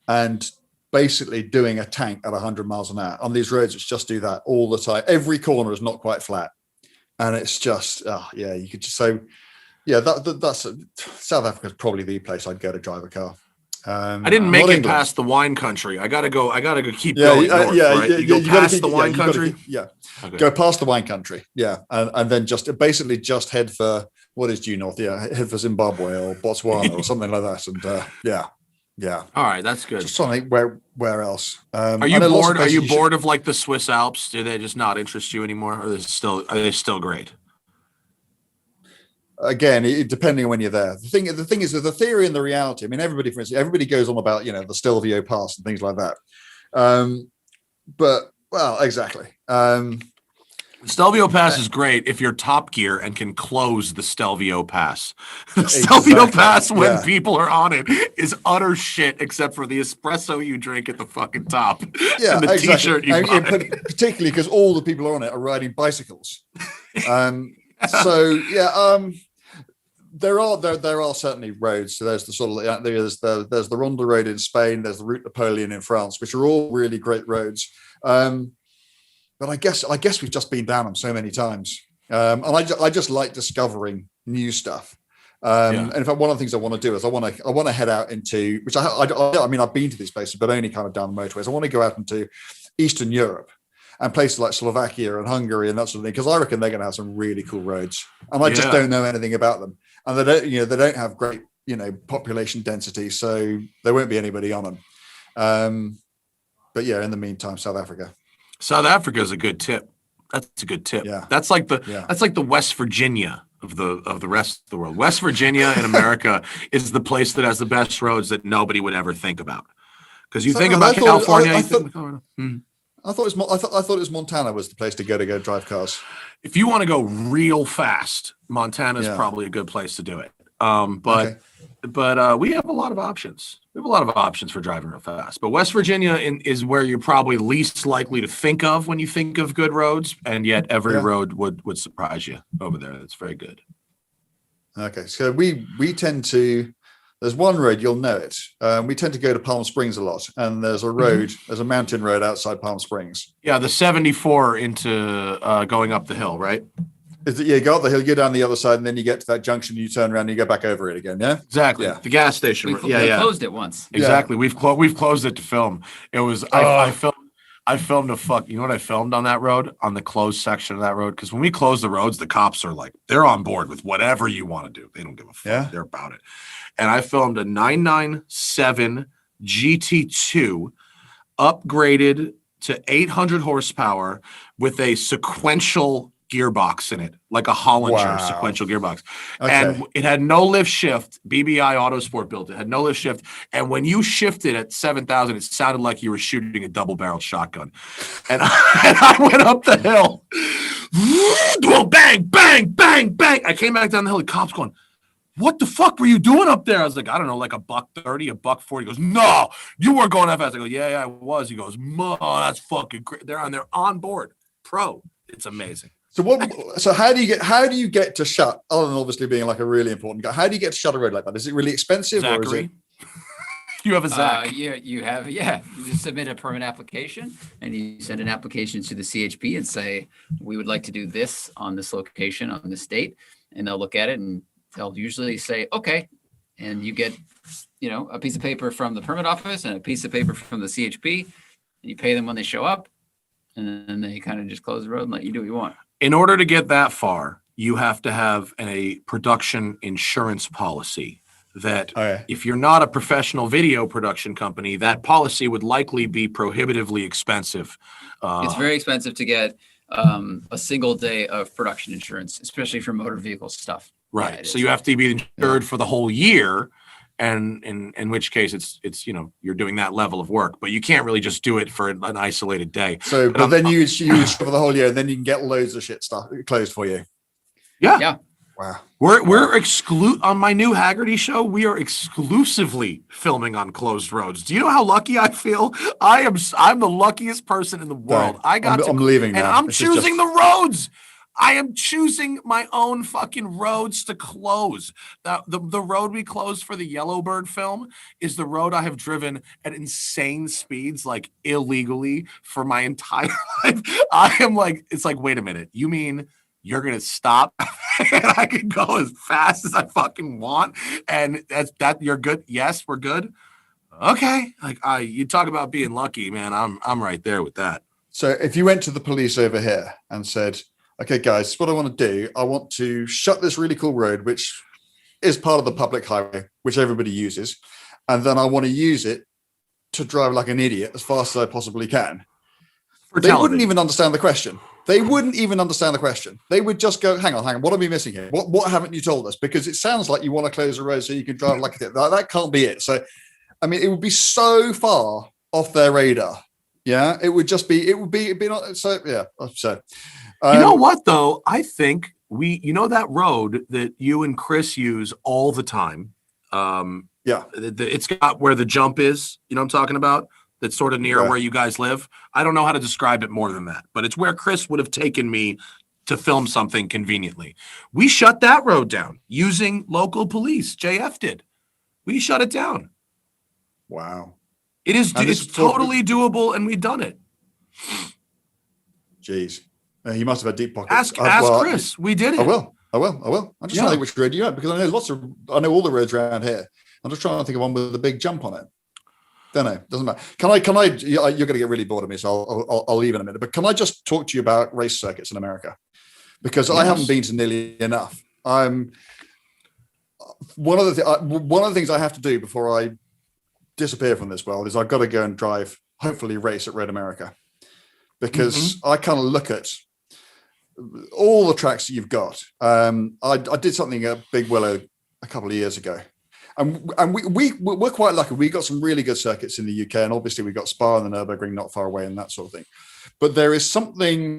and basically doing a tank at 100 miles an hour on these roads, which just do that all the time. Every corner is not quite flat. And it's just, you could just say, that's South Africa is probably the place I'd go to drive a car. I didn't make it England. past the wine country. I gotta go keep going north, right? You go you gotta past keep- the wine you gotta country? keep- Okay. Go past the wine country. Yeah. And then just head for what is due north? Yeah. Head for Zimbabwe or Botswana or something like that. And yeah. All right, that's good. Just trying to think where else. Are you bored? Are you bored of like the Swiss Alps? Do they just not interest you anymore? Or are they still great? Again, depending on when you're there. The thing is that the theory and the reality. I mean, everybody goes on about the Stelvio Pass and things like that. Exactly. Stelvio Pass is great if you're Top Gear and can close the Stelvio Pass. The Exactly. Stelvio Pass, when Yeah. people are on it, is utter shit except for the espresso you drink at the fucking top. Yeah, and the exactly. T-shirt you buy. Particularly because all the people on it are riding bicycles. There are certainly roads. So there's the sort of there's the Ronda Road in Spain. There's the Route Napoleon in France, which are all really great roads. But I guess we've just been down them so many times, and I just like discovering new stuff. And in fact, one of the things I want to do is I want to head out into, which I mean I've been to these places, but only kind of down the motorways. I want to go out into Eastern Europe and places like Slovakia and Hungary and that sort of thing, because I reckon they're going to have some really cool roads, and I just don't know anything about them, and they don't have great population density, so there won't be anybody on them. But yeah, in the meantime, South Africa. South Africa is a good tip. That's a good tip. Yeah. That's like the West Virginia of the rest of the world. West Virginia in America is the place that has the best roads that nobody would ever think about. Because you think about California, I thought it was Montana was the place to go drive cars. If you want to go real fast, Montana is probably a good place to do it. But we have a lot of options. We have a lot of options for driving real fast. But West Virginia is where you're probably least likely to think of when you think of good roads, and yet every road would surprise you over there. That's very good. Okay, so we tend to. There's one road, you'll know it. We tend to go to Palm Springs a lot, and there's a road, there's a mountain road outside Palm Springs. Yeah, the 74 into going up the hill, right? Is it, you go up the hill, you go down the other side, and then you get to that junction, you turn around, and you go back over it again. Yeah, exactly. Yeah. The gas station. We closed it once. Exactly. We've closed it to film. It was I filmed a fuck. You know what I filmed on that road, on the closed section of that road? Because when we close the roads, the cops are like, they're on board with whatever you want to do. They don't give a fuck. Yeah. They're about it. And I filmed a 997 GT2 upgraded to 800 horsepower with a sequential gearbox in it, like a Hollinger sequential gearbox. Okay. And it had no lift shift. BBI Autosport built it. Had no lift shift. And when you shifted at 7,000, it sounded like you were shooting a double-barreled shotgun. And I went up the hill. Bang, bang, bang, bang. I came back down the hill. The cops going, what the fuck were you doing up there? I was like, I don't know, like $130, $140. He goes, no, you weren't going that fast. I go, yeah, I was. He goes, that's fucking great. They're on board. Pro. It's amazing. So how do you get to shut, other than obviously being like a really important guy, how do you get to shut a road like that? Is it really expensive? Zachary? Or is it? You have a Zach. You have, you just submit a permit application and you send an application to the CHP and say, we would like to do this on this location on this date. And they'll look at it and they'll usually say, okay. And you get, a piece of paper from the permit office and a piece of paper from the CHP. And you pay them when they show up. And then they kind of just close the road and let you do what you want. In order to get that far, you have to have a production insurance policy that if you're not a professional video production company, that policy would likely be prohibitively expensive. It's very expensive to get a single day of production insurance, especially for motor vehicle stuff. Right. Yeah, so you have to be insured for the whole year. And in which case it's you're doing that level of work, but you can't really just do it for an isolated day. So, but then you use for the whole year, and then you can get loads of shit stuff closed for you. Yeah. Wow. We're on my new Haggerty show. We are exclusively filming on closed roads. Do you know how lucky I feel? I'm the luckiest person in the world. I'm leaving now. And I'm choosing the roads. I am choosing my own fucking roads to close. The road we closed for the Yellowbird film is the road I have driven at insane speeds, like illegally, for my entire life. I am like, it's like, wait a minute. You mean you're going to stop and I can go as fast as I fucking want? And you're good. Yes, we're good. Okay. Like you talk about being lucky, man. I'm right there with that. So if you went to the police over here and said, okay, guys, what I want to do, I want to shut this really cool road, which is part of the public highway, which everybody uses. And then I want to use it to drive like an idiot as fast as I possibly can. They wouldn't even understand the question. They wouldn't even understand the question. They would just go, hang on. What are we missing here? What haven't you told us? Because it sounds like you want to close the road so you can drive like that. That can't be it. So, I mean, it would be so far off their radar. Yeah, it would be not so. Yeah, so. You know what, though? I think that road that you and Chris use all the time. It's got where the jump is. You know what I'm talking about? That's sort of near where you guys live. I don't know how to describe it more than that, but it's where Chris would have taken me to film something conveniently. We shut that road down using local police. JF did. We shut it down. Wow. It's totally doable, and we've done it. Jeez. He must have had deep pockets. Ask Chris. We did it. I will. I'm just trying to think which road you had, because I know all the roads around here. I'm just trying to think of one with a big jump on it. Don't know. Doesn't matter. You're going to get really bored of me, so I'll leave in a minute. But can I just talk to you about race circuits in America? Because I haven't been to nearly enough. One of the things I have to do before I disappear from this world is I've got to go and drive, hopefully race at Road America. Because I kind of look at all the tracks that you've got. I did something at Big Willow a couple of years ago. And we're quite lucky. We got some really good circuits in the UK, and obviously we got Spa and the Nürburgring not far away and that sort of thing. But there is something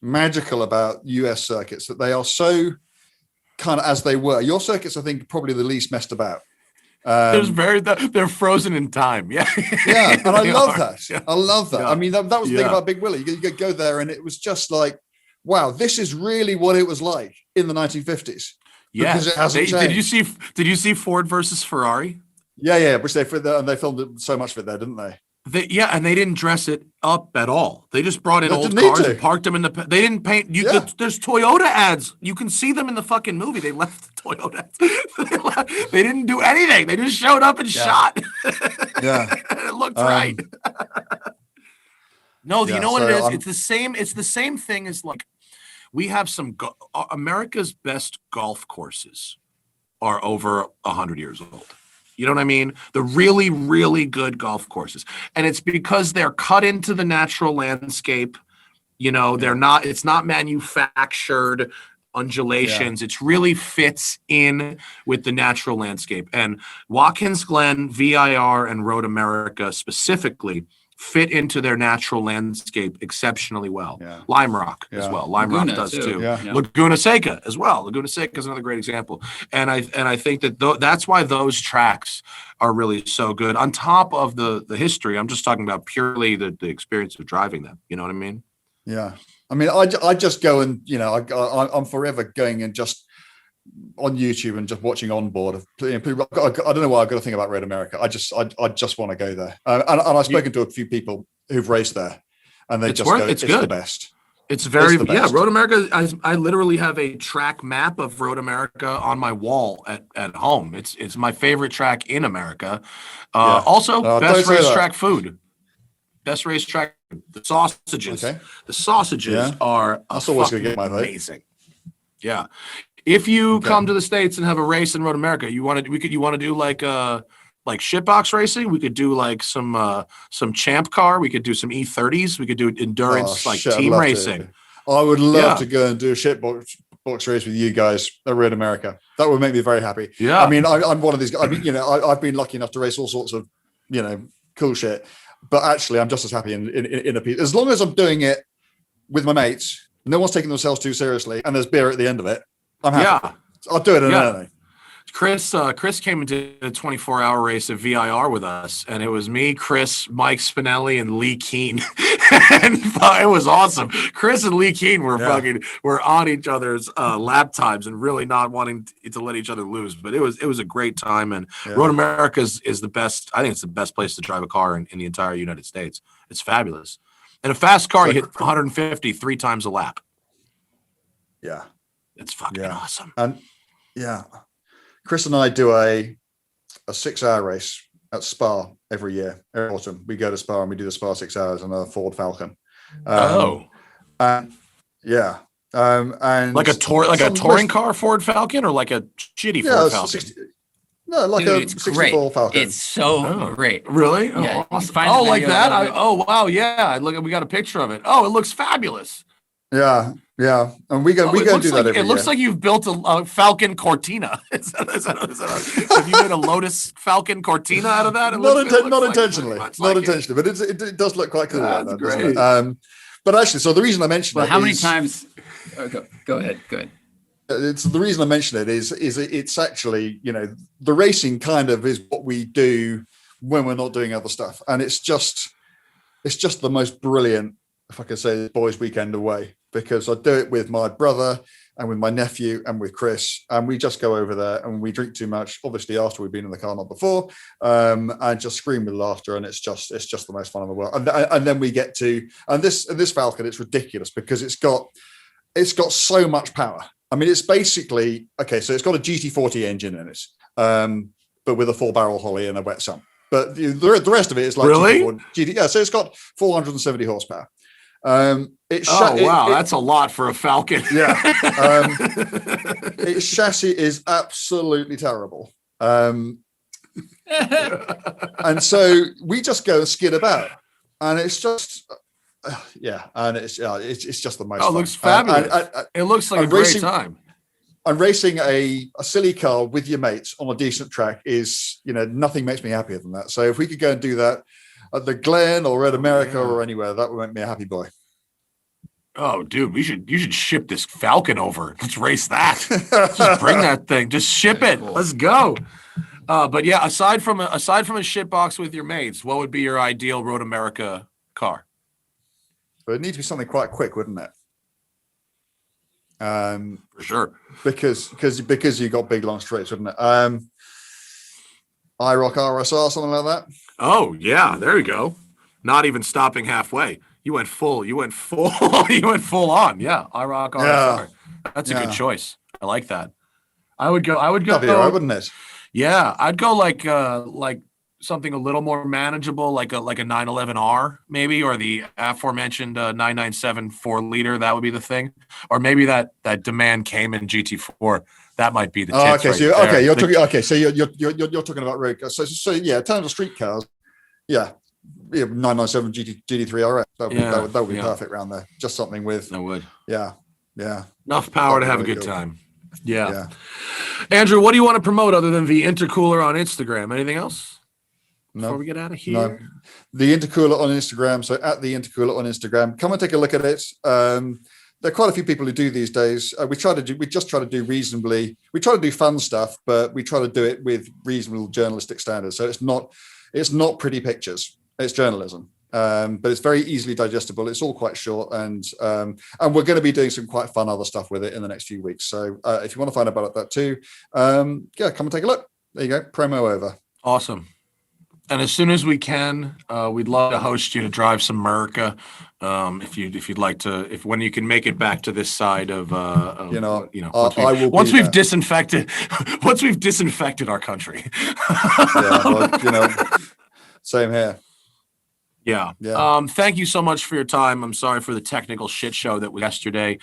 magical about US circuits that they are so kind of as they were. Your circuits, I think, probably the least messed about. They're frozen in time. Yeah. Yeah. And I love that. Yeah. I love that. Yeah. I mean, that was the thing about Big Willow. You could go there and it was just like, wow, this is really what it was like in the 1950s. Yeah. Because it hasn't changed. Did you see Ford versus Ferrari? Yeah. Which they filmed so much of it there, didn't they? And they didn't dress it up at all. They just brought in They old didn't need cars to. and parked them in the. They didn't paint. There's Toyota ads. You can see them in the fucking movie. They left the Toyota ads. They didn't do anything. They just showed up and shot. Yeah. It looked right. No, you know what it is? It's the same. It's the same thing as like we have some America's best golf courses are over 100 years old. You know what I mean? The really, really good golf courses. And it's because they're cut into the natural landscape. You know, it's not manufactured undulations. It really fits in with the natural landscape. And Watkins Glen, VIR, and Road America specifically fit into their natural landscape exceptionally well. Yeah. Lime Rock as well. Lime Rock does too. Yeah. Laguna Seca as well. Laguna Seca is another great example. And I think that that's why those tracks are really so good. On top of the history, I'm just talking about purely the experience of driving them. You know what I mean? Yeah. I mean, I just go and, I'm forever going and just on YouTube and just watching onboard. I don't know why I've got to think about Road America. I just want to go there. And I've spoken to a few people who've raced there, and they it's good. The best. It's very Road America. I literally have a track map of Road America on my wall at home. It's my favorite track in America. Also, best racetrack food. Best racetrack. The sausages. Okay. The sausages are always gonna get my vote. Amazing. Yeah. If you come to the States and have a race in Road America, you want to do like shitbox racing. We could do like some champ car. We could do some E30s. We could do endurance team racing. I would love to go and do a shitbox race with you guys at Road America. That would make me very happy. Yeah. I mean, I'm one of these guys. I mean, I've been lucky enough to race all sorts of, cool shit. But actually, I'm just as happy in a piece. As long as I'm doing it with my mates, no one's taking themselves too seriously, and there's beer at the end of it. I'm happy. Yeah. I'll do it in anything. Chris came into a 24-hour race at VIR with us, and it was me, Chris, Mike Spinelli, and Lee Keane. And it was awesome. Chris and Lee Keane were on each other's lap times and really not wanting to let each other lose. But it was a great time. And Road America is the best. I think it's the best place to drive a car in the entire United States. It's fabulous. And a fast car, you hit 150 3 times a lap. Yeah. It's fucking awesome. And Chris and I do a 6-hour race at Spa every year. Every autumn, we go to Spa and we do the Spa 6 hours on a Ford Falcon. And like a touring car Ford Falcon, or like a shitty Ford Falcon. It's 64 Falcon. It's so great. Really? Yeah, awesome. Like that? Wow. Yeah. Look, we got a picture of it. Oh, it looks fabulous. Yeah. And we go and do that every year. It looks like you've built a Falcon Cortina. Have you made a Lotus Falcon Cortina out of that? Not intentionally, but it does look quite cool. That's great. But actually, so the reason I mentioned how many times? Go ahead. It's the reason I mention it is it's actually, the racing kind of is what we do when we're not doing other stuff, and it's just the most brilliant, if I can say, boys' weekend away, because I do it with my brother and with my nephew and with Chris, and we just go over there and we drink too much, obviously after we've been in the car, not before, and just scream with laughter, and it's just the most fun in the world. And then we get to, and this Falcon, it's ridiculous because it's got so much power. I mean, it's basically so it's got a GT40 engine in it, but with a 4-barrel Holly and a wet sump. But the rest of it is like GT. So it's got 470 horsepower. That's a lot for a Falcon. Its chassis is absolutely terrible. And so we just go and skid about, and it's just and it's just the most fun. It looks fabulous. It looks like a great time. And racing a silly car with your mates on a decent track is, nothing makes me happier than that. So if we could go and do that at the Glen or Red America or anywhere, that would make me a happy boy. Oh, dude, you should ship this Falcon over. Let's race that. Just bring that thing. Just ship it. Cool. Let's go. But yeah, aside from a shitbox with your mates, what would be your ideal Road America car? But it'd need to be something quite quick, wouldn't it? For sure. Because you got big long straights, wouldn't it? IROC RSR, something like that. Oh yeah, there you go. Not even stopping halfway. You went full. You went full. You went full on. Yeah, IROC RSR. That's a good choice. I like that. I would go. That'd be all right, wouldn't it? Yeah, I'd go like something a little more manageable, like a 911R maybe, or the aforementioned 997 4-liter. That would be the thing, or maybe that Demand Cayman GT4. That might be the. Okay, tits so right there. you're talking. Okay, so you're talking about road cars. So yeah, in terms of street cars, yeah, 997 GT3 RS. That would be perfect around there. Just something with. I would. Yeah. Enough power to have a good time. Yeah. Andrew, what do you want to promote other than the Intercooler on Instagram? Anything else? Before we get out of here? No. The Intercooler on Instagram. So at the Intercooler on Instagram, come and take a look at it. There are quite a few people who do these days. We just try to do reasonably. We try to do fun stuff, but we try to do it with reasonable journalistic standards. So it's not pretty pictures. It's journalism. But it's very easily digestible. It's all quite short, and we're going to be doing some quite fun other stuff with it in the next few weeks. So if you want to find out about that too, come and take a look. There you go. Promo over. Awesome. And as soon as we can, we'd love to host you to drive some America. If you'd like to, when you can make it back to this side of once we've disinfected our country. Same here. Yeah. Thank you so much for your time. I'm sorry for the technical shit show that was yesterday.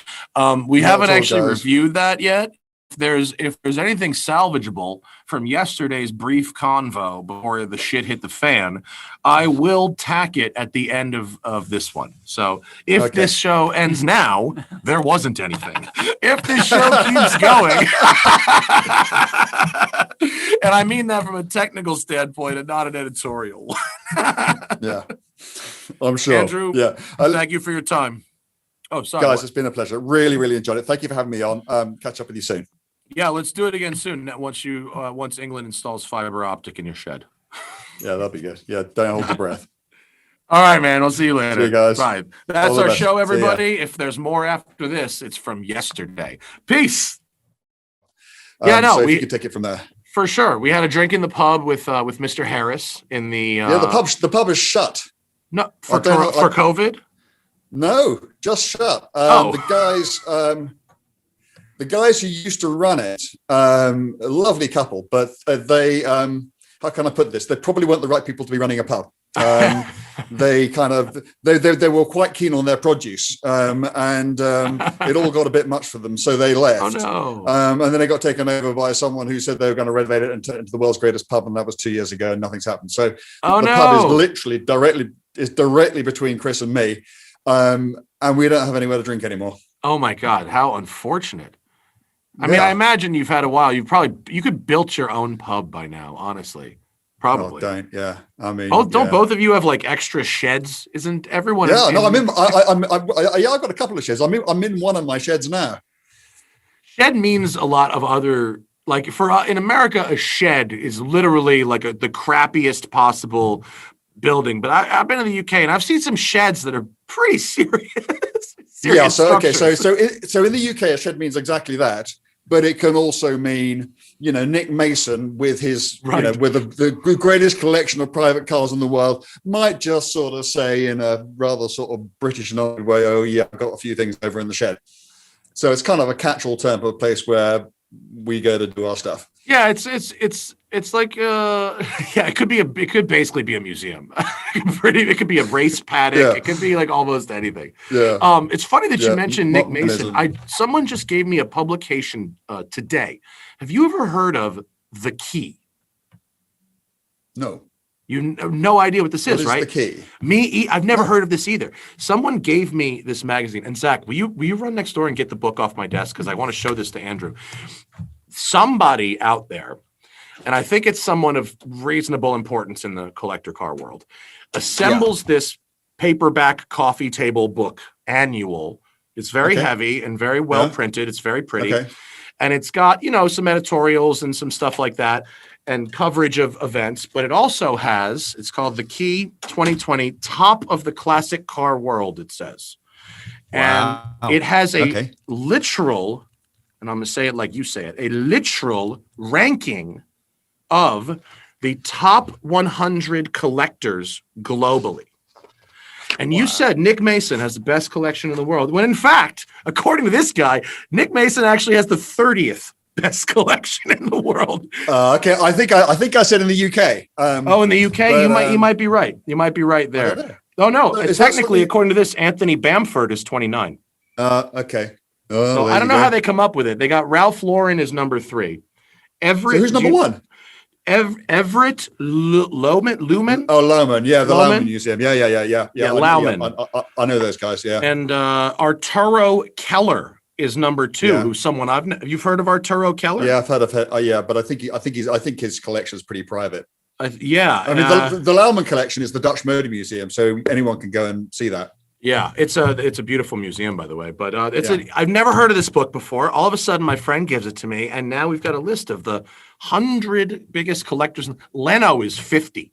We haven't actually reviewed that yet. If there's anything salvageable from yesterday's brief convo before the shit hit the fan, I will tack it at the end of this one. So if this show ends now, there wasn't anything. If this show keeps going, and I mean that from a technical standpoint and not an editorial. Yeah, I'm sure. Andrew, thank you for your time. Oh, sorry. Guys, it's been a pleasure. Really, really enjoyed it. Thank you for having me on. Catch up with you soon. Yeah, let's do it again soon. Once England installs fiber optic in your shed. Yeah, that'll be good. Yeah, don't hold your breath. All right, man. I'll see you later. See you guys. Bye. That's our show, everybody. If there's more after this, it's from yesterday. Peace. So if you could take it from there. For sure. We had a drink in the pub with Mr. Harris in the. The pub is shut. No, for COVID. No, just shut. The guys who used to run it, a lovely couple, but they, how can I put this? They probably weren't the right people to be running a pub. They were quite keen on their produce, and it all got a bit much for them, so they left. Oh, no. And then they got taken over by someone who said they were going to renovate it and turn it into the world's greatest pub, and that was 2 years ago, and nothing's happened. So the pub is literally directly between Chris and me, and we don't have anywhere to drink anymore. Oh my God, how unfortunate. I mean, I imagine you've had a while. You could built your own pub by now, honestly. Probably. I mean, don't both of you have like extra sheds? Isn't everyone? Yeah, no, I've got a couple of sheds. I'm in one of my sheds now. Shed means a lot of other, like in America, a shed is literally like the crappiest possible building. But I've been in the UK and I've seen some sheds that are pretty serious. So in the UK, a shed means exactly that. But it can also mean, Nick Mason with his, with the greatest collection of private cars in the world might just sort of say in a rather sort of British and old way, oh yeah, I've got a few things over in the shed. So it's kind of a catch-all term for a place where we go to do our stuff. Yeah, it's like it could basically be a museum. It could be a race paddock. Yeah. It could be like almost anything. Yeah. It's funny that you mentioned Nick Mason. Someone just gave me a publication today. Have you ever heard of The Key? No. You have no idea what this is, right? The Key? I've never heard of this either. Someone gave me this magazine. And Zach, will you run next door and get the book off my desk? Because I want to show this to Andrew. Somebody out there, and I think it's someone of reasonable importance in the collector car world, assembles this paperback coffee table book annual. It's very heavy and very well printed. It's very pretty. Okay. And it's got, some editorials and some stuff like that and coverage of events. But it also has, it's called The Key 2020, Top of the Classic Car World, it says. Wow. And it has a literal, and I'm going to say it like you say it, a literal ranking of the top 100 collectors globally. And you said Nick Mason has the best collection in the world, when in fact, according to this guy, Nick Mason actually has the 30th best collection in the world. Okay, I think I said in the UK. In the UK, but, you might be right. You might be right there. Oh no, technically, according to this, Anthony Bamford is 29. Okay. So I don't know how they come up with it. They got Ralph Lauren is number 3. So who's number 1? Everett Lumen. Oh, Lauman. Yeah, the Lauman Lauman Museum. Yeah. Lauman. I know those guys. Yeah. And Arturo Keller is number 2. Who's someone you've heard of Arturo Keller? Yeah, I've heard of it. Yeah, but I think his collection is pretty private. I mean, the Lauman collection is the Dutch Motor Museum, so anyone can go and see that. Yeah, it's a beautiful museum, by the way. But I've never heard of this book before. All of a sudden, my friend gives it to me, and now we've got a list of the 100 biggest collectors. Leno is 50,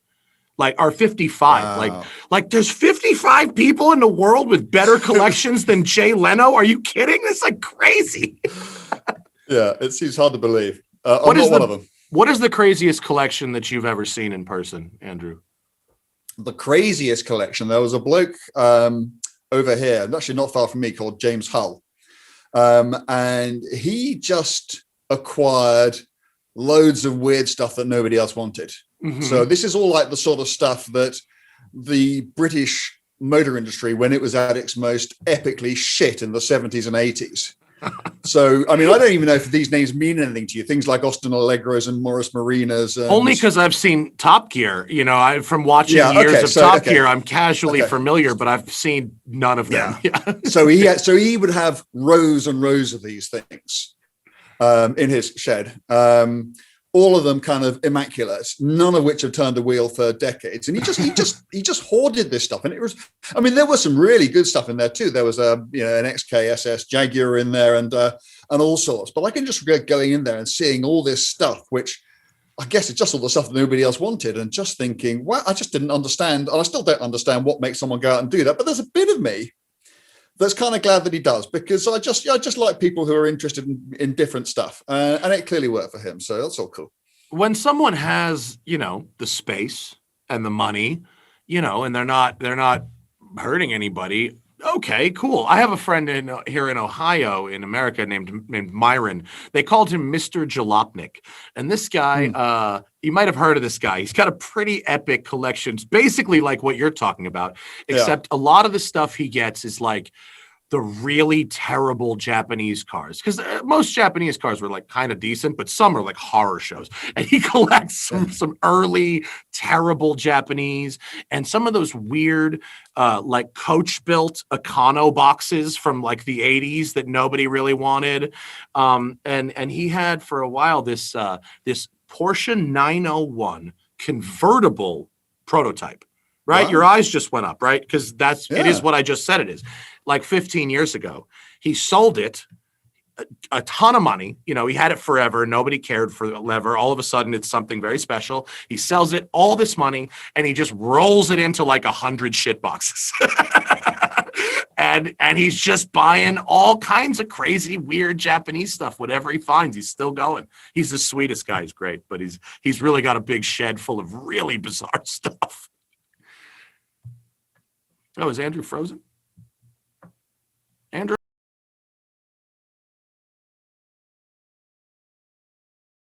or 55. Wow. Like there's 55 people in the world with better collections than Jay Leno. Are you kidding? That's like crazy. Yeah, it seems hard to believe. I'm not one of them. What is the craziest collection that you've ever seen in person, Andrew? The craziest collection. There was a bloke over here, actually not far from me, called James Hull. And he just acquired loads of weird stuff that nobody else wanted. Mm-hmm. So this is all like the sort of stuff that the British motor industry, when it was at its most epically shit in the 70s and 80s. So, I mean, I don't even know if these names mean anything to you. Things like Austin Allegros and Morris Marinas. Only because I've seen Top Gear. From watching years of Top Gear, I'm casually familiar, but I've seen none of them. Yeah. So he would have rows and rows of these things in his shed. All of them kind of immaculate, none of which have turned a wheel for decades. And he just hoarded this stuff. And it was, I mean, there was some really good stuff in there too. There was an XKSS Jaguar in there and all sorts. But I can just regret going in there and seeing all this stuff, which I guess it's just all the stuff that nobody else wanted, and just thinking, well, I just didn't understand. And I still don't understand what makes someone go out and do that. But there's a bit of me that's kind of glad that he does, because I just like people who are interested in different stuff, and it clearly worked for him. So that's all cool. When someone has, the space and the money, and they're not hurting anybody. Okay, cool. I have a friend here in Ohio, in America, named Myron. They called him Mr. Jalopnik. And this guy, you might have heard of this guy. He's got a pretty epic collection, basically like what you're talking about, except a lot of the stuff he gets is like the really terrible Japanese cars. Because most Japanese cars were like kind of decent, but some are like horror shows. And he collects some early terrible Japanese and some of those weird like coach-built Econo boxes from like the 80s that nobody really wanted. And he had for a while this Porsche 901 convertible prototype, right? Wow. Your eyes just went up, right? Because it is what I just said it is. Like 15 years ago, he sold it a ton of money. He had it forever. Nobody cared for the lever. All of a sudden, it's something very special. He sells it all this money, and he just rolls it into like 100 shit boxes. and he's just buying all kinds of crazy, weird Japanese stuff. Whatever he finds, he's still going. He's the sweetest guy. He's great, but he's really got a big shed full of really bizarre stuff. Oh, is Andrew frozen? Andrew?